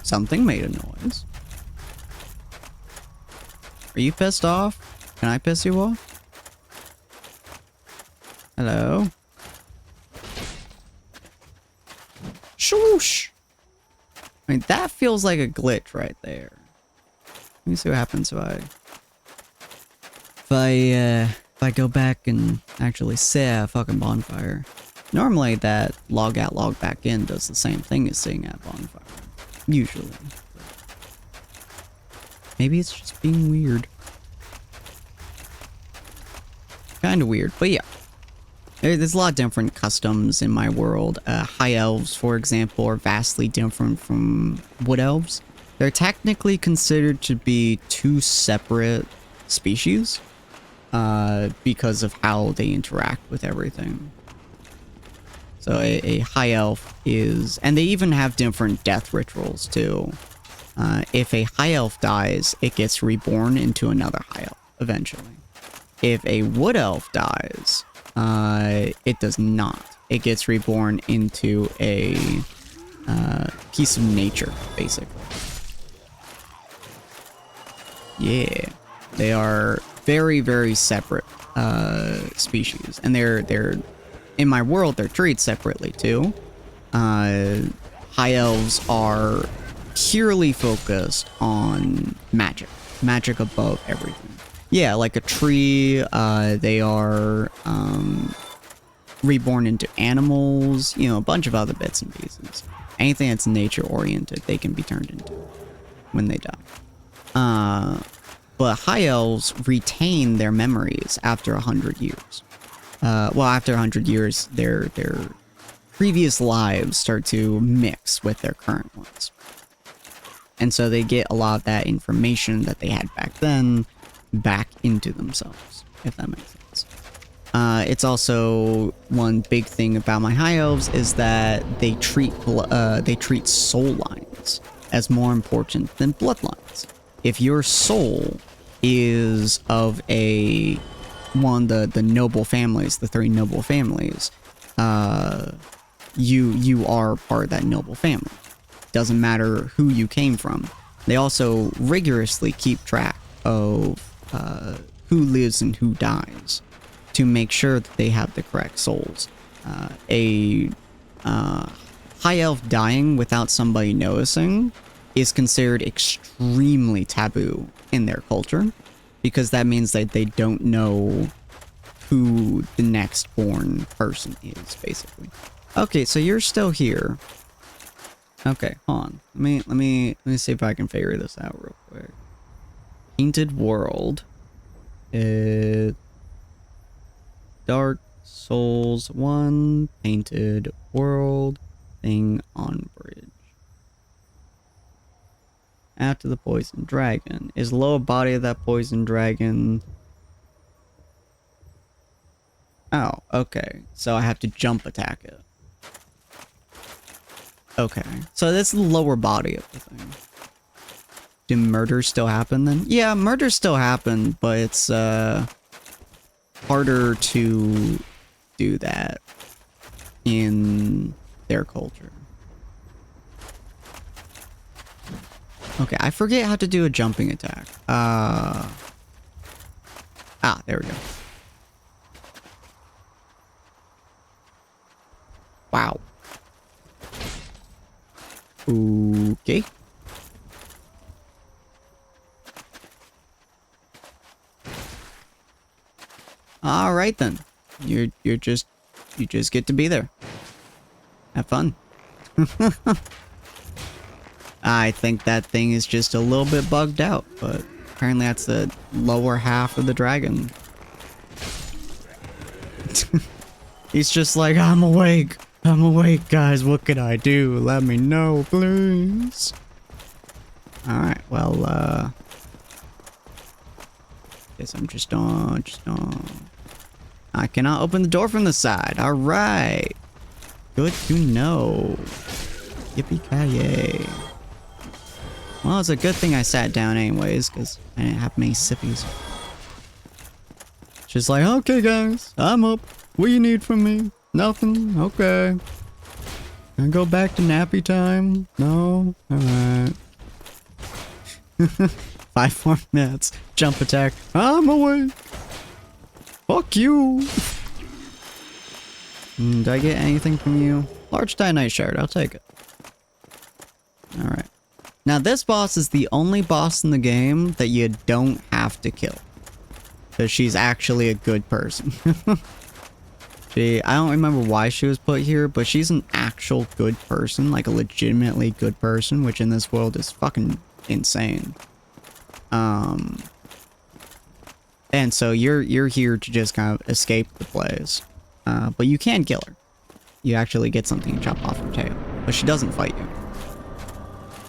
S1: Something made a noise. Are you pissed off? Can I piss you off? Hello? Shoosh! I mean, that feels like a glitch right there. Let me see what happens if I go back and actually set a fucking bonfire. Normally that log out, log back in does the same thing as sitting at a bonfire. Usually. Maybe it's just being weird. Kinda weird, but yeah. There's a lot of different customs in my world. High elves, for example, are vastly different from wood elves. They're technically considered to be two separate species. because of how they interact with everything. So a high elf is, and they even have different death rituals too. If a high elf dies, it gets reborn into another high elf eventually. If a wood elf dies, it does not. It gets reborn into a piece of nature, basically. Yeah, they are very, very separate species, and they're in my world they're treated separately too. High elves are purely focused on magic above everything. Yeah, like a tree. They are reborn into animals. You know, a bunch of other bits and pieces. Anything that's nature oriented, they can be turned into when they die. But high elves retain their memories after 100 years. Well, after 100 years, their previous lives start to mix with their current ones. And so they get a lot of that information that they had back then back into themselves, if that makes sense. It's also one big thing about my high elves is that they treat soul lines as more important than bloodlines. If your soul is of one of the noble families, the 3 noble families, you are part of that noble family. Doesn't matter who you came from. They also rigorously keep track of who lives and who dies to make sure that they have the correct souls. A high elf dying without somebody noticing is considered extremely taboo in their culture, because that means that they don't know who the next born person is, basically. Okay, so you're still here. Okay, hold on. Let me see if I can figure this out real quick. Painted World. Dark Souls 1 Painted World thing on bridge. After the poison dragon. Is lower body of that poison dragon. Oh, okay. So I have to jump attack it. Okay. So that's the lower body of the thing. Do murders still happen then? Yeah, murders still happen, but it's harder to do that in their culture. Okay, I forget how to do a jumping attack. There we go. Wow. Okay. All right then. You just get to be there. Have fun. I think that thing is just a little bit bugged out, but apparently that's the lower half of the dragon. He's just like, I'm awake, guys. What can I do? Let me know, please. All right, well, guess I'm just on. I cannot open the door from the side. All right. Good to know. Yippee-ki-yay. Well, it's a good thing I sat down anyways, because I didn't have many sippies. Just like, okay, guys, I'm up. What do you need from me? Nothing? Okay. Can I go back to nappy time? No? Alright. 5 more minutes. Jump attack. I'm awake. Fuck you. Did I get anything from you? Large Titanite shard. I'll take it. Alright. Now this boss is the only boss in the game that you don't have to kill. Because she's actually a good person. I don't remember why she was put here, but she's an actual good person. Like a legitimately good person, which in this world is fucking insane. And so you're here to just kind of escape the place. But you can kill her. You actually get something to chop off her tail. But she doesn't fight you.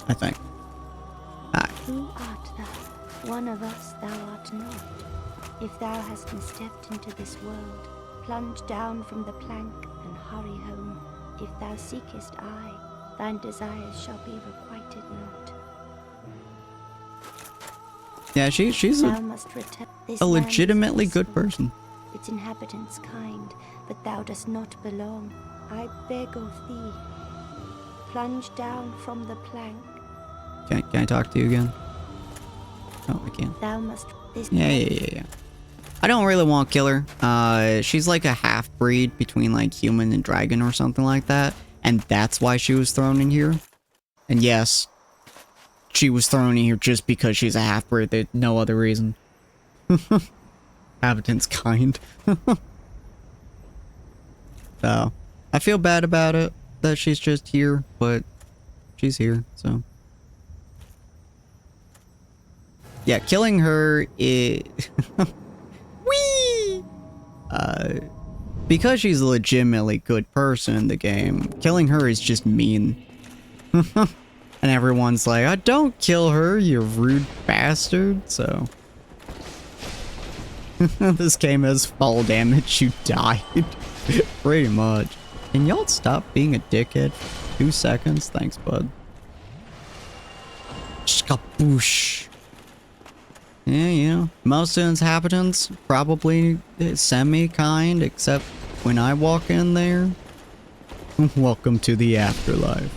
S1: I think.
S3: Who art thou? One of us thou art not. If thou hast misstepped into this world, plunge down from the plank and hurry home. If thou seekest I, thine desires shall be requited not.
S1: Yeah, she's
S3: Thou must return. This
S1: a
S3: land is
S1: legitimately good
S3: peaceful,
S1: person.
S3: its inhabitants kind, but thou dost not belong. I beg of thee, plunge down from the plank.
S1: Can I talk to you again? Oh, I can.
S3: Thou must. This
S1: Yeah. I don't really want to kill her. She's like a half-breed between like human and dragon or something like that. And that's why she was thrown in here. And yes, she was thrown in here just because she's a half-breed. There's no other reason. Inhabitants kind. So, I feel bad about it that she's just here, but she's here, so. Yeah, killing her is... Whee! Because she's a legitimately good person in the game, killing her is just mean. And everyone's like, oh, don't kill her, you rude bastard, so... This game has fall damage, you died. Pretty much. Can y'all stop being a dickhead for 2 seconds? Thanks, bud. Skaboosh. Yeah. Most inhabitants probably semi-kind, except when I walk in there. Welcome to the afterlife.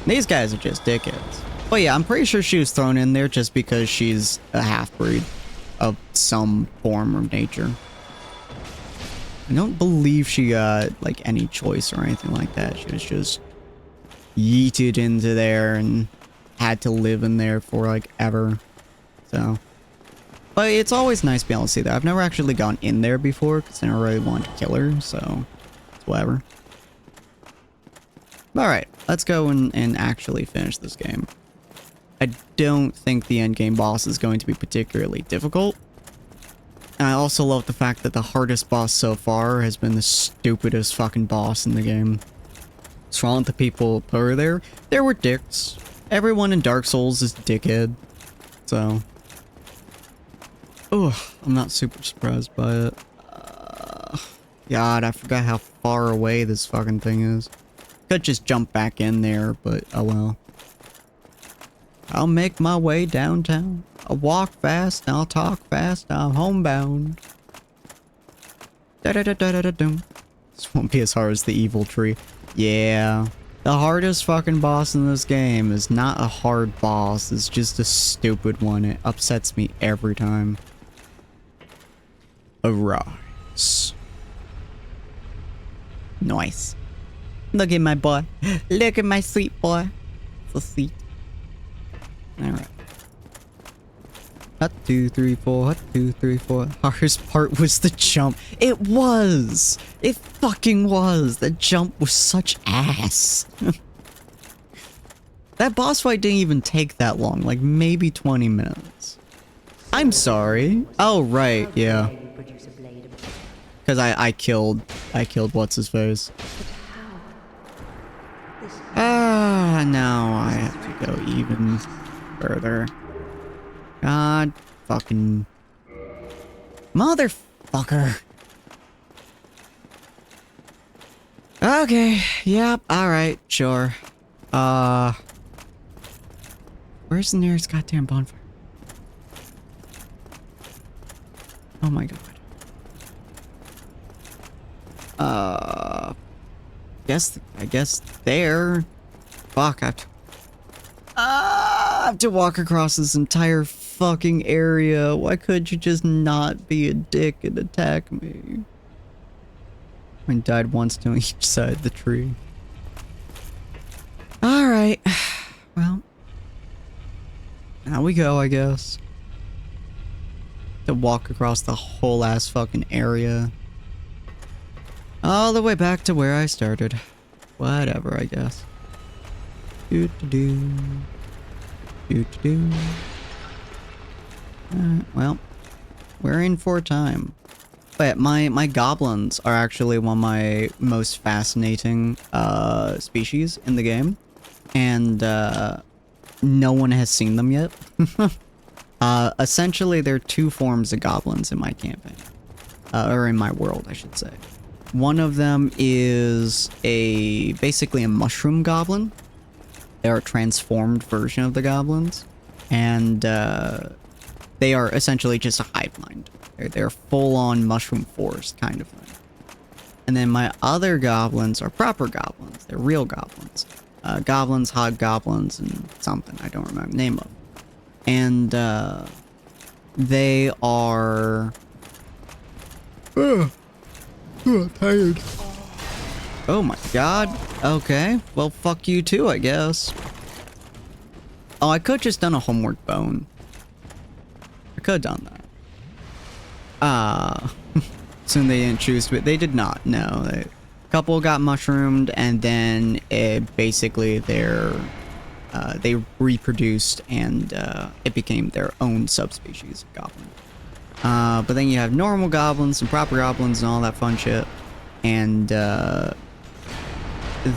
S1: These guys are just dickheads. But yeah, I'm pretty sure she was thrown in there just because she's a half-breed of some form or nature. I don't believe she got, like, any choice or anything like that. She was just yeeted into there and had to live in there for, like, ever. So. But it's always nice to be able to see that. I've never actually gone in there before because I never really wanted to kill her, so it's whatever. Alright, let's go and actually finish this game. I don't think the endgame boss is going to be particularly difficult. And I also love the fact that the hardest boss so far has been the stupidest fucking boss in the game. What's wrong with the people who are there? There were dicks. Everyone in Dark Souls is dickhead. So. Ugh, I'm not super surprised by it. God, I forgot how far away this fucking thing is. Could just jump back in there, but oh well. I'll make my way downtown. I'll walk fast, and I'll talk fast, I'm homebound. Da-da-da-da-da-dum. This won't be as hard as the evil tree. Yeah. The hardest fucking boss in this game is not a hard boss, it's just a stupid one. It upsets me every time. Arise. Nice. Look at my boy. Look at my sweet boy. So sweet. Alright. Hut 2, 3, 4. Hut 2, 3, 4. Hardest part was the jump. It was! It fucking was! The jump was such ass. That boss fight didn't even take that long. Like, maybe 20 minutes. I'm sorry. Oh, right. Yeah. Because I killed what's-his-face. Ah, now I have to go even further. God fucking motherfucker. Okay, yep, alright, sure. Where's the nearest goddamn bonfire? Oh my god. I guess there. Fuck, I have to walk across this entire fucking area. Why could you just not be a dick and attack me? I died once to each side of the tree. Alright. Well. Now we go, I guess. To walk across the whole ass fucking area. All the way back to where I started. Whatever, I guess. Do-do-do. Do-do-do. Well, we're in for time. But my goblins are actually one of my most fascinating species in the game. And no one has seen them yet. Essentially, there are two forms of goblins in my campaign. Or in my world, I should say. One of them is basically a mushroom goblin. They are a transformed version of the goblins. And they are essentially just a hive mind. They're full-on mushroom forest kind of thing. And then my other goblins are proper goblins. They're real goblins. Goblins, hobgoblins, and something I don't remember the name of. And they are... tired. Oh my god. Okay. Well, fuck you too, I guess. Oh, I could've just done a homework bone. I could've done that. Soon they didn't choose to, but they did not. No. A couple got mushroomed, and then basically they reproduced, and it became their own subspecies of goblin. But then you have normal goblins and proper goblins and all that fun shit. And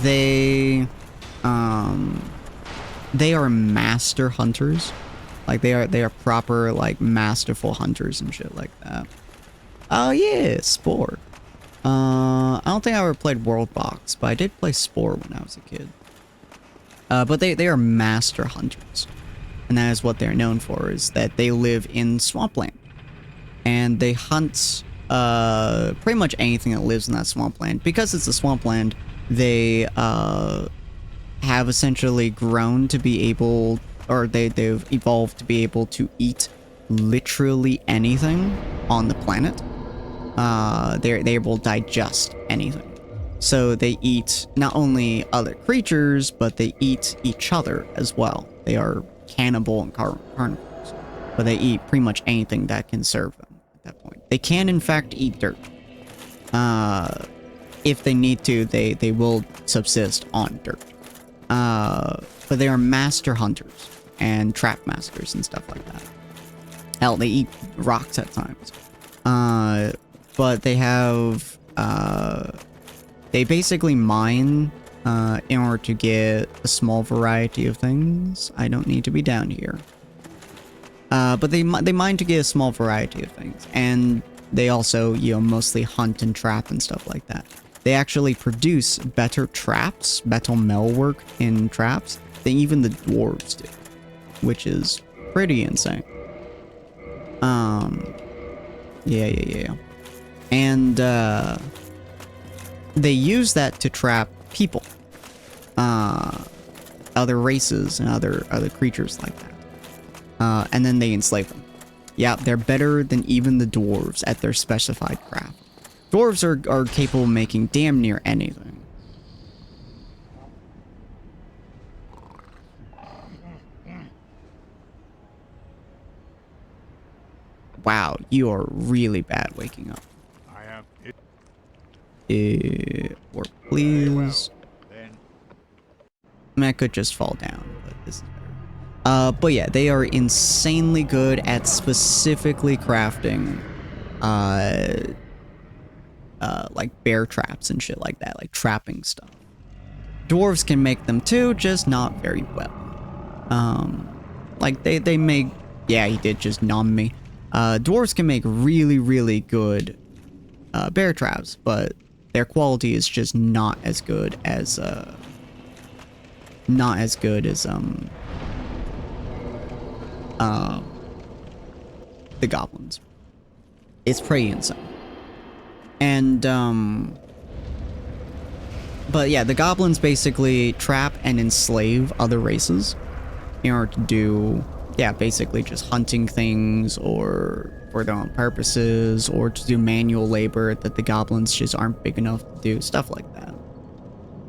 S1: they are master hunters. Like they are proper like masterful hunters and shit like that. Oh yeah, Spore. I don't think I ever played World Box, but I did play Spore when I was a kid. But they are master hunters. And that is what they're known for, is that they live in swampland. And they hunt pretty much anything that lives in that swampland. Because it's a swampland, they have essentially grown to be able, or they've evolved to be able to eat literally anything on the planet. They're able to digest anything. So they eat not only other creatures, but they eat each other as well. They are cannibal and carnivores. But they eat pretty much anything that can serve them at that point. They can, in fact, eat dirt. If they need to, they will subsist on dirt. But they are master hunters and trap masters and stuff like that. Hell, they eat rocks at times. But they have... they basically mine in order to get a small variety of things. I don't need to be down here. But they mine to get a small variety of things. And they also, you know, mostly hunt and trap and stuff like that. They actually produce better traps, better metalwork in traps than even the dwarves do. Which is pretty insane. Yeah. And, they use that to trap people. Other races and other creatures like that. And then they enslave them. Yeah, they're better than even the dwarves at their specified craft. Dwarves are capable of making damn near anything. Wow, you are really bad waking up.
S4: I am
S1: Or please. I mean, I could just fall down, but this is better. But yeah, they are insanely good at specifically crafting, like bear traps and shit like that, like trapping stuff. Dwarves can make them too, just not very well. Like they make, yeah, he did just numb me. Dwarves can make really, really good, bear traps, but their quality is just not as good as, the goblins. It's pretty insane. And, but yeah, the goblins basically trap and enslave other races in order to do, yeah, basically just hunting things or for their own purposes, or to do manual labor that the goblins just aren't big enough to do, stuff like that.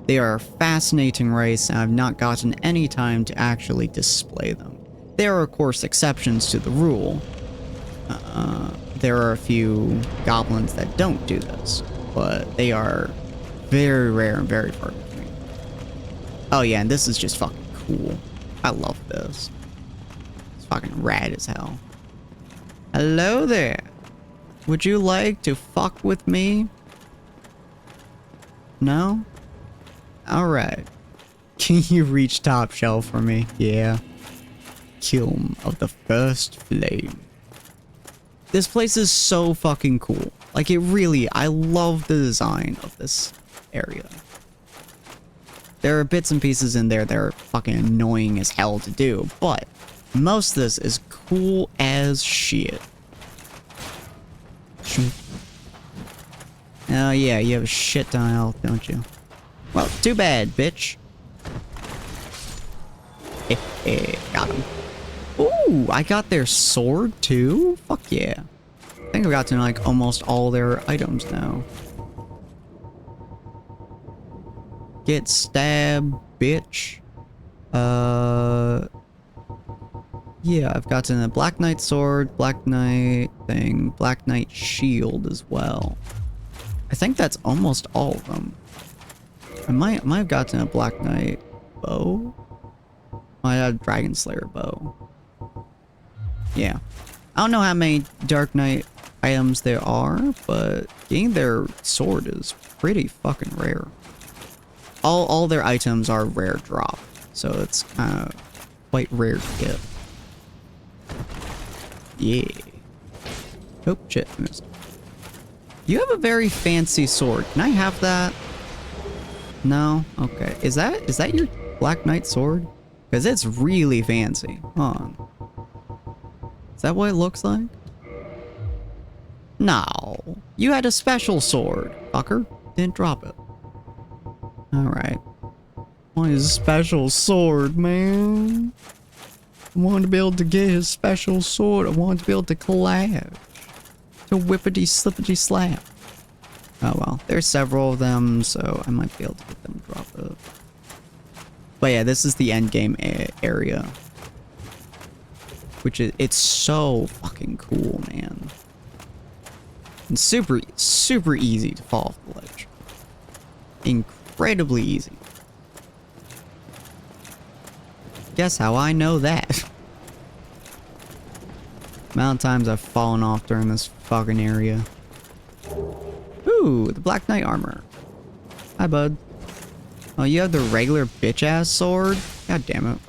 S1: They are a fascinating race, and I've not gotten any time to actually display them. There are, of course, exceptions to the rule. There are a few goblins that don't do this, but they are very rare and very far between. Oh yeah, and this is just fucking cool. I love this. It's fucking rad as hell. Hello there. Would you like to fuck with me? No? Alright. Can you reach top shelf for me? Yeah. kiln of the first flame. This place is so fucking cool. Like, it really, I love the design of this area. There are bits and pieces in there that are fucking annoying as hell to do, but most of this is cool as shit. Oh yeah, you have a shit ton of health, don't you? Well, too bad, bitch. Got him. Ooh, I got their sword too? Fuck yeah. I think I've gotten like almost all their items now. Get stabbed, bitch. Yeah, I've gotten a Black Knight sword, Black Knight thing, Black Knight shield as well. I think that's almost all of them. I might have gotten a Black Knight bow. I had a Dragon Slayer bow. Yeah. I don't know how many Dark Knight items there are, but getting their sword is pretty fucking rare. All their items are rare drop, so it's kind of quite rare to get. Yeah. Oh, shit, I missed. You have a very fancy sword. Can I have that? No? Okay. Is that your Black Knight sword? Because it's really fancy. Hold on. Is that what it looks like? No. You had a special sword, fucker. Didn't drop it. Alright. Want his special sword, man. I wanted to be able to get his special sword. I wanted to be able to collab. To whippity slippity slap. Oh well, there's several of them, so I might be able to get them to drop it. But yeah, this is the end game area. Which is, it's so fucking cool, man. And super easy to fall off the ledge. Incredibly easy. Guess how I know that? Amount of times I've fallen off during this fucking area. Ooh, the Black Knight armor. Hi, bud. Oh, you have the regular bitch-ass sword? God damn it.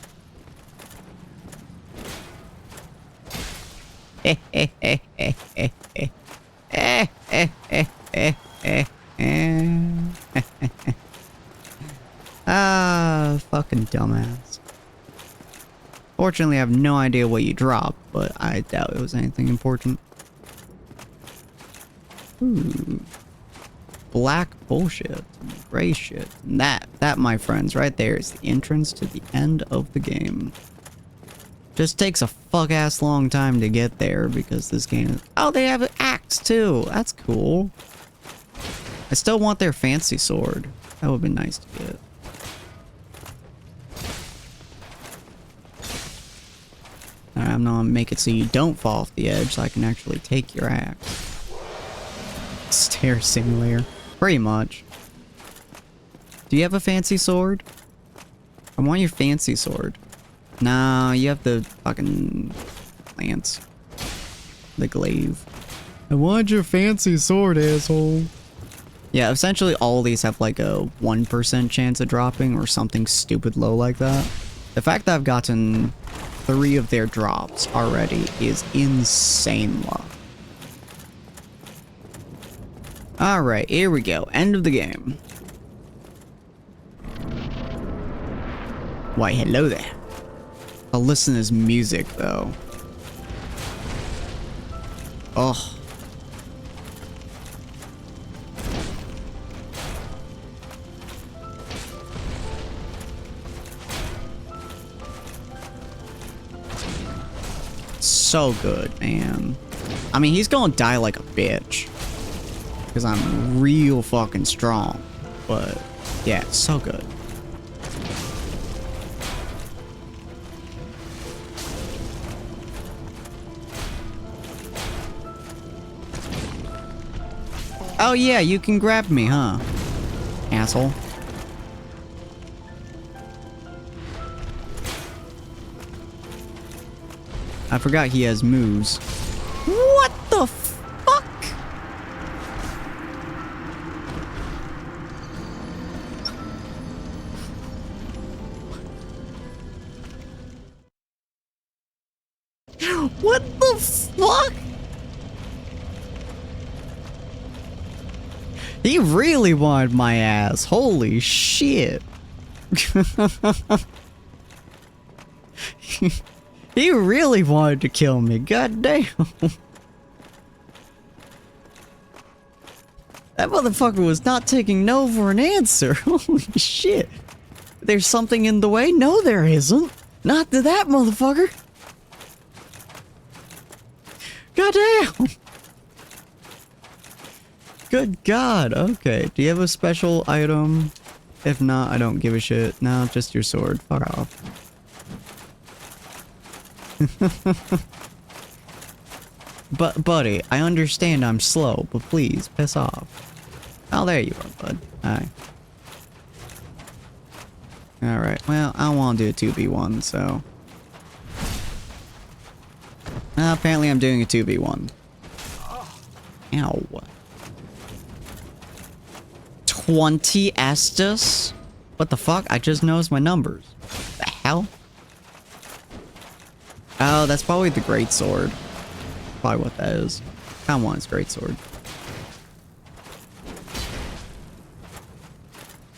S1: Ah, fucking dumbass. Fortunately, I have no idea what you dropped, but I doubt it was anything important. Ooh. Black bullshit. Gray shit. And that, my friends, right there is the entrance to the end of the game. Just takes a fuck-ass long time to get there because this game is... Oh, they have an axe, too! That's cool. I still want their fancy sword. That would be nice to get. Alright, I'm gonna make it so you don't fall off the edge so I can actually take your axe. Stair simulator. Pretty much. Do you have a fancy sword? I want your fancy sword. Nah, you have the fucking lance. The glaive. I want your fancy sword, asshole. Yeah, essentially all these have like a 1% chance of dropping or something stupid low like that. The fact that I've gotten 3 of their drops already is insane luck. Alright, here we go. End of the game. Why, hello there. I'll listen to his music, though. Oh. So good, man. I mean, he's gonna die like a bitch. Because I'm real fucking strong. But, yeah, it's so good. Oh yeah, you can grab me, huh? Asshole. I forgot he has moves. What the f- What the fuck? He really wanted my ass. Holy shit. He really wanted to kill me. God damn. That motherfucker was not taking no for an answer. Holy shit. There's something in the way? No, there isn't. Not to that motherfucker. Goddamn. Good God. Okay. Do you have a special item? If not, I don't give a shit. No, just your sword. Fuck off. But, buddy, I understand I'm slow, but please, piss off. Oh, there you are, bud. Hi. Alright, well, I don't want to do a 2v1, so... apparently I'm doing a 2v1. Ow. 20 Estus? What the fuck? I just noticed my numbers. The hell? Oh, that's probably the greatsword. Probably what that is. Kinda want his greatsword.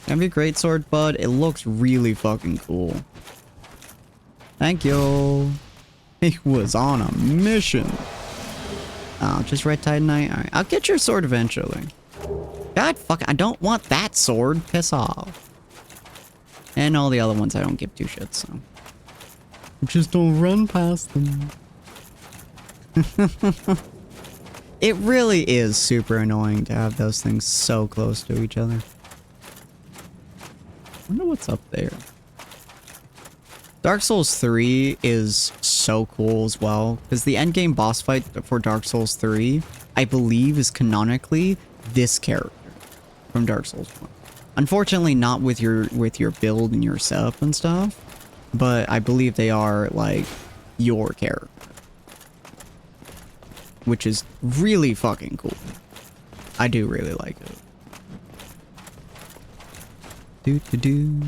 S1: Have your greatsword, bud? It looks really fucking cool. Thank you. He was on a mission. Oh, just red titanite? Alright, I'll get your sword eventually. God fuck, I don't want that sword. Piss off. And all the other ones I don't give two shits, so. Just don't run past them. It really is super annoying to have those things so close to each other. I wonder what's up there. Dark Souls 3 is so cool as well, because the endgame boss fight for Dark Souls 3, I believe, is canonically this character from Dark Souls 1. Unfortunately, not with your build and your setup and stuff, but I believe they are, like, your character. Which is really fucking cool. I do really like it. Do-do-do.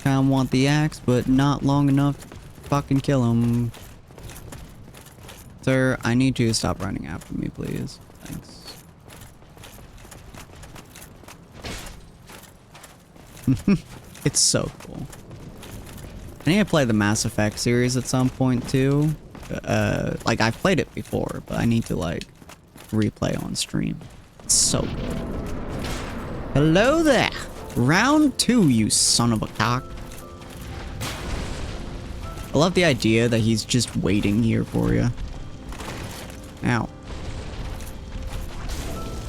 S1: Kinda want the axe, but not long enough to fucking kill him. Sir, I need you to stop running after me, please. Thanks. It's so cool. I need to play the Mass Effect series at some point, too. Like, I've played it before, but I need to, like, replay on stream. It's so good. Hello there! Round 2, you son of a cock. I love the idea that he's just waiting here for you. Ow.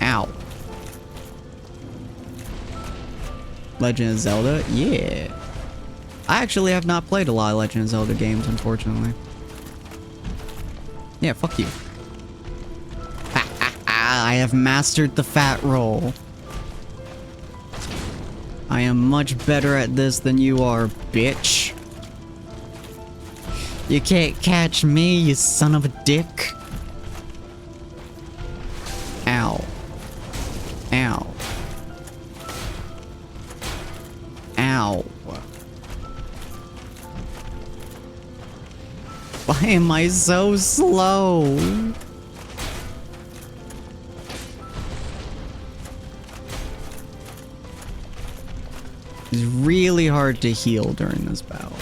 S1: Ow. Legend of Zelda? Yeah. I actually have not played a lot of Legend of Zelda games, unfortunately. Yeah, fuck you. Ha ha ha, I have mastered the fat roll. I am much better at this than you are, bitch. You can't catch me, you son of a dick. Ow. Ow. Ow. Why am I so slow? It's really hard to heal during this battle.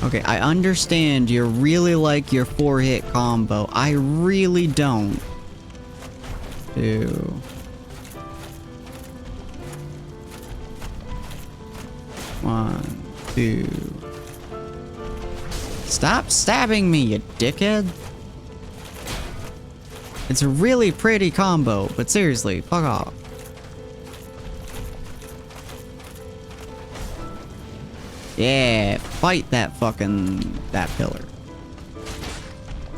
S1: Okay, I understand you really like your 4-hit combo. I really don't. 2. 1, 2. Stop stabbing me, you dickhead. It's a really pretty combo, but seriously, fuck off. Yeah, fight that pillar.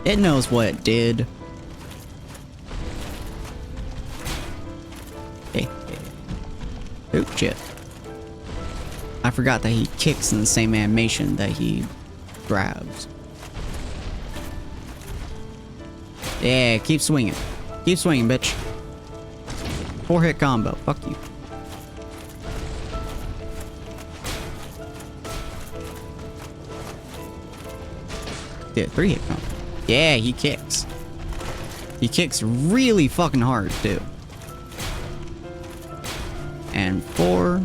S1: It knows what it did. Hey. Oh, shit. I forgot that he kicks in the same animation that he grabs. Yeah, keep swinging. Keep swinging, bitch. 4-hit combo. Fuck you. Yeah, 3 hit combo. Yeah, he kicks. He kicks really fucking hard, too. And 4.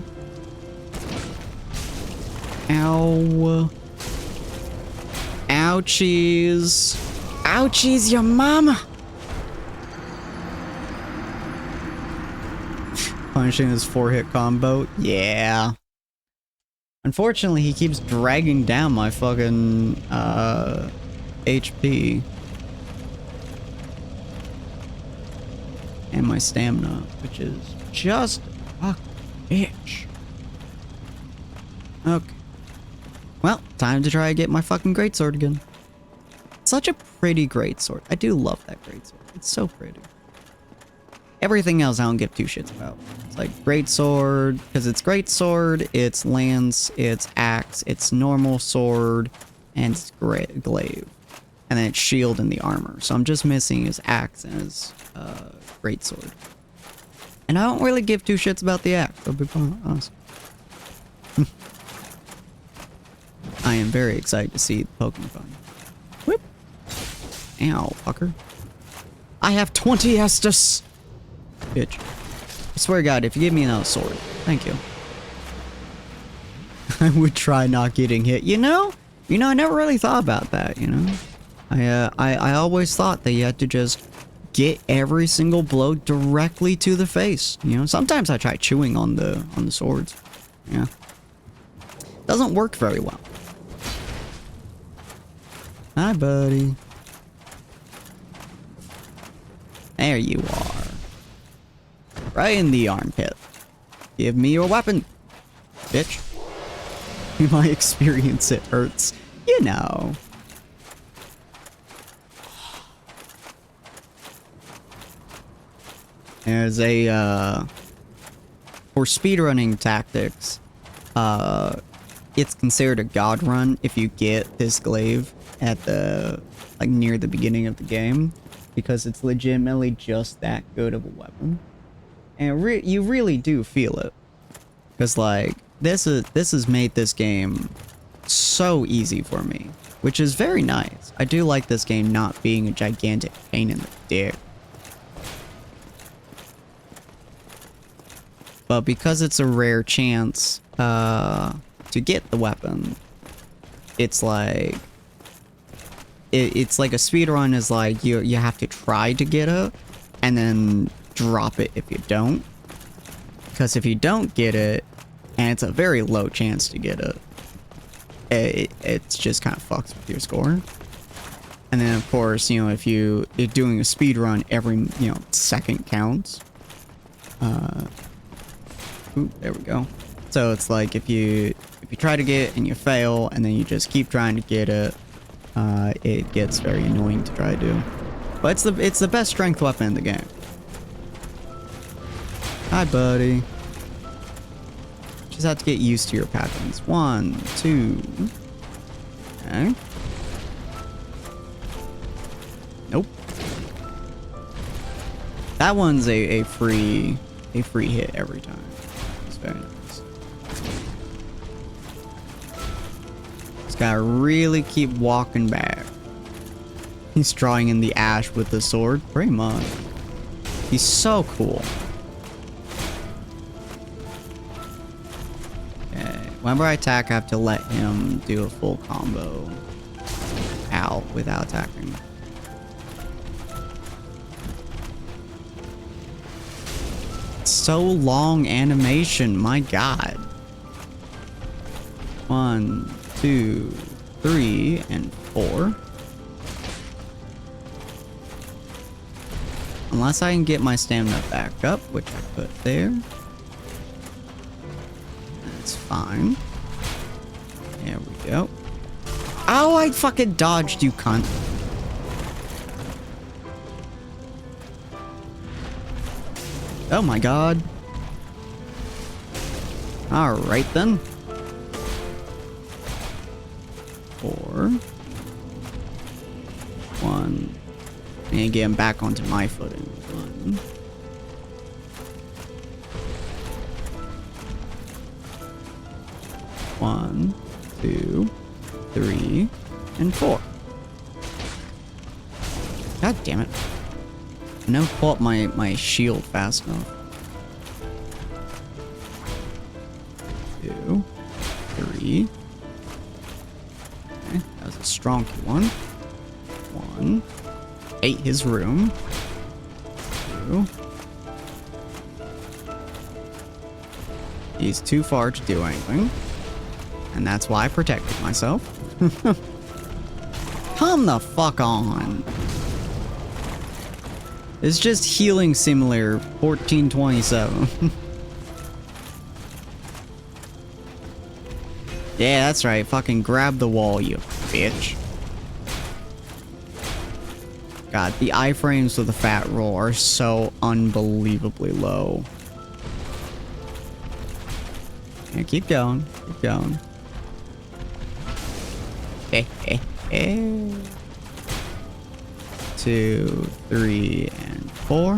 S1: Ow. Ouchies. Ouchies, your mama. Punishing his 4-hit combo. Yeah. Unfortunately, he keeps dragging down my fucking, HP. And my stamina, which is just a bitch. Okay. Well, time to try to get my fucking greatsword again. Such a pretty greatsword. I do love that greatsword. It's so pretty. Everything else I don't give two shits about. It's like greatsword, because it's greatsword, it's lance, it's axe, it's normal sword, and it's glaive. And then it's shield and the armor. So I'm just missing his axe and his greatsword. And I don't really give two shits about the axe, I'll be honest. I am very excited to see the Pokemon find. Whoop! Ow, fucker. I have 20 Estus! Bitch. I swear to God, if you give me another sword, thank you. I would try not getting hit. You know, I never really thought about that, you know? I always thought that you had to just get every single blow directly to the face. You know, sometimes I try chewing on the swords. Yeah. Doesn't work very well. Hi, buddy. There you are. Right in the armpit. Give me your weapon, bitch. In my experience, it hurts. You know. There's a, for speedrunning tactics, it's considered a god run if you get this glaive at the, like, near the beginning of the game, because it's legitimately just that good of a weapon. And you really do feel it. Because, like, this has made this game so easy for me, which is very nice. I do like this game not being a gigantic pain in the dick. But because it's a rare chance to get the weapon, it's like it's like a speedrun is like you have to try to get it and then drop it if you don't. Because if you don't get it, and it's a very low chance to get it, it's just kind of fucks with your score. And then of course, you know, if you're doing a speedrun, every, you know, second counts. Ooh, there we go. So it's like if you try to get it and you fail, and then you just keep trying to get it, it gets very annoying to try to do. But it's the best strength weapon in the game. Hi, buddy. Just have to get used to your patterns. 1, 2. Okay. Nope. That one's a free hit every time. It's very nice. Just gotta really keep walking back. He's drawing in the ash with the sword, pretty much. He's so cool. Whenever I attack, I have to let him do a full combo out without attacking. So long animation, my god. 1, 2, 3, and 4. Unless I can get my stamina back up, which I put there. That's fine. There we go. Oh, I fucking dodged, you cunt. Oh my god. Alright then. 4. 1. And get him back onto my footing. 1. 1, 2, 3, and 4. God damn it. I never pull up my shield fast enough. 2, 3. Okay, that was a strong one. 1. Ate his room. 2. He's too far to do anything. And that's why I protected myself. Come the fuck on. It's just Healing Simulator 1427. Yeah, that's right. Fucking grab the wall, you bitch. God, the iframes of the fat roll are so unbelievably low. Yeah, keep going. Keep going. Eh, eh, eh. 2, 3, and 4.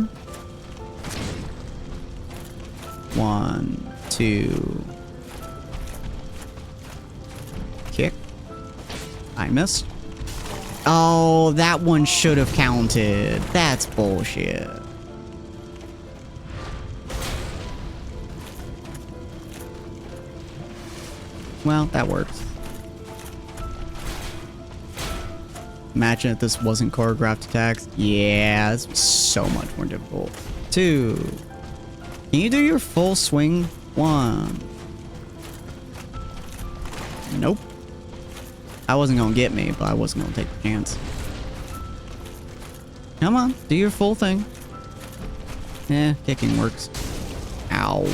S1: 1, 2. Kick. I missed. Oh, that one should have counted. That's bullshit. Well, that works. Imagine if this wasn't choreographed attacks. Yeah, this was so much more difficult. 2. Can you do your full swing? 1. Nope. I wasn't gonna get me, but I wasn't gonna take the chance. Come on, do your full thing. Yeah, kicking works. Ow.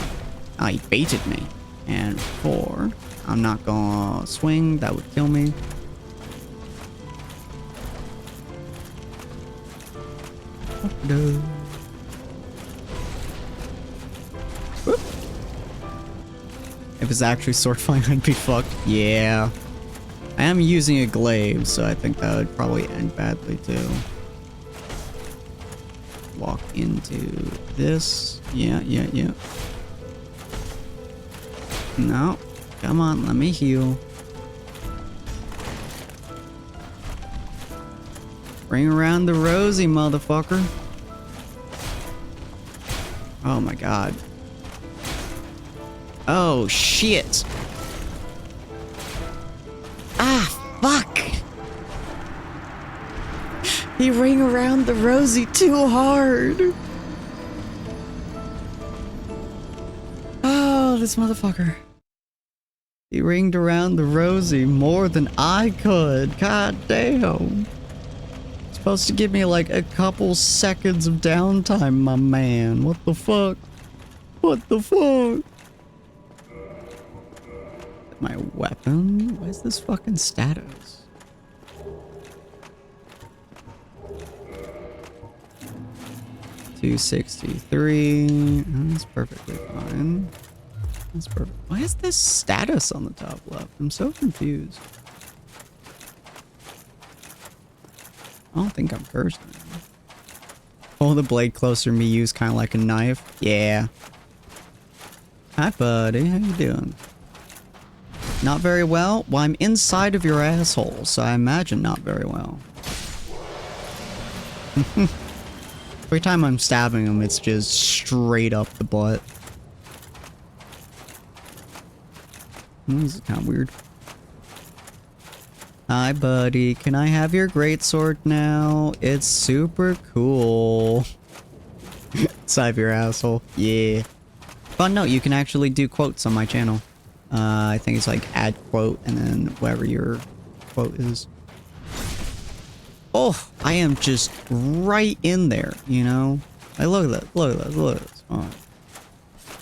S1: Oh, he baited me. And 4. I'm not gonna swing, that would kill me. No. Whoop. If it's actually sword fight, I'd be fucked. Yeah. I am using a glaive, so I think that would probably end badly too. Walk into this. Yeah. No. Come on, let me heal. Bring around the rosy, motherfucker. Oh my god. Oh, shit. Ah, fuck. He ring around the rosy too hard. Oh, this motherfucker. He ringed around the rosy more than I could. God damn. Supposed to give me like a couple seconds of downtime, my man. What the fuck? What the fuck? My weapon? Where's this fucking status? $263. That's perfectly fine. That's perfect. Why is this status on the top left? I'm so confused. I don't think I'm cursed. Hold the blade closer to me, use kind of like a knife. Yeah. Hi, buddy. How you doing? Not very well? Well, I'm inside of your asshole, so I imagine not very well. Every time I'm stabbing him, it's just straight up the butt. This is kind of weird. Hi, buddy. Can I have your greatsword now? It's super cool. Side your asshole. Yeah. Fun note, you can actually do quotes on my channel. I think it's like add quote and then whatever your quote is. Oh, I am just right in there, you know? Hey, look at that. Look at that. Look at this. Oh.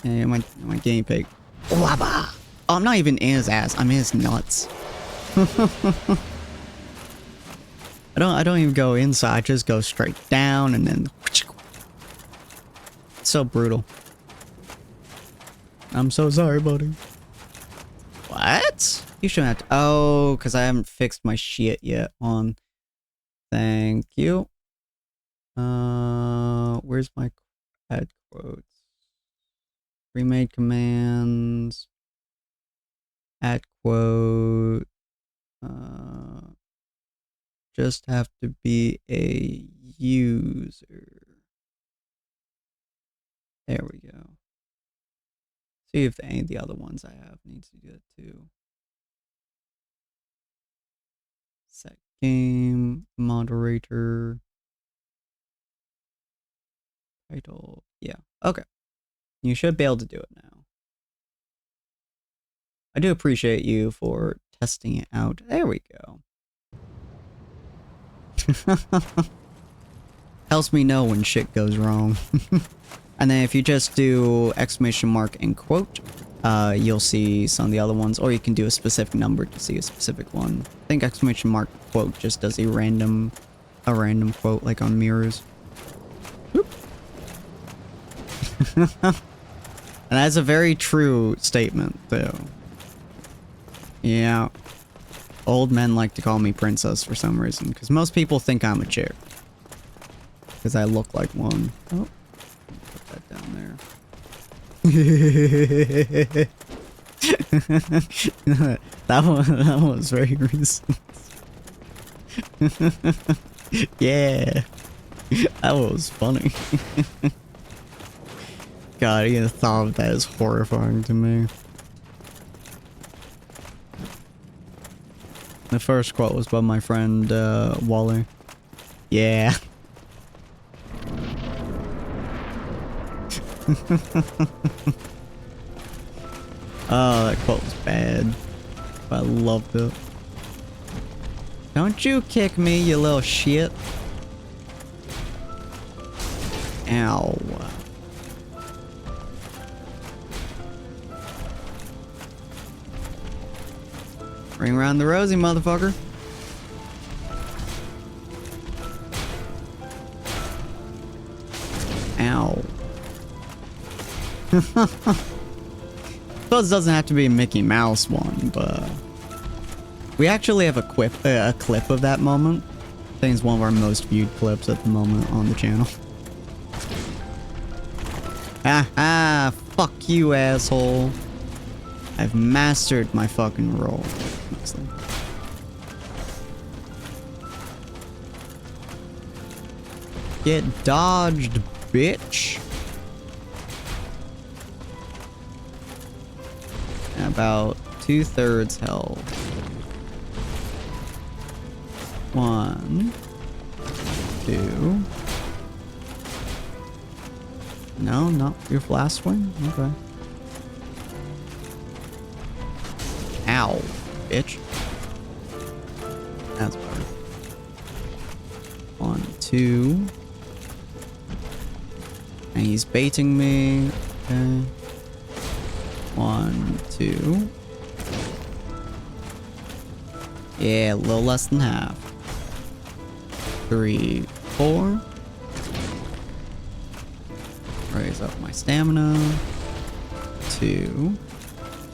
S1: Hey, my guinea pig. Oh, I'm not even in his ass. I'm in his nuts. I don't even go inside. I just go straight down and then it's so brutal. I'm so sorry, buddy. What? You shouldn't have to. Oh, because I haven't fixed my shit yet. On. Thank you. Where's my add quotes? Remade commands. Add quote. Just have to be a user. There we go. See if any of the other ones I have needs to do it too. Set game, moderator, title. Yeah, okay. You should be able to do it now. I do appreciate you for testing it out. There we go. Helps me know when shit goes wrong. And then if you just do exclamation mark and quote, you'll see some of the other ones, or you can do a specific number to see a specific one. I think exclamation mark quote just does a random quote, like on mirrors. And that's a very true statement, though. Yeah. Old men like to call me princess for some reason, because most people think I'm a chick. Because I look like one. Oh. Put that down there. that was very recent. Yeah. That was funny. God, even the thought of that is horrifying to me. The first quote was by my friend, Wally. Yeah. Oh, that quote was bad. But I loved it. Don't you kick me, you little shit. Ow. Ring around the rosy, motherfucker. Ow. Suppose it doesn't have to be a Mickey Mouse one, but we actually have a clip of that moment. I think it's one of our most viewed clips at the moment on the channel. Ah, fuck you, asshole. I've mastered my fucking role. Get dodged, bitch. About 2/3 health. 1, 2. No, not your last swing? Okay. Ow, bitch. That's better. 1, 2. And he's baiting me. Okay. 1, 2. Yeah, a little less than half. 3, 4. Raise up my stamina. 2.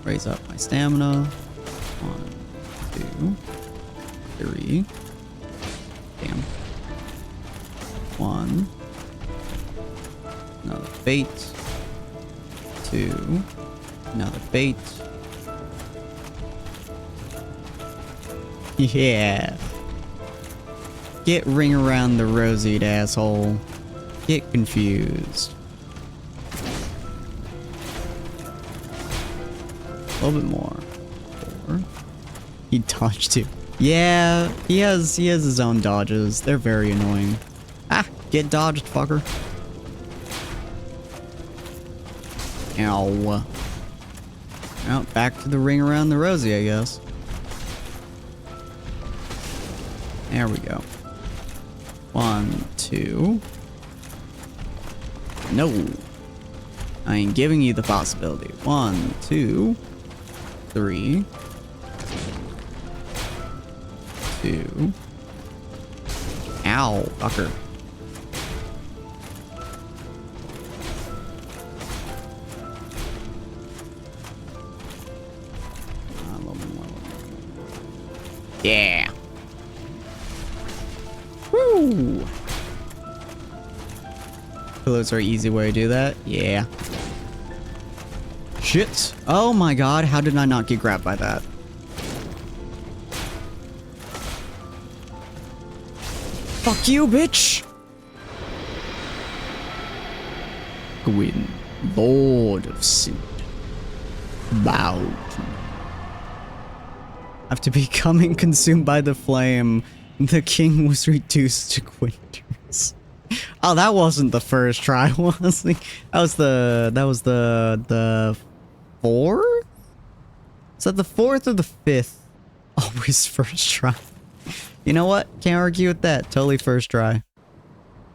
S1: Raise up my stamina. 1, 2, 3. Damn. 1. Another bait. 2. Another bait. Yeah. Get ring around the rosied, asshole. Get confused. A little bit more. 4. He dodged too. Yeah, he has his own dodges. They're very annoying. Ah, get dodged, fucker. Ow. Well, back to the ring around the rosy, I guess. There we go. 1, 2. No. I ain't giving you the possibility. 1, 2, 3. 2. Ow, fucker. Yeah. Woo. Pillows are an easy way to do that. Yeah. Shit. Oh my god, how did I not get grabbed by that? Fuck you, bitch. Gwyn, Lord of Sin, bowed to me. After becoming consumed by the flame, the king was reduced to splinters. Oh, that wasn't the first try, was it? That was the fourth? Is that the fourth or the fifth? Always first try. You know what? Can't argue with that. Totally first try.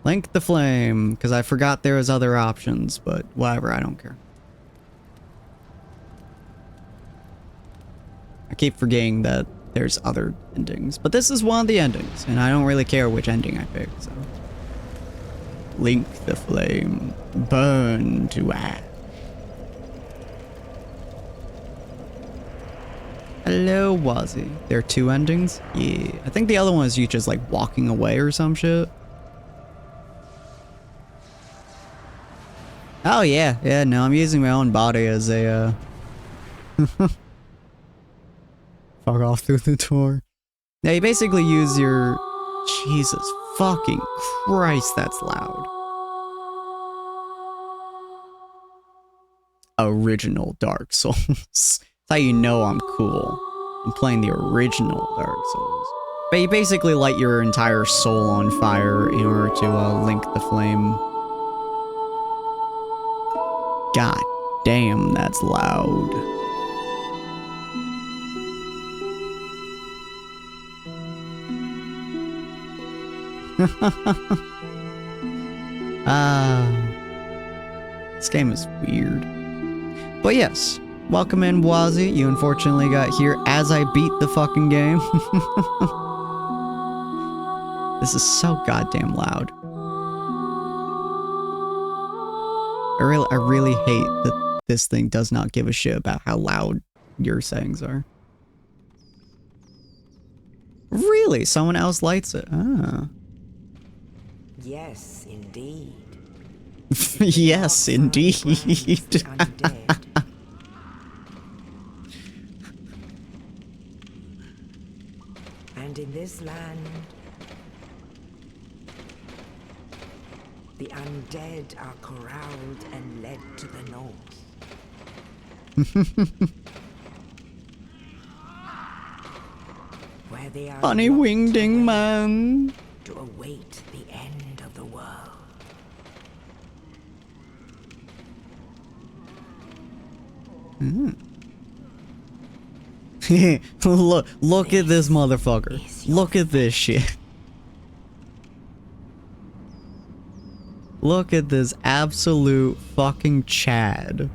S1: Link the flame, because I forgot there was other options, but whatever, I don't care. I keep forgetting that there's other endings, but this is one of the endings, and I don't really care which ending I pick, so. Link the flame, burn to ash. Hello, Wazzy. There are two endings? Yeah. I think the other one is you just like walking away or some shit. Oh yeah, yeah, no, I'm using my own body as a, fuck off through the door. Yeah, you basically use your... Jesus fucking Christ, that's loud. Original Dark Souls. That's how you know I'm cool. I'm playing the original Dark Souls. But you basically light your entire soul on fire in order to link the flame. God damn, that's loud. This game is weird. But yes, welcome in, Wazzy. You unfortunately got here as I beat the fucking game. This is so goddamn loud. I really hate that this thing does not give a shit about how loud your settings are. Really? Someone else lights it? Ah.
S4: Yes, indeed.
S1: Yes, indeed.
S4: And in this land, the undead are corralled and led to the north. Where they are
S1: Funny
S4: locked
S1: wingding
S4: away
S1: man.
S4: to await the end of the world.
S1: Look at this motherfucker. Look at this shit. Look at this absolute fucking Chad.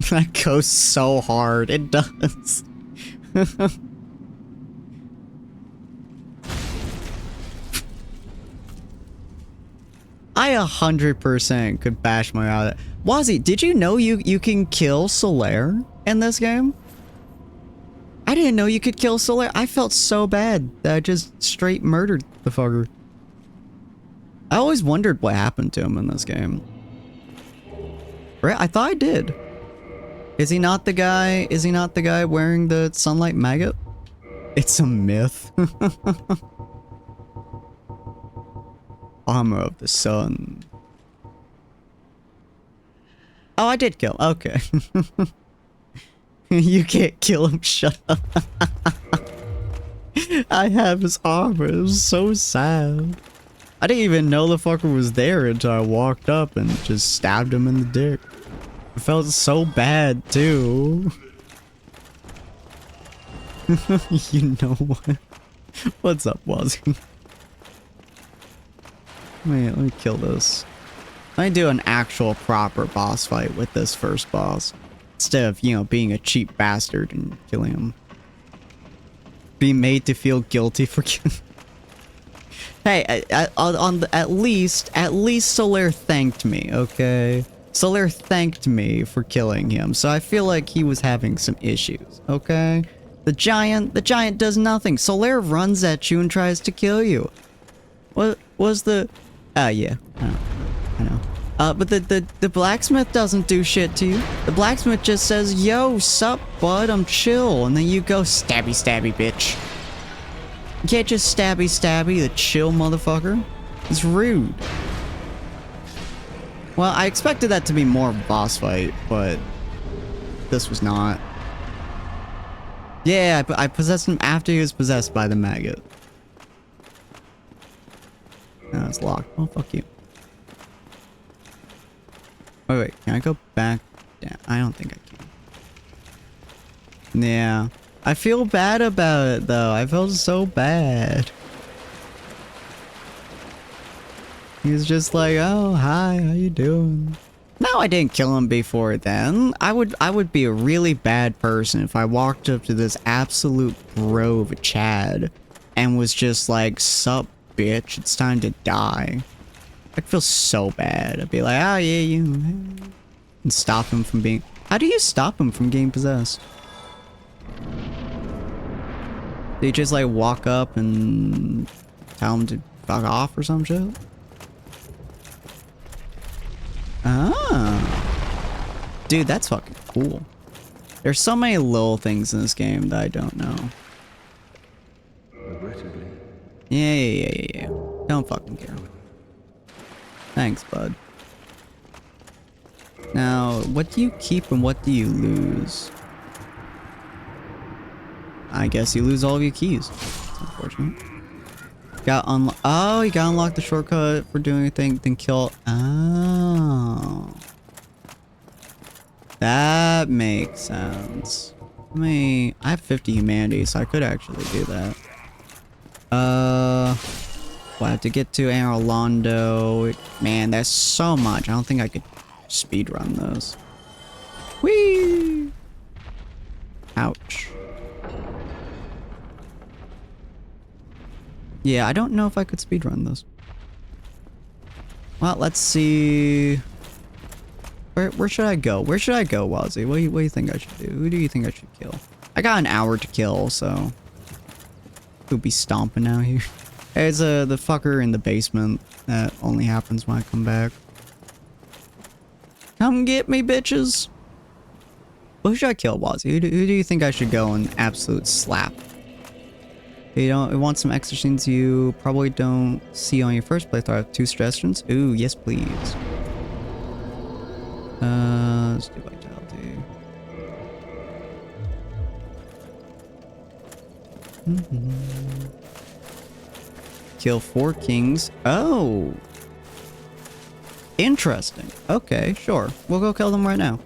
S1: That goes so hard. It does. I 100% could bash my out. Wazzy, did you know you can kill Solaire in this game? I didn't know you could kill Solaire. I felt so bad that I just straight murdered the fucker. I always wondered what happened to him in this game. Right? I thought I did. Is he not the guy? Is he not the guy wearing the sunlight maggot? It's a myth. Armor of the sun. Oh, I did kill. Okay. You can't kill him. Shut up. I have his armor. It was so sad. I didn't even know the fucker was there until I walked up and just stabbed him in the dick. It felt so bad too. You know what? What's up, Wazzy? Let me kill this. Let me do an actual proper boss fight with this first boss. Instead of, you know, being a cheap bastard and killing him. Being made to feel guilty for killing. Hey, at least Solaire thanked me, okay? Solaire thanked me for killing him, so I feel like he was having some issues, okay? The giant does nothing. Solaire runs at you and tries to kill you. What was the... yeah, I know. But the blacksmith doesn't do shit to you. The blacksmith just says, yo, sup, bud, I'm chill. And then you go, stabby, stabby, bitch. You can't just stabby the chill motherfucker. It's rude. Well, I expected that to be more of a boss fight, but this was not. Yeah, I possessed him after he was possessed by the maggot. No, it's locked. Oh, fuck you. Wait, can I go back down? I don't think I can. Yeah. I feel bad about it, though. I felt so bad. He was just like, oh, hi, how you doing? No, I didn't kill him before then. I would be a really bad person if I walked up to this absolute bro of a Chad and was just like, sup, bitch, it's time to die. I'd feel so bad. I'd be like, oh, yeah, you... And stop him from being... How do you stop him from getting possessed? Do you just, like, walk up and tell him to fuck off or some shit? Ah. Dude, that's fucking cool. There's so many little things in this game that I don't know.
S2: Regrettably.
S1: Yeah. Don't fucking care. Thanks, bud. Now, what do you keep and what do you lose? I guess you lose all of your keys. That's unfortunate. Oh, you gotta unlock the shortcut for doing anything, then kill. Oh. That makes sense. I have 50 humanity, so I could actually do that. Well, I have to get to Arolondo. Man, there's so much. I don't think I could speedrun those. Whee! Ouch. Yeah, I don't know if I could speedrun those. Well, let's see. Where should I go? Where should I go, Wazzy? What do you think I should do? Who do you think I should kill? I got an hour to kill, so... Who'd be stomping out here? There's the fucker in the basement. That only happens when I come back. Come get me, bitches! Who should I kill, Wazzy? Who do you think I should go and absolute slap? You want some extra scenes you probably don't see on your first playthrough. I have 2 suggestions. Ooh, yes, please. Let's do vitality. Kill 4 kings. Oh! Interesting. Okay, sure. We'll go kill them right now.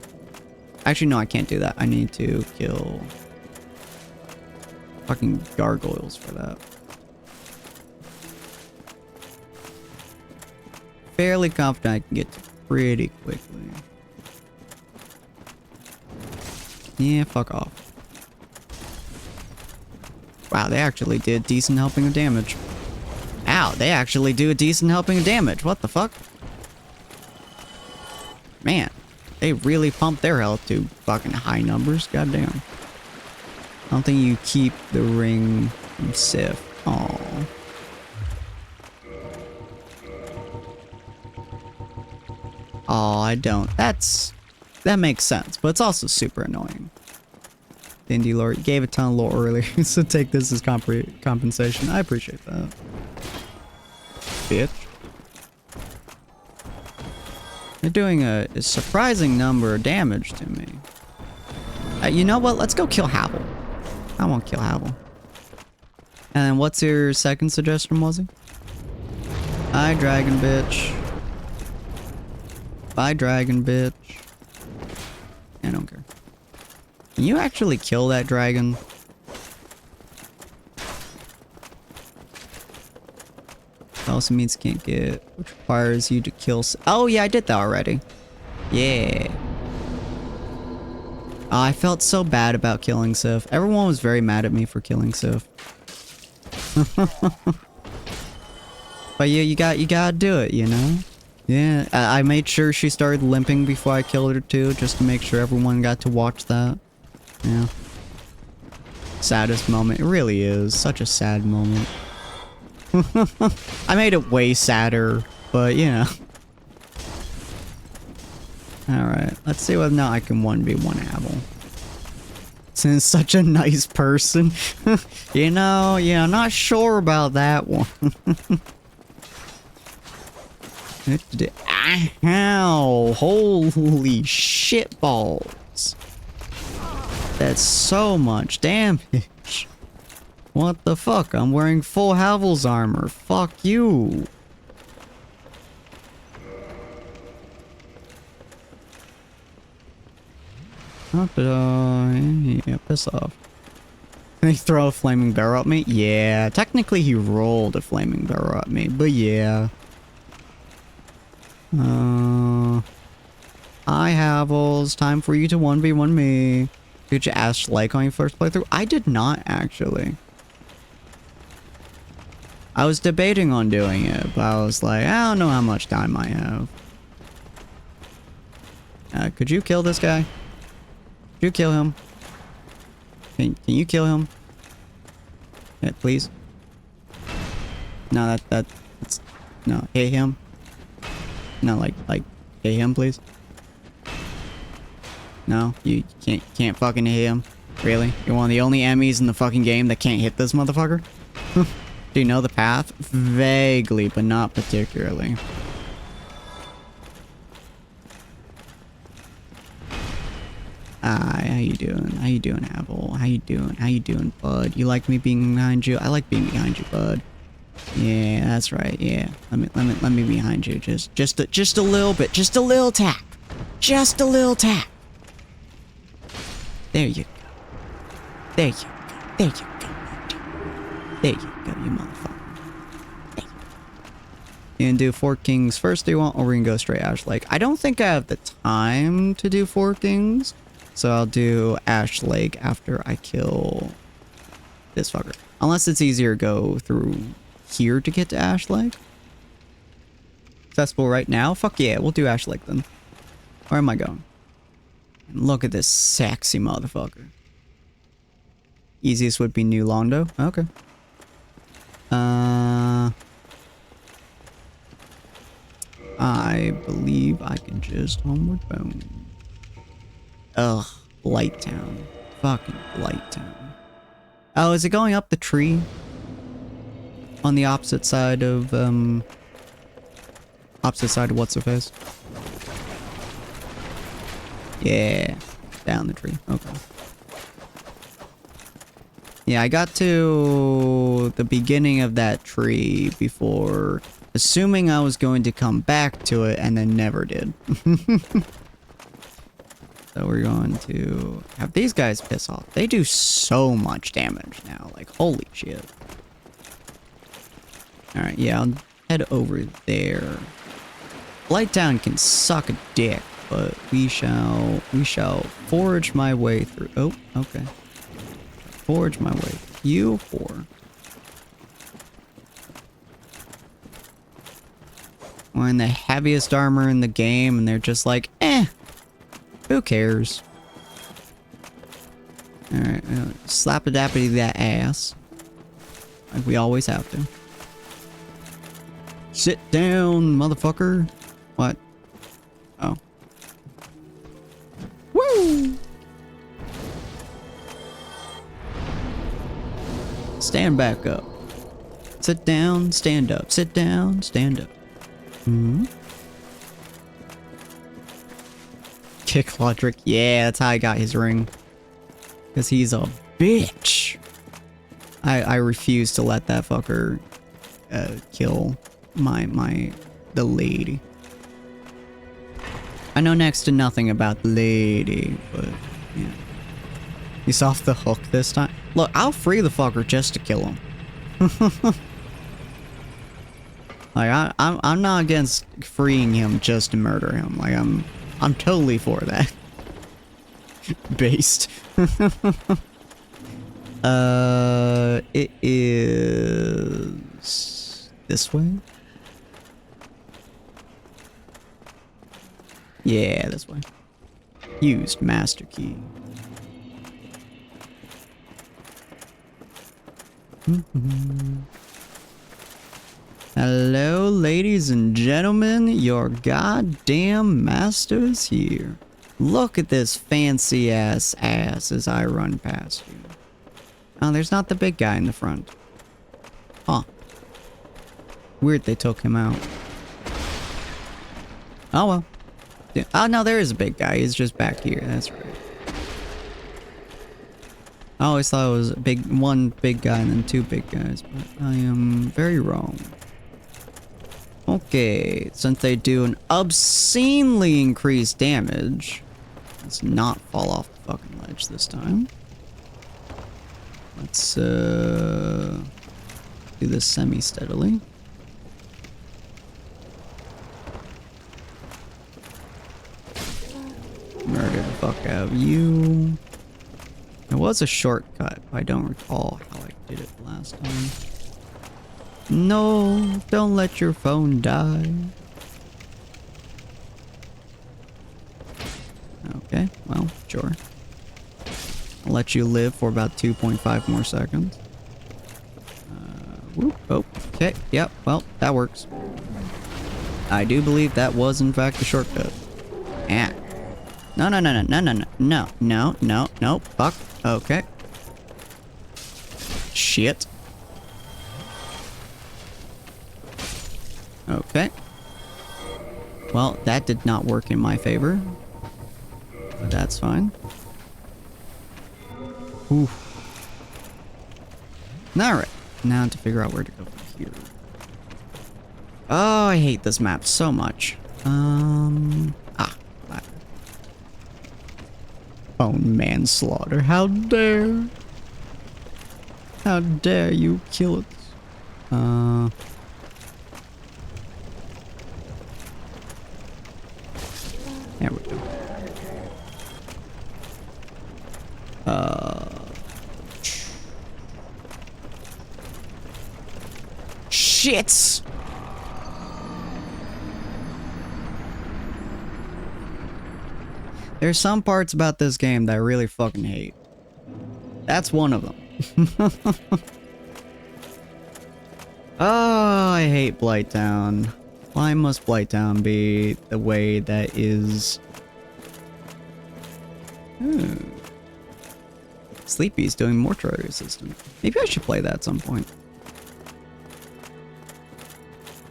S1: Actually, no, I can't do that. I need to kill... fucking gargoyles for that. Fairly confident I can get to pretty quickly. Yeah, fuck off. Wow, they actually did a decent helping of damage. Ow, they actually do a decent helping of damage. What the fuck? Man, they really pumped their health to fucking high numbers. Goddamn. I don't think you keep the ring from Sif. Aww. Aw, I don't. That makes sense, but it's also super annoying. The indie lore gave a ton of lore earlier, so take this as compensation. I appreciate that. Bitch. They're doing a surprising number of damage to me. You know what? Let's go kill Havel. I won't kill Havel. And what's your second suggestion, Wazzy? Bye, dragon bitch. Bye, dragon bitch. I don't care. Can you actually kill that dragon? Also means can't get, which requires you to kill. Oh yeah, I did that already. Yeah. I felt so bad about killing Sif. Everyone was very mad at me for killing Sif. But yeah, you gotta do it, you know? Yeah, I made sure she started limping before I killed her too, just to make sure everyone got to watch that. Yeah. Saddest moment. It really is. Such a sad moment. I made it way sadder, but you know. Alright, let's see whether or not I can 1v1 Havel. Since such a nice person. You know, yeah, I'm not sure about that one. Ow! Holy shit balls. That's so much damage. What the fuck? I'm wearing full Havel's armor. Fuck you. Yeah, piss off. Can he throw a flaming barrel at me? Yeah, technically he rolled a flaming barrel at me, but yeah. Hi Havels, time for you to 1v1 me. Did you Ash like on your first playthrough? I did not actually. I was debating on doing it, but I was like, I don't know how much time I have. Could you kill this guy? Could you kill him? Can you kill him? Yeah, please. No, that's no, hit him. No, like hit him, please. No, you can't fucking hit him. Really? You're one of the only Emmys in the fucking game that can't hit this motherfucker? Do you know the path? Vaguely, but not particularly. Hi, how you doing? How you doing, Apple? How you doing? How you doing, bud? You like me being behind you? I like being behind you, bud. Yeah, that's right. Yeah, let me behind you. Just a little bit. Just a little tap. Just a little tap. There you go. There you go. There you go. There you go, you motherfucker. There you go. You gonna do 4 Kings first, do you want, or we can go straight Ash Lake? I don't think I have the time to do 4 Kings, so I'll do Ash Lake after I kill this fucker. Unless it's easier to go through here to get to Ash Lake. Accessible right now? Fuck yeah, we'll do Ash Lake then. Where am I going? Look at this sexy motherfucker. Easiest would be New Londo. Okay. I believe I can just homeward bound. Ugh, Blight Town. Fucking Blight Town. Oh, is it going up the tree? On the opposite side of, opposite side of what's-her-face? Yeah, down the tree. Okay. Yeah, I got to the beginning of that tree before assuming I was going to come back to it and then never did. So we're going to have these guys piss off. They do so much damage now. Like, holy shit. Alright, yeah, I'll head over there. Blighttown can suck a dick, but we shall forge my way through. Oh, okay. Forge my way through. You four. Wearing the heaviest armor in the game, and they're just like, eh, who cares? Alright, slap-a-dappity that ass. Like we always have to. Sit down, motherfucker. What? Oh. Woo! Stand back up. Sit down, stand up. Sit down, stand up. Hmm? Kick Lodric. Yeah, that's how I got his ring. Because he's a bitch. I refuse to let that fucker kill the lady. I know next to nothing about the lady, but yeah. He's off the hook this time. Look, I'll free the fucker just to kill him. Like I'm not against freeing him just to murder him. Like I'm totally for that. Based. It is this way? Yeah, this way. Used master key. Hello, ladies and gentlemen. Your goddamn master is here. Look at this fancy ass as I run past you. Oh, there's not the big guy in the front. Huh. Weird they took him out. Oh well. Yeah. Oh no, there is a big guy. He's just back here. That's right. I always thought it was one big guy and then two big guys, but I am very wrong. Okay, since they do an obscenely increased damage, let's not fall off the fucking ledge this time. Let's do this semi-steadily. Murder the fuck out of you. There was a shortcut. I don't recall how I did it last time. No, don't let your phone die. Okay, well, sure. I'll let you live for about 2.5 more seconds. Whoop, oh, okay, yep, well, that works. I do believe that was in fact a shortcut. Yeah. No, no, no, no, no, no, no, no, no, no, fuck, okay. Shit. Okay. Well, that did not work in my favor. But that's fine. Oof. Alright. Now to figure out where to go from here. Oh, I hate this map so much. Ladder. Phone manslaughter. How dare. How dare you kill it. There we go. Shit! There's some parts about this game that I really fucking hate. That's one of them. Oh, I hate Blighttown. Why must Blighttown be the way that is? Sleepy's doing mortuary assistant. Maybe I should play that at some point.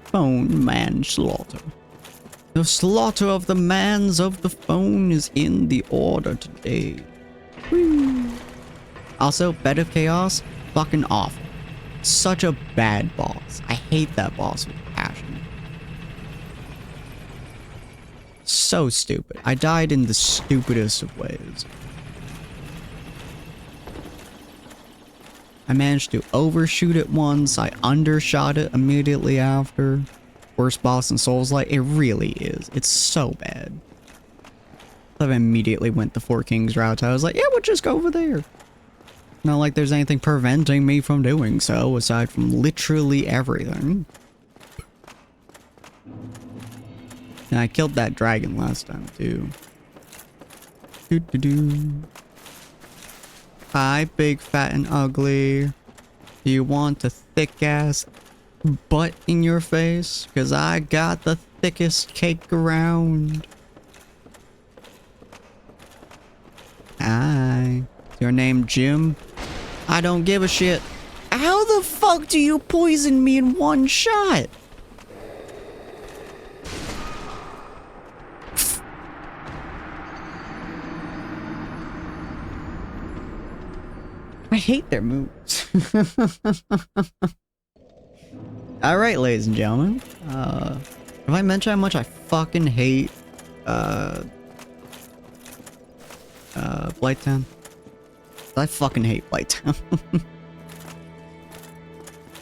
S1: Phone manslaughter. The slaughter of the mans of the phone is in the order today. Whee. Also, Bed of Chaos, fucking awful. Such a bad boss. I hate that boss with passion. So stupid. I died in the stupidest of ways. I managed to overshoot it once. I undershot it immediately after. Worst boss in Souls-like. It really is. It's so bad. I immediately went the Four Kings route. I was like, yeah, we'll just go over there. Not like there's anything preventing me from doing so, aside from literally everything. And I killed that dragon last time, too. Doo-doo-doo. Hi, big, fat, and ugly. Do you want a thick-ass butt in your face? Because I got the thickest cake around. Hi. Is your name Jim? I don't give a shit. How the fuck do you poison me in one shot? I hate their moves. Alright, ladies and gentlemen. Have I mentioned how much I fucking hate Blighttown? I fucking hate Blighttown.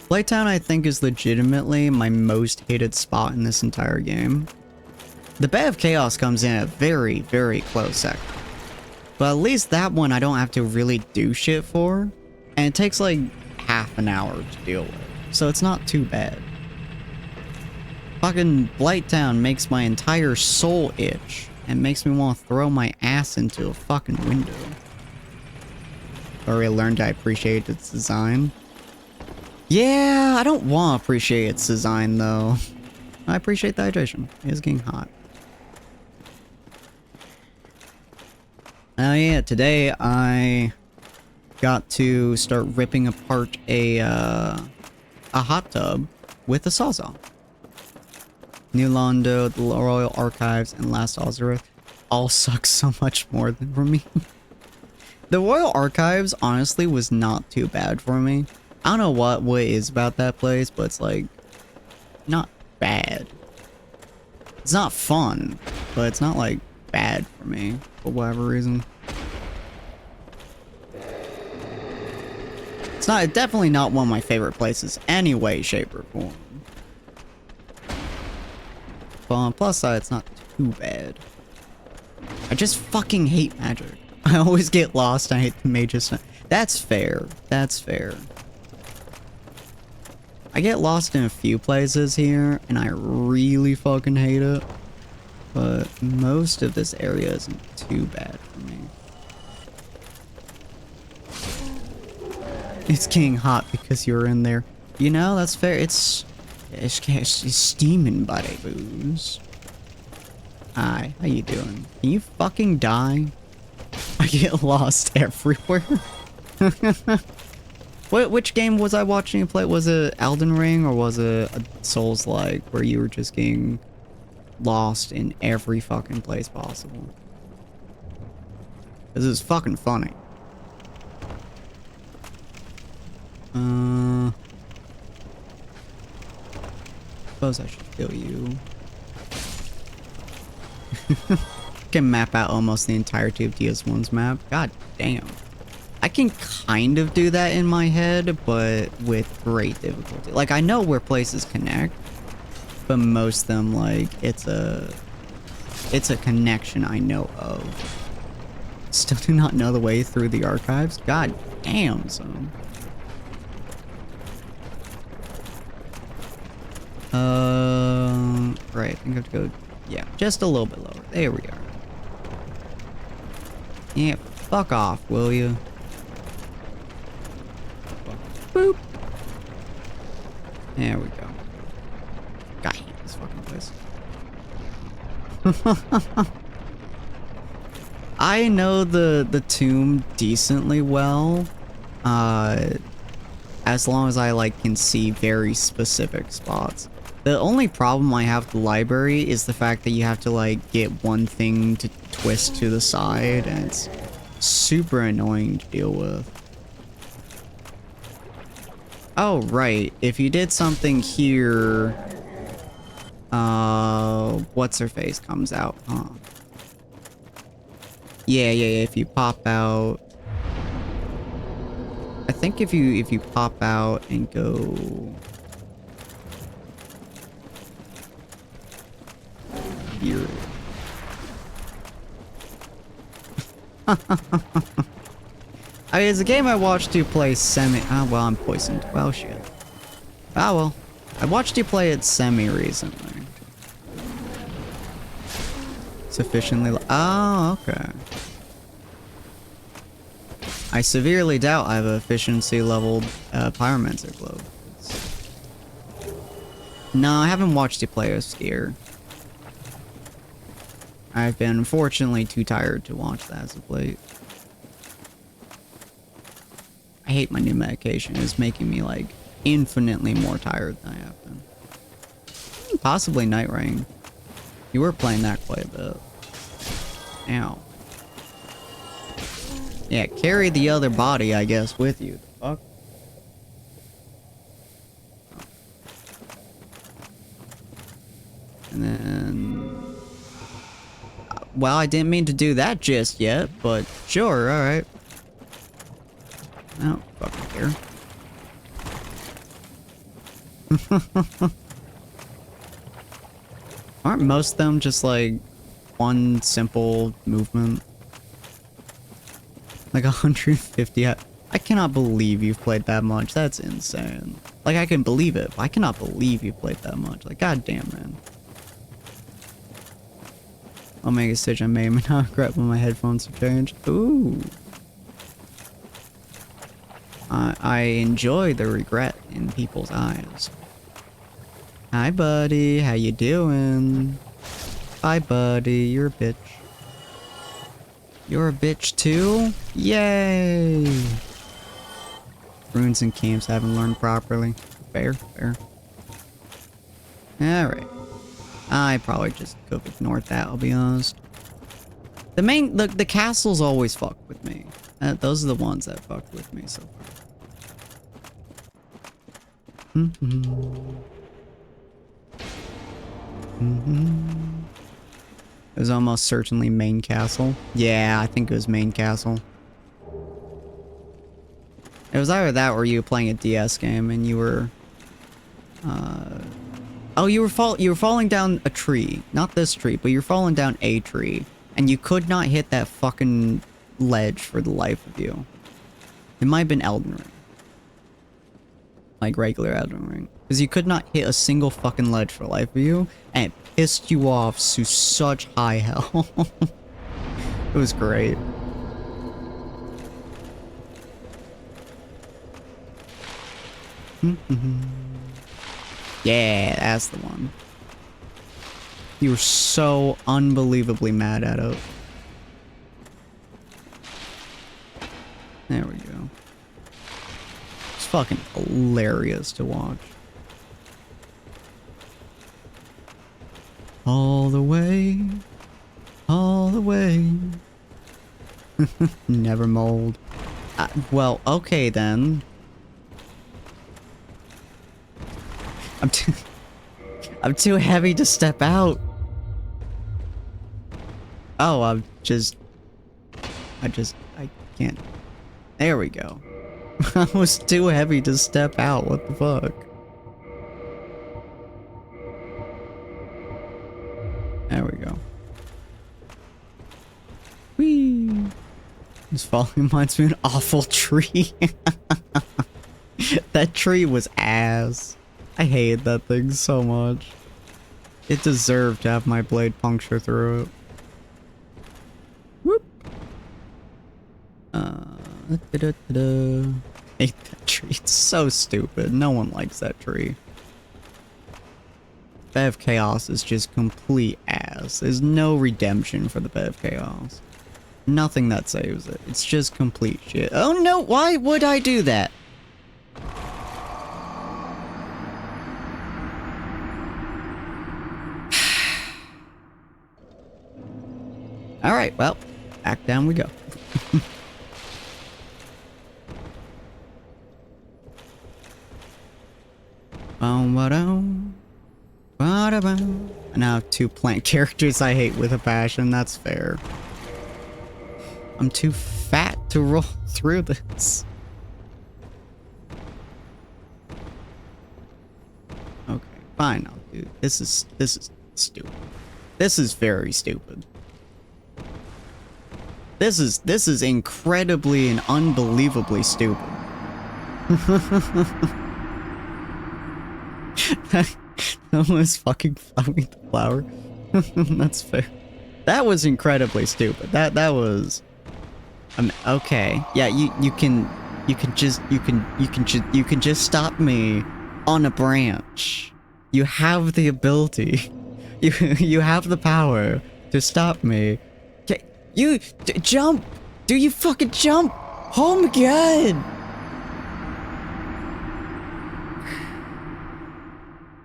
S1: Blighttown, I think, is legitimately my most hated spot in this entire game. The Bed of Chaos comes in at a very, very close second. But at least that one I don't have to really do shit for. And it takes like half an hour to deal with. So it's not too bad. Fucking Blighttown makes my entire soul itch. And makes me want to throw my ass into a fucking window. I already learned I appreciate its design. Yeah, I don't want to appreciate its design though. I appreciate the hydration. It is getting hot. Oh yeah, today I got to start ripping apart a hot tub with a sawzall. New Londo, the Royal Archives, and Last Ozareth all suck so much more than for me. The Royal Archives honestly was not too bad for me. I don't know what is about that place, but it's like not bad. It's not fun, but it's not like bad for me for whatever reason. It's definitely not one of my favorite places any way, shape, or form. But on the plus side, it's not too bad. I just fucking hate magic. I always get lost. I hate the mages. That's fair. That's fair. I get lost in a few places here, and I really fucking hate it. But most of this area isn't too bad for me. It's getting hot because you're in there. You know, that's fair. It's steaming, buddy booze. Hi, how you doing? Can you fucking die? I get lost everywhere. Which game was I watching you play? Was it Elden Ring or was it a Souls-like where you were just getting lost in every fucking place possible? This is fucking funny. Suppose I should kill you. Can map out almost the entirety of DS1's map. God damn. I can kind of do that in my head, but with great difficulty. Like, I know where places connect, but most of them, like, it's a connection I know of. Still do not know the way through the archives? God damn, son. Right, I think I have to go, yeah, just a little bit lower. There we are. Yeah, fuck off, will you? Boop. There we go. God, I hate this fucking place. I know the tomb decently well, as long as I like can see very specific spots. The only problem I have with the library is the fact that you have to like get one thing to twist to the side, and it's super annoying to deal with. Oh, right. If you did something here, what's her face comes out, huh? Yeah, if you pop out. I think if you pop out and go here. I mean, it's a game I watched you play semi. Oh, well, I'm poisoned. Well, shit. Oh, well. I watched you play it semi recently. Sufficiently. Oh, okay. I severely doubt I have a efficiency leveled pyromancer globe. No, I haven't watched you play a skier. I've been unfortunately too tired to watch that as of late. I hate my new medication. It's making me like infinitely more tired than I have been. Possibly Night Rain. You were playing that quite a bit. Ow. Yeah, carry the other body, I guess, with you. Fuck. And then... Well, I didn't mean to do that just yet, but sure, alright. I don't fucking care. Aren't most of them just like one simple movement? Like 150. I cannot believe you've played that much. That's insane. Like, I can believe it, but I cannot believe you played that much. Like, goddamn, man. Omega Stitch, I may not regret when my headphones have changed. Ooh. I enjoy the regret in people's eyes. Hi, buddy. How you doing? Bye, buddy. You're a bitch. You're a bitch too? Yay! Runes and camps haven't learned properly. Fair, fair. Alright. I probably just could have ignored that, I'll be honest. The castles always fuck with me. Those are the ones that fuck with me so far. It was almost certainly main castle. Yeah, I think it was main castle. It was either that or you were playing a DS game and you were... Oh, you were falling down a tree. Not this tree, but you're falling down a tree. And you could not hit that fucking ledge for the life of you. It might have been Elden Ring. Like regular Elden Ring. Because you could not hit a single fucking ledge for the life of you. And it pissed you off to such high hell. It was great. Yeah, that's the one. You were so unbelievably mad at it. There we go. It's fucking hilarious to watch. All the way. All the way. Never mold. Well, okay then. I'm too heavy to step out. Oh, I can't. There we go. I was too heavy to step out. What the fuck? There we go. Whee! This falling reminds me of an awful tree. That tree was ass. I hated that thing so much. It deserved to have my blade puncture through it. Whoop. Hate that tree. It's so stupid. No one likes that tree. Bev Chaos is just complete ass. There's no redemption for the Bev Chaos. Nothing that saves it. It's just complete shit. Oh no, why would I do that? Alright, well, back down we go. I now have 2 plant characters I hate with a passion, that's fair. I'm too fat to roll through this. Okay, fine, I'll do. This is stupid. This is very stupid. This is incredibly and unbelievably stupid. That was fucking flowing the flower. That's fair. That was incredibly stupid. That was. Okay. Yeah. You can just stop me on a branch. You have the ability. You have the power to stop me. You jump! Do you fucking jump? Oh my god!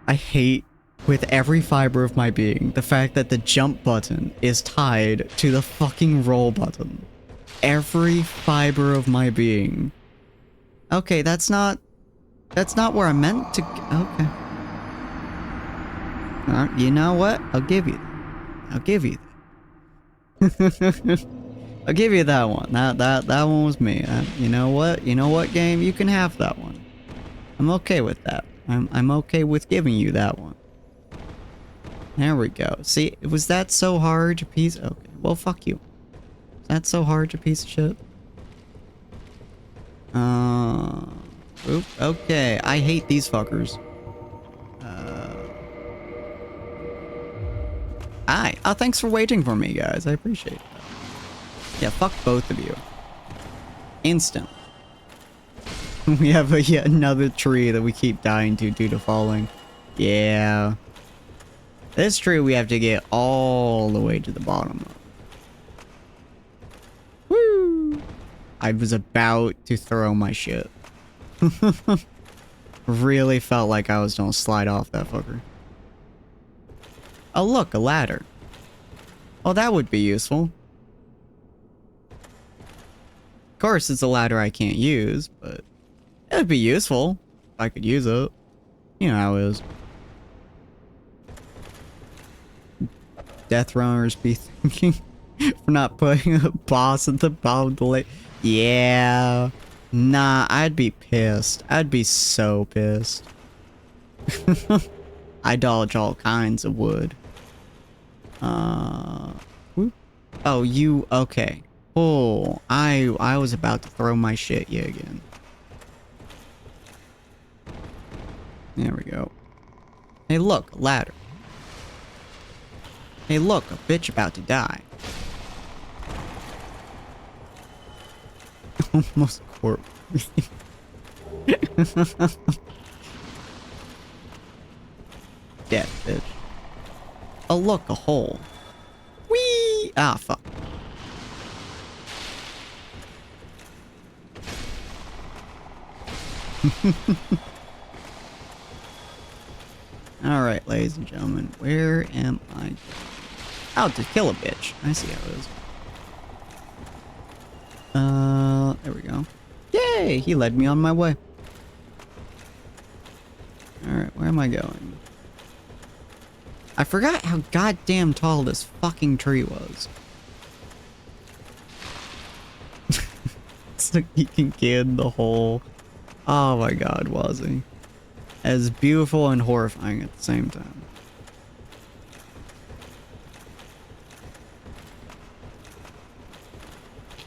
S1: I hate with every fiber of my being the fact that the jump button is tied to the fucking roll button. Every fiber of my being. Okay, that's not where I meant to. Okay. Alright, you know what? I'll give you that. I'll give you that. I'll give you that one. That one was me. You know what? You know what, game? You can have that one. I'm okay with that. I'm okay with giving you that one. There we go. See, was that so hard, you piece? Okay, well, fuck you. Is that so hard, you piece of shit? Oop, okay. I hate these fuckers. Hi. Oh, thanks for waiting for me, guys. I appreciate it. Yeah, fuck both of you. Instant. We have yet another tree that we keep dying to due to falling. Yeah. This tree we have to get all the way to the bottom of. I was about to throw my shit. Really felt like I was gonna slide off that fucker. Oh look, a ladder. Oh, that would be useful. Of course, it's a ladder I can't use, but it would be useful if I could use it. You know how it is. Death runners be thinking for not putting a boss at the bottom of the lake. Yeah. Nah, I'd be pissed. I'd be so pissed. I dodge all kinds of wood. Whoop. Oh, you, okay. Oh, I was about to throw my shit yet again. There we go. Hey, look, a ladder. Hey, look, a bitch about to die. Almost corpse. Dead, bitch. Oh, look, a hole. Whee! Ah, fuck. Alright, ladies and gentlemen, where am I going? Oh, to kill a bitch. I see how it is. There we go. Yay! He led me on my way. Alright, where am I going? I forgot how goddamn tall this fucking tree was. It's like he can get in the hole. Oh my god, was he? As beautiful and horrifying at the same time.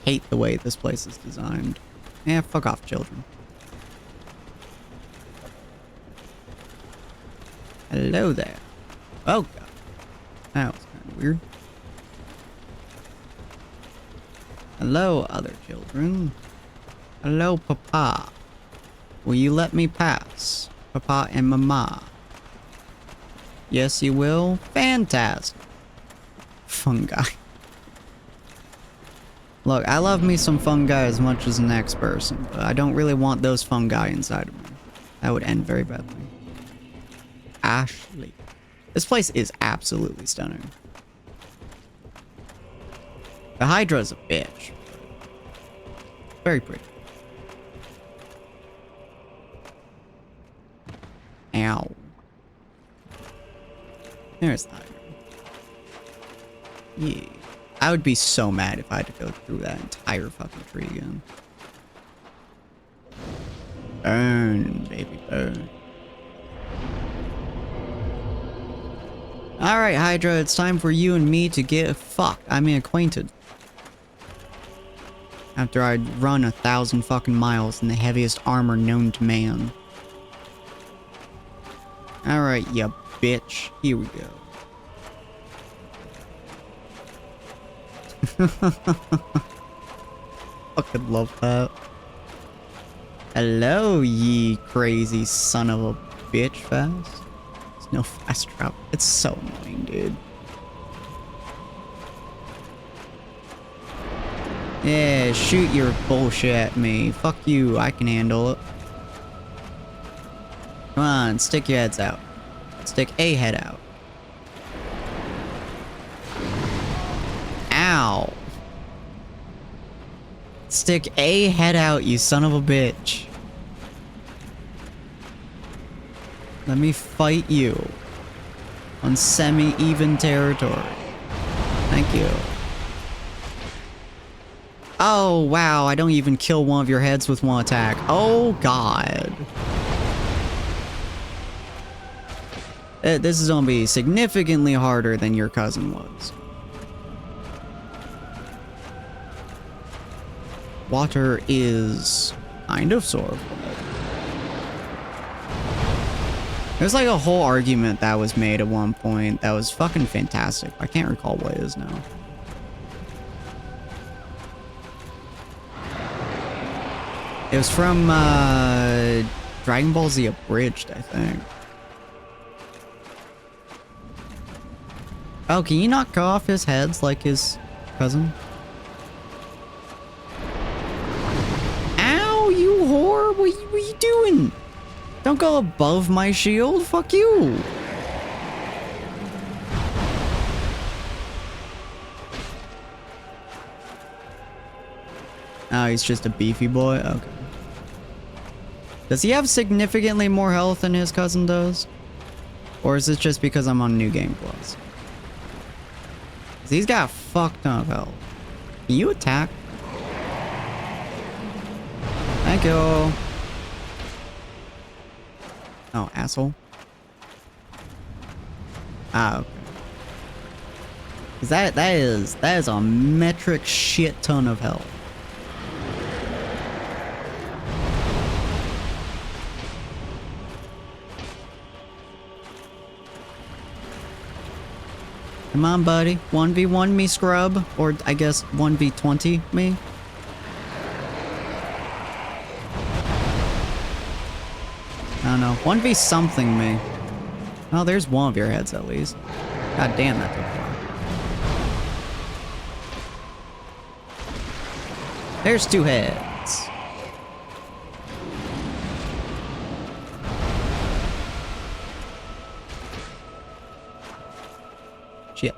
S1: Hate the way this place is designed. Yeah, fuck off, children. Hello there. Oh god. That was kind of weird. Hello, other children. Hello, Papa. Will you let me pass? Papa and Mama. Yes, you will? Fantastic. Fungi. Look, I love me some fungi as much as the next person, but I don't really want those fungi inside of me. That would end very badly. Ashley. This place is absolutely stunning. The Hydra's a bitch. Very pretty. Ow. There's the Hydra. Yeah. I would be so mad if I had to go through that entire fucking tree again. Burn, baby, burn. Alright, Hydra, it's time for you and me to get fucked. I mean, acquainted. After I'd run 1,000 fucking miles in the heaviest armor known to man. Alright, ya bitch. Here we go. Fucking love that. Hello, ye crazy son of a bitch fast. There's no fast travel. It's so annoying, dude. Yeah, shoot your bullshit at me. Fuck you, I can handle it. Come on, stick your heads out. Stick a head out. Ow. Stick a head out, you son of a bitch. Let me fight you on semi-even territory. Thank you. Oh, wow, I don't even kill one of your heads with one attack. Oh, God. This is gonna be significantly harder than your cousin was. Water is kind of sort of. There's like a whole argument that was made at one point that was fucking fantastic. I can't recall what it is now. It was from Dragon Ball Z Abridged, I think. Oh, can you not cut off his heads like his cousin? what are you doing? Don't go above my shield. Fuck you. Oh, he's just a beefy boy? Okay. Does he have significantly more health than his cousin does? Or is it just because I'm on New Game Plus? 'Cause he's got a fuck ton of health. Can you attack? Thank you. Oh, asshole. Ah, okay. 'Cause that is a metric shit ton of health. Come on, buddy. 1v1 me, scrub. Or, I guess, 1v20 me. I don't know. 1v something me. Oh, there's one of your heads, at least. God damn, that took a while. There's 2 heads. Shit.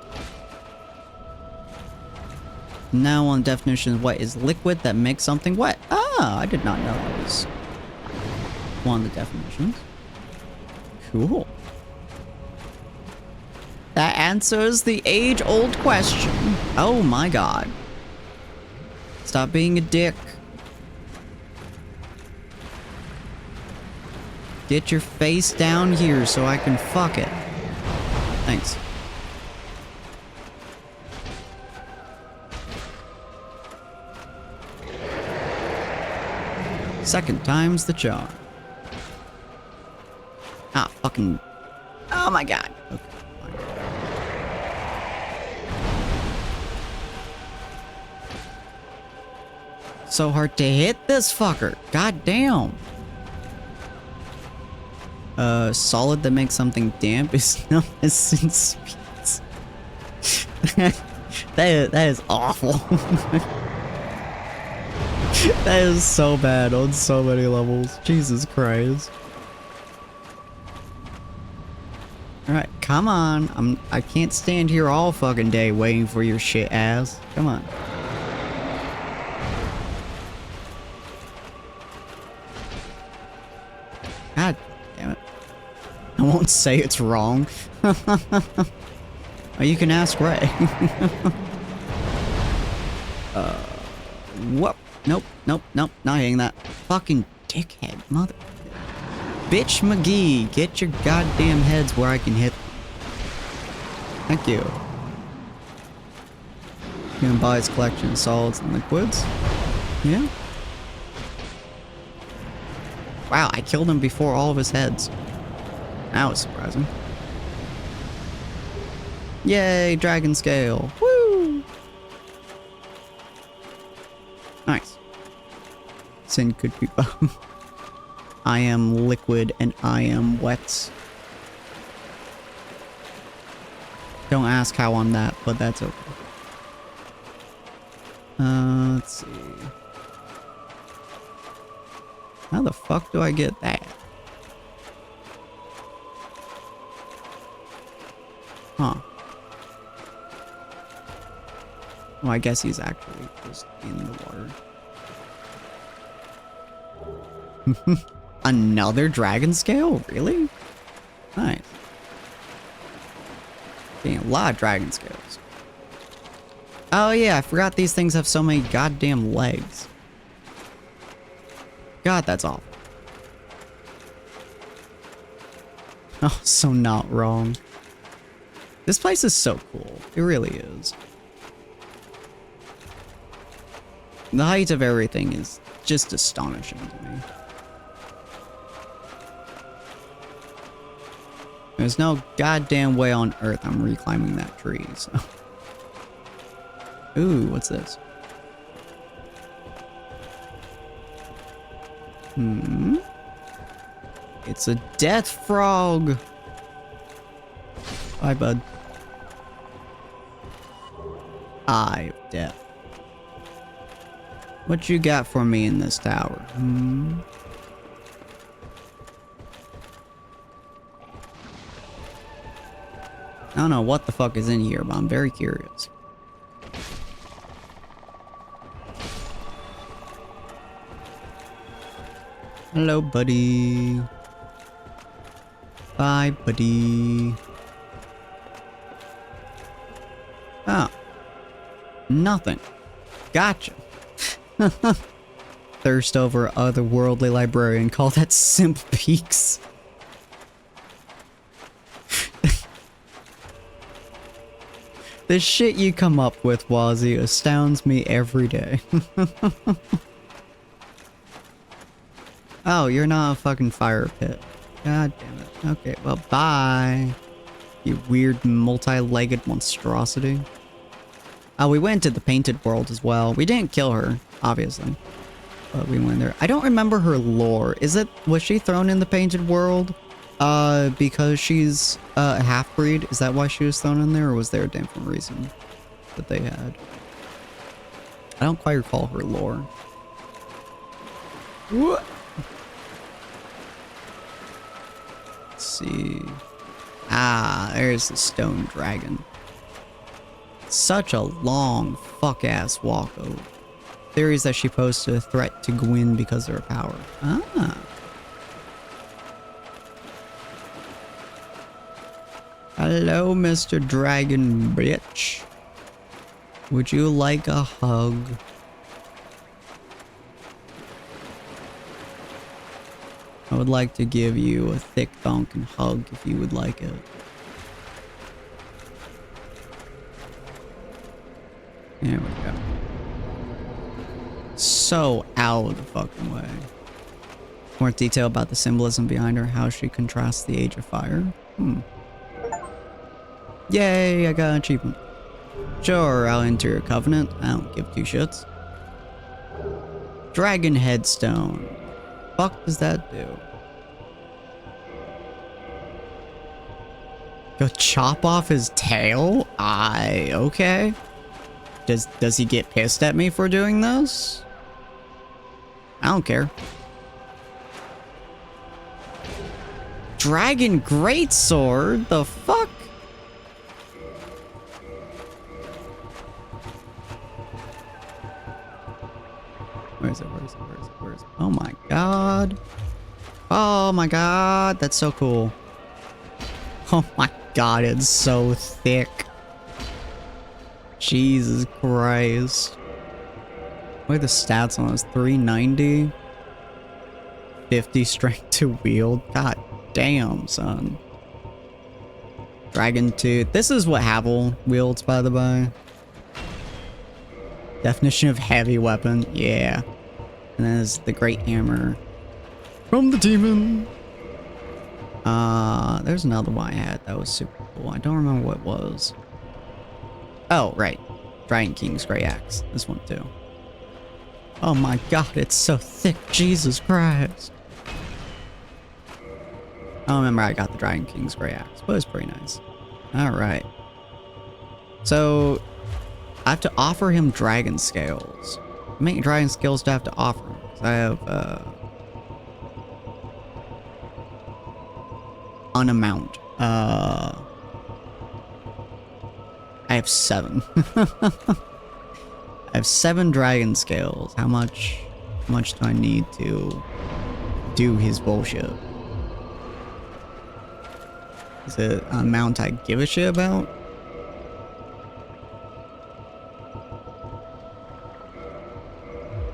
S1: Now on definition, what is liquid that makes something wet? Ah, I did not know that was one of the definitions. Cool. That answers the age-old question. Oh my god. Stop being a dick. Get your face down here so I can fuck it. Thanks. Second time's the charm. Ah, fucking... Oh my god. Okay, fine. So hard to hit this fucker. God damn. Solid that makes something damp is known as Sinspeaks. that is awful. That is so bad on so many levels. Jesus Christ. Alright, come on. I can't stand here all fucking day waiting for your shit ass. Come on. God damn it. I won't say it's wrong. Oh, you can ask Ray. Whoop. Nope, nope, nope, not hitting that. Fucking dickhead, mother... Bitch McGee, get your goddamn heads where I can hit them. Thank you. Human Body's collection of solids and liquids. Yeah. Wow, I killed him before all of his heads. That was surprising. Yay, dragon scale. Woo! Nice. Sin could be both. I am liquid and I am wet. Don't ask how on that, but that's okay. Let's see. How the fuck do I get that? Huh. Well, I guess he's actually just in the water. Another dragon scale? Really? Nice. Getting a lot of dragon scales. Oh yeah, I forgot these things have so many goddamn legs. God, that's awful. Oh, so not wrong. This place is so cool. It really is. The height of everything is just astonishing to me. There's no goddamn way on earth I'm reclimbing that tree, so. Ooh, what's this? It's a death frog! Bye, bud. Eye of death. What you got for me in this tower? I don't know what the fuck is in here, but I'm very curious. Hello, buddy. Bye, buddy. Oh. Nothing. Gotcha. Thirst over otherworldly librarian. Call that Sinspeaks. The shit you come up with, Wazzy, astounds me every day. Oh, you're not a fucking fire pit. God damn it. Okay, well, bye. You weird multi-legged monstrosity. Oh, we went to the painted world as well. We didn't kill her, obviously. But we went there. I don't remember her lore. Was she thrown in the painted world? Because she's a half-breed? Is that why she was thrown in there, or was there a different reason that they had? I don't quite recall her lore. What? Let's see. Ah, there's the stone dragon. Such a long fuck-ass walk over. Theories that she posed a threat to Gwyn because of her power. Ah. Hello, Mr. Dragon Bitch. Would you like a hug? I would like to give you a thick thonkin' hug if you would like it. There we go. So out of the fucking way. More detail about the symbolism behind her, how she contrasts the Age of Fire. Yay, I got an achievement. Sure, I'll enter your covenant. I don't give two shits. Dragon headstone. Fuck does that do? Go chop off his tail? Okay. Does he get pissed at me for doing this? I don't care. Dragon greatsword? The fuck? Where is it? Where is it? Where is it? Where is it? Oh my god. Oh my god. That's so cool. Oh my god, it's so thick. Jesus Christ. What are the stats on this? 390? 50 strength to wield? God damn, son. Dragon tooth. This is what Havel wields, by the by. Definition of heavy weapon. Yeah. And then there's the great hammer. From the demon. There's another one I had that was super cool. I don't remember what it was. Oh, right. Dragon King's Great Axe. This one too. Oh my god, it's so thick. Jesus Christ. I don't remember I got the Dragon King's Great Axe, but it's pretty nice. Alright. So, I have to offer him dragon scales. How many dragon scales do I have to offer him? 'Cause I have, an amount. I have 7. I have 7 dragon scales. How much do I need to do his bullshit? Is it an amount I give a shit about?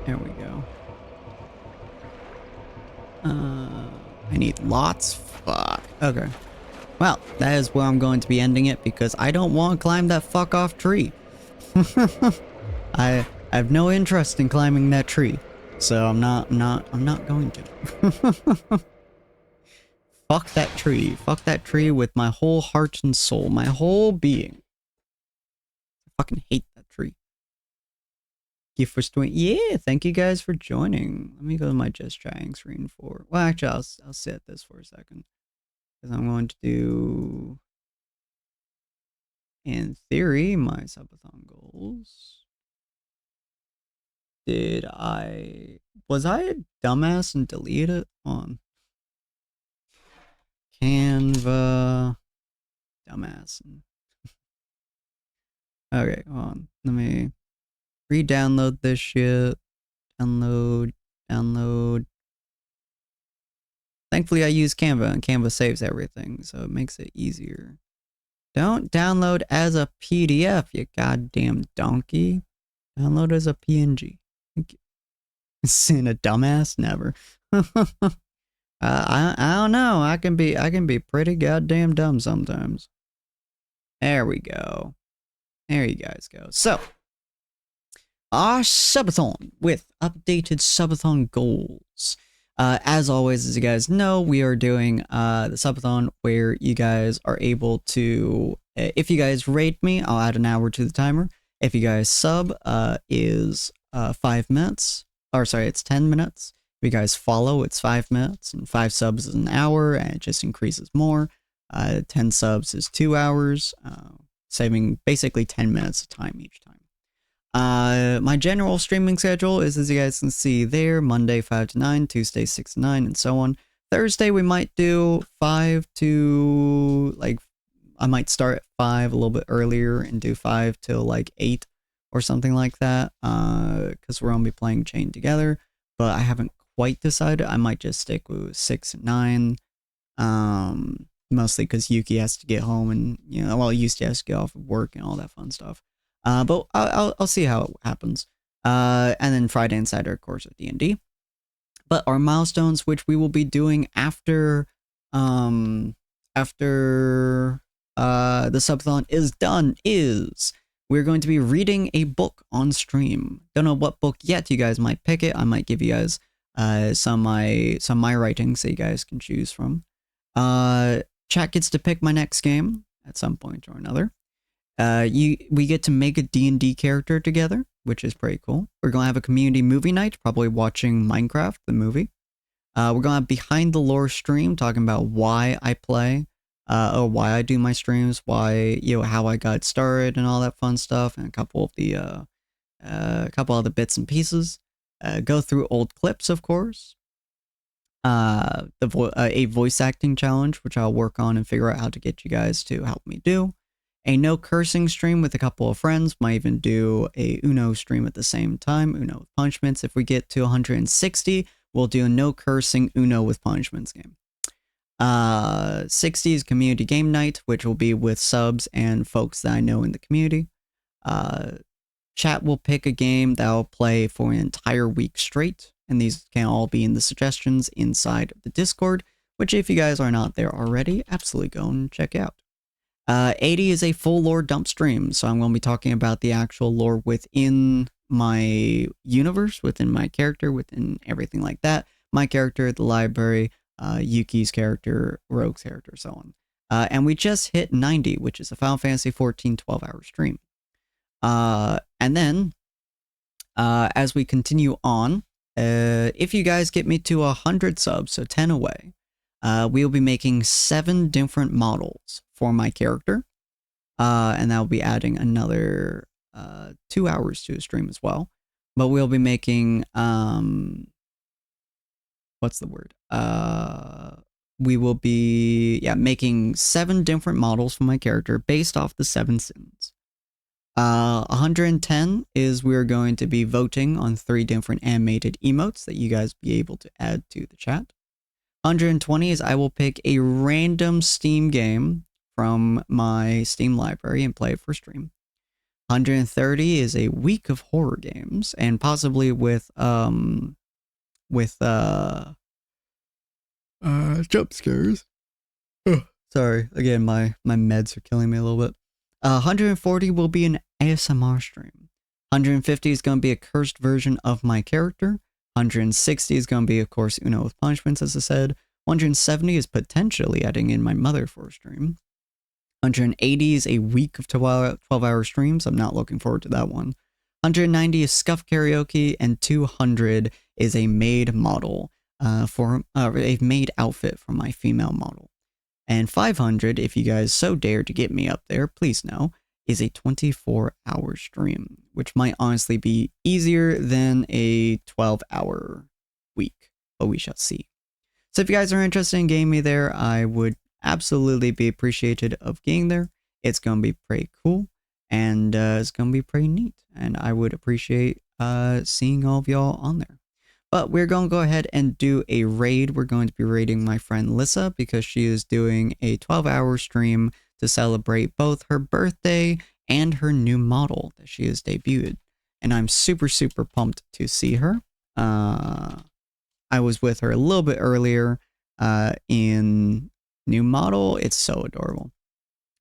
S1: There we go. I need lots? Fuck. Okay. Well, that is where I'm going to be ending it because I don't want to climb that fuck off tree. I have no interest in climbing that tree. So I'm not going to. Fuck that tree. Fuck that tree with my whole heart and soul. My whole being. I fucking hate that tree. Gift for joining. Yeah, thank you guys for joining. Let me go to my just trying screen for. Well, actually, I'll set this for a second because I'm going to do, in theory, my subathon goals. Was I a dumbass and deleted it on Canva? Dumbass and Okay, hold on. Let me re-download this shit. Download. Thankfully, I use Canva, and Canva saves everything, so it makes it easier. Don't download as a PDF, you goddamn donkey. Download as a PNG. Sin a dumbass? Never. I don't know. I can be pretty goddamn dumb sometimes. There we go. There you guys go. So, our subathon with updated subathon goals. As always, as you guys know, we are doing the subathon where you guys are able to, if you guys rate me, I'll add an hour to the timer. If you guys sub, is 5 minutes. Or sorry, it's 10 minutes. If you guys follow, it's 5 minutes, and 5 subs is an hour, and it just increases more. 10 subs is 2 hours, saving basically 10 minutes of time each time. My general streaming schedule is, as you guys can see there, Monday 5 to 9, Tuesday 6 to 9, and so on. Thursday we might do 5 to, like, I might start at 5 a little bit earlier and do 5 till like 8 or something like that, because we're going to be playing Chain together, but I haven't quite decided. I might just stick with 6 and 9, mostly because Yuki has to get home and, you know, well, Yuki has to get off of work and all that fun stuff. But I'll see how it happens. And then Friday and Saturday, of course, of D&D. But our milestones, which we will be doing after the subathon is done, is we're going to be reading a book on stream. Don't know what book yet. You guys might pick it. I might give you guys some of my writings that you guys can choose from. Chat gets to pick my next game at some point or another. We get to make a D&D character together, which is pretty cool. We're going to have a community movie night, probably watching Minecraft, the movie. We're going to have behind the lore stream, talking about why I play, or why I do my streams, why, you know, how I got started and all that fun stuff, and a couple of the other bits and pieces. Go through old clips, of course. A voice acting challenge, which I'll work on and figure out how to get you guys to help me do. A no cursing stream with a couple of friends. Might even do a Uno stream at the same time. Uno with punishments. If we get to 160, we'll do a no cursing Uno with punishments game. 60 is community game night, which will be with subs and folks that I know in the community. Chat will pick a game that I'll play for an entire week straight. And these can all be in the suggestions inside the Discord, which if you guys are not there already, absolutely go and check out. 80 is a full lore dump stream, so I'm going to be talking about the actual lore within my universe, within my character, within everything like that. My character, the library, Yuki's character, Rogue's character, so on. And we just hit 90, which is a Final Fantasy 14 12-hour stream. And then, as we continue on, if you guys get me to 100 subs, so 10 away, we'll be making 7 different models for my character, and that'll be adding another 2 hours to the stream as well. But we'll be making what's the word? We will be making 7 different models for my character based off the 7 sins. 110 is we're going to be voting on 3 different animated emotes that you guys be able to add to the chat. 120 is I will pick a random Steam game from my Steam library and play it for stream. 130 is a week of horror games, and possibly with jump scares. Sorry, again, my meds are killing me a little bit. 140 will be an ASMR stream. 150 is going to be a cursed version of my character. 160 is going to be, of course, Uno with punishments, as I said. 170 is potentially adding in my mother for a stream. 180 is a week of 12-hour streams. I'm not looking forward to that one. 190 is Scuff Karaoke, and 200 is a maid model for a maid outfit for my female model. And 500, if you guys so dare to get me up there, please know, is a 24-hour stream, which might honestly be easier than a 12-hour week, but we shall see. So if you guys are interested in getting me there, I would absolutely be appreciated of getting there. It's going to be pretty cool. and it's gonna be pretty neat. And I would appreciate seeing all of y'all on there. But we're gonna go ahead and do a raid. We're going to be raiding my friend Lissa because she is doing a 12-hour stream to celebrate both her birthday and her new model that she has debuted. And I'm super, super pumped to see her. I was with her a little bit earlier in new model. It's so adorable.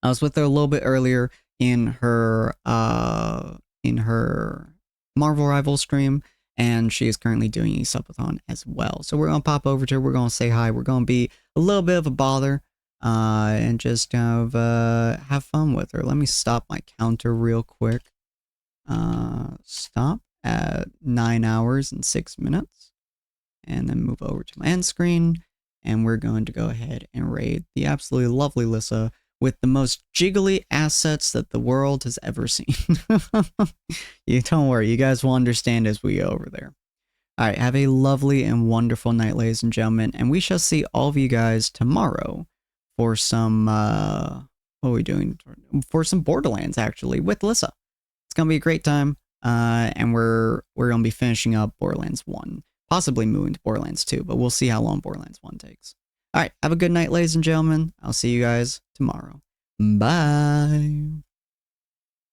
S1: I was with her a little bit earlier in her Marvel Rival stream, and she is currently doing a subathon as well. So we're gonna pop over to her. We're gonna say hi. We're gonna be a little bit of a bother, and just kind of have fun with her. Let me stop my counter real quick. Stop at 9 hours and 6 minutes, and then move over to my end screen, and we're going to go ahead and raid the absolutely lovely Lissa with the most jiggly assets that the world has ever seen. You don't worry, you guys will understand as we go over there. All right, have a lovely and wonderful night, ladies and gentlemen, and we shall see all of you guys tomorrow for some what are we doing? For some Borderlands, actually, with Lissa. It's gonna be a great time, and we're gonna be finishing up Borderlands 1, possibly moving to Borderlands 2, but we'll see how long Borderlands 1 takes. All right, have a good night, ladies and gentlemen. I'll see you guys tomorrow. Bye.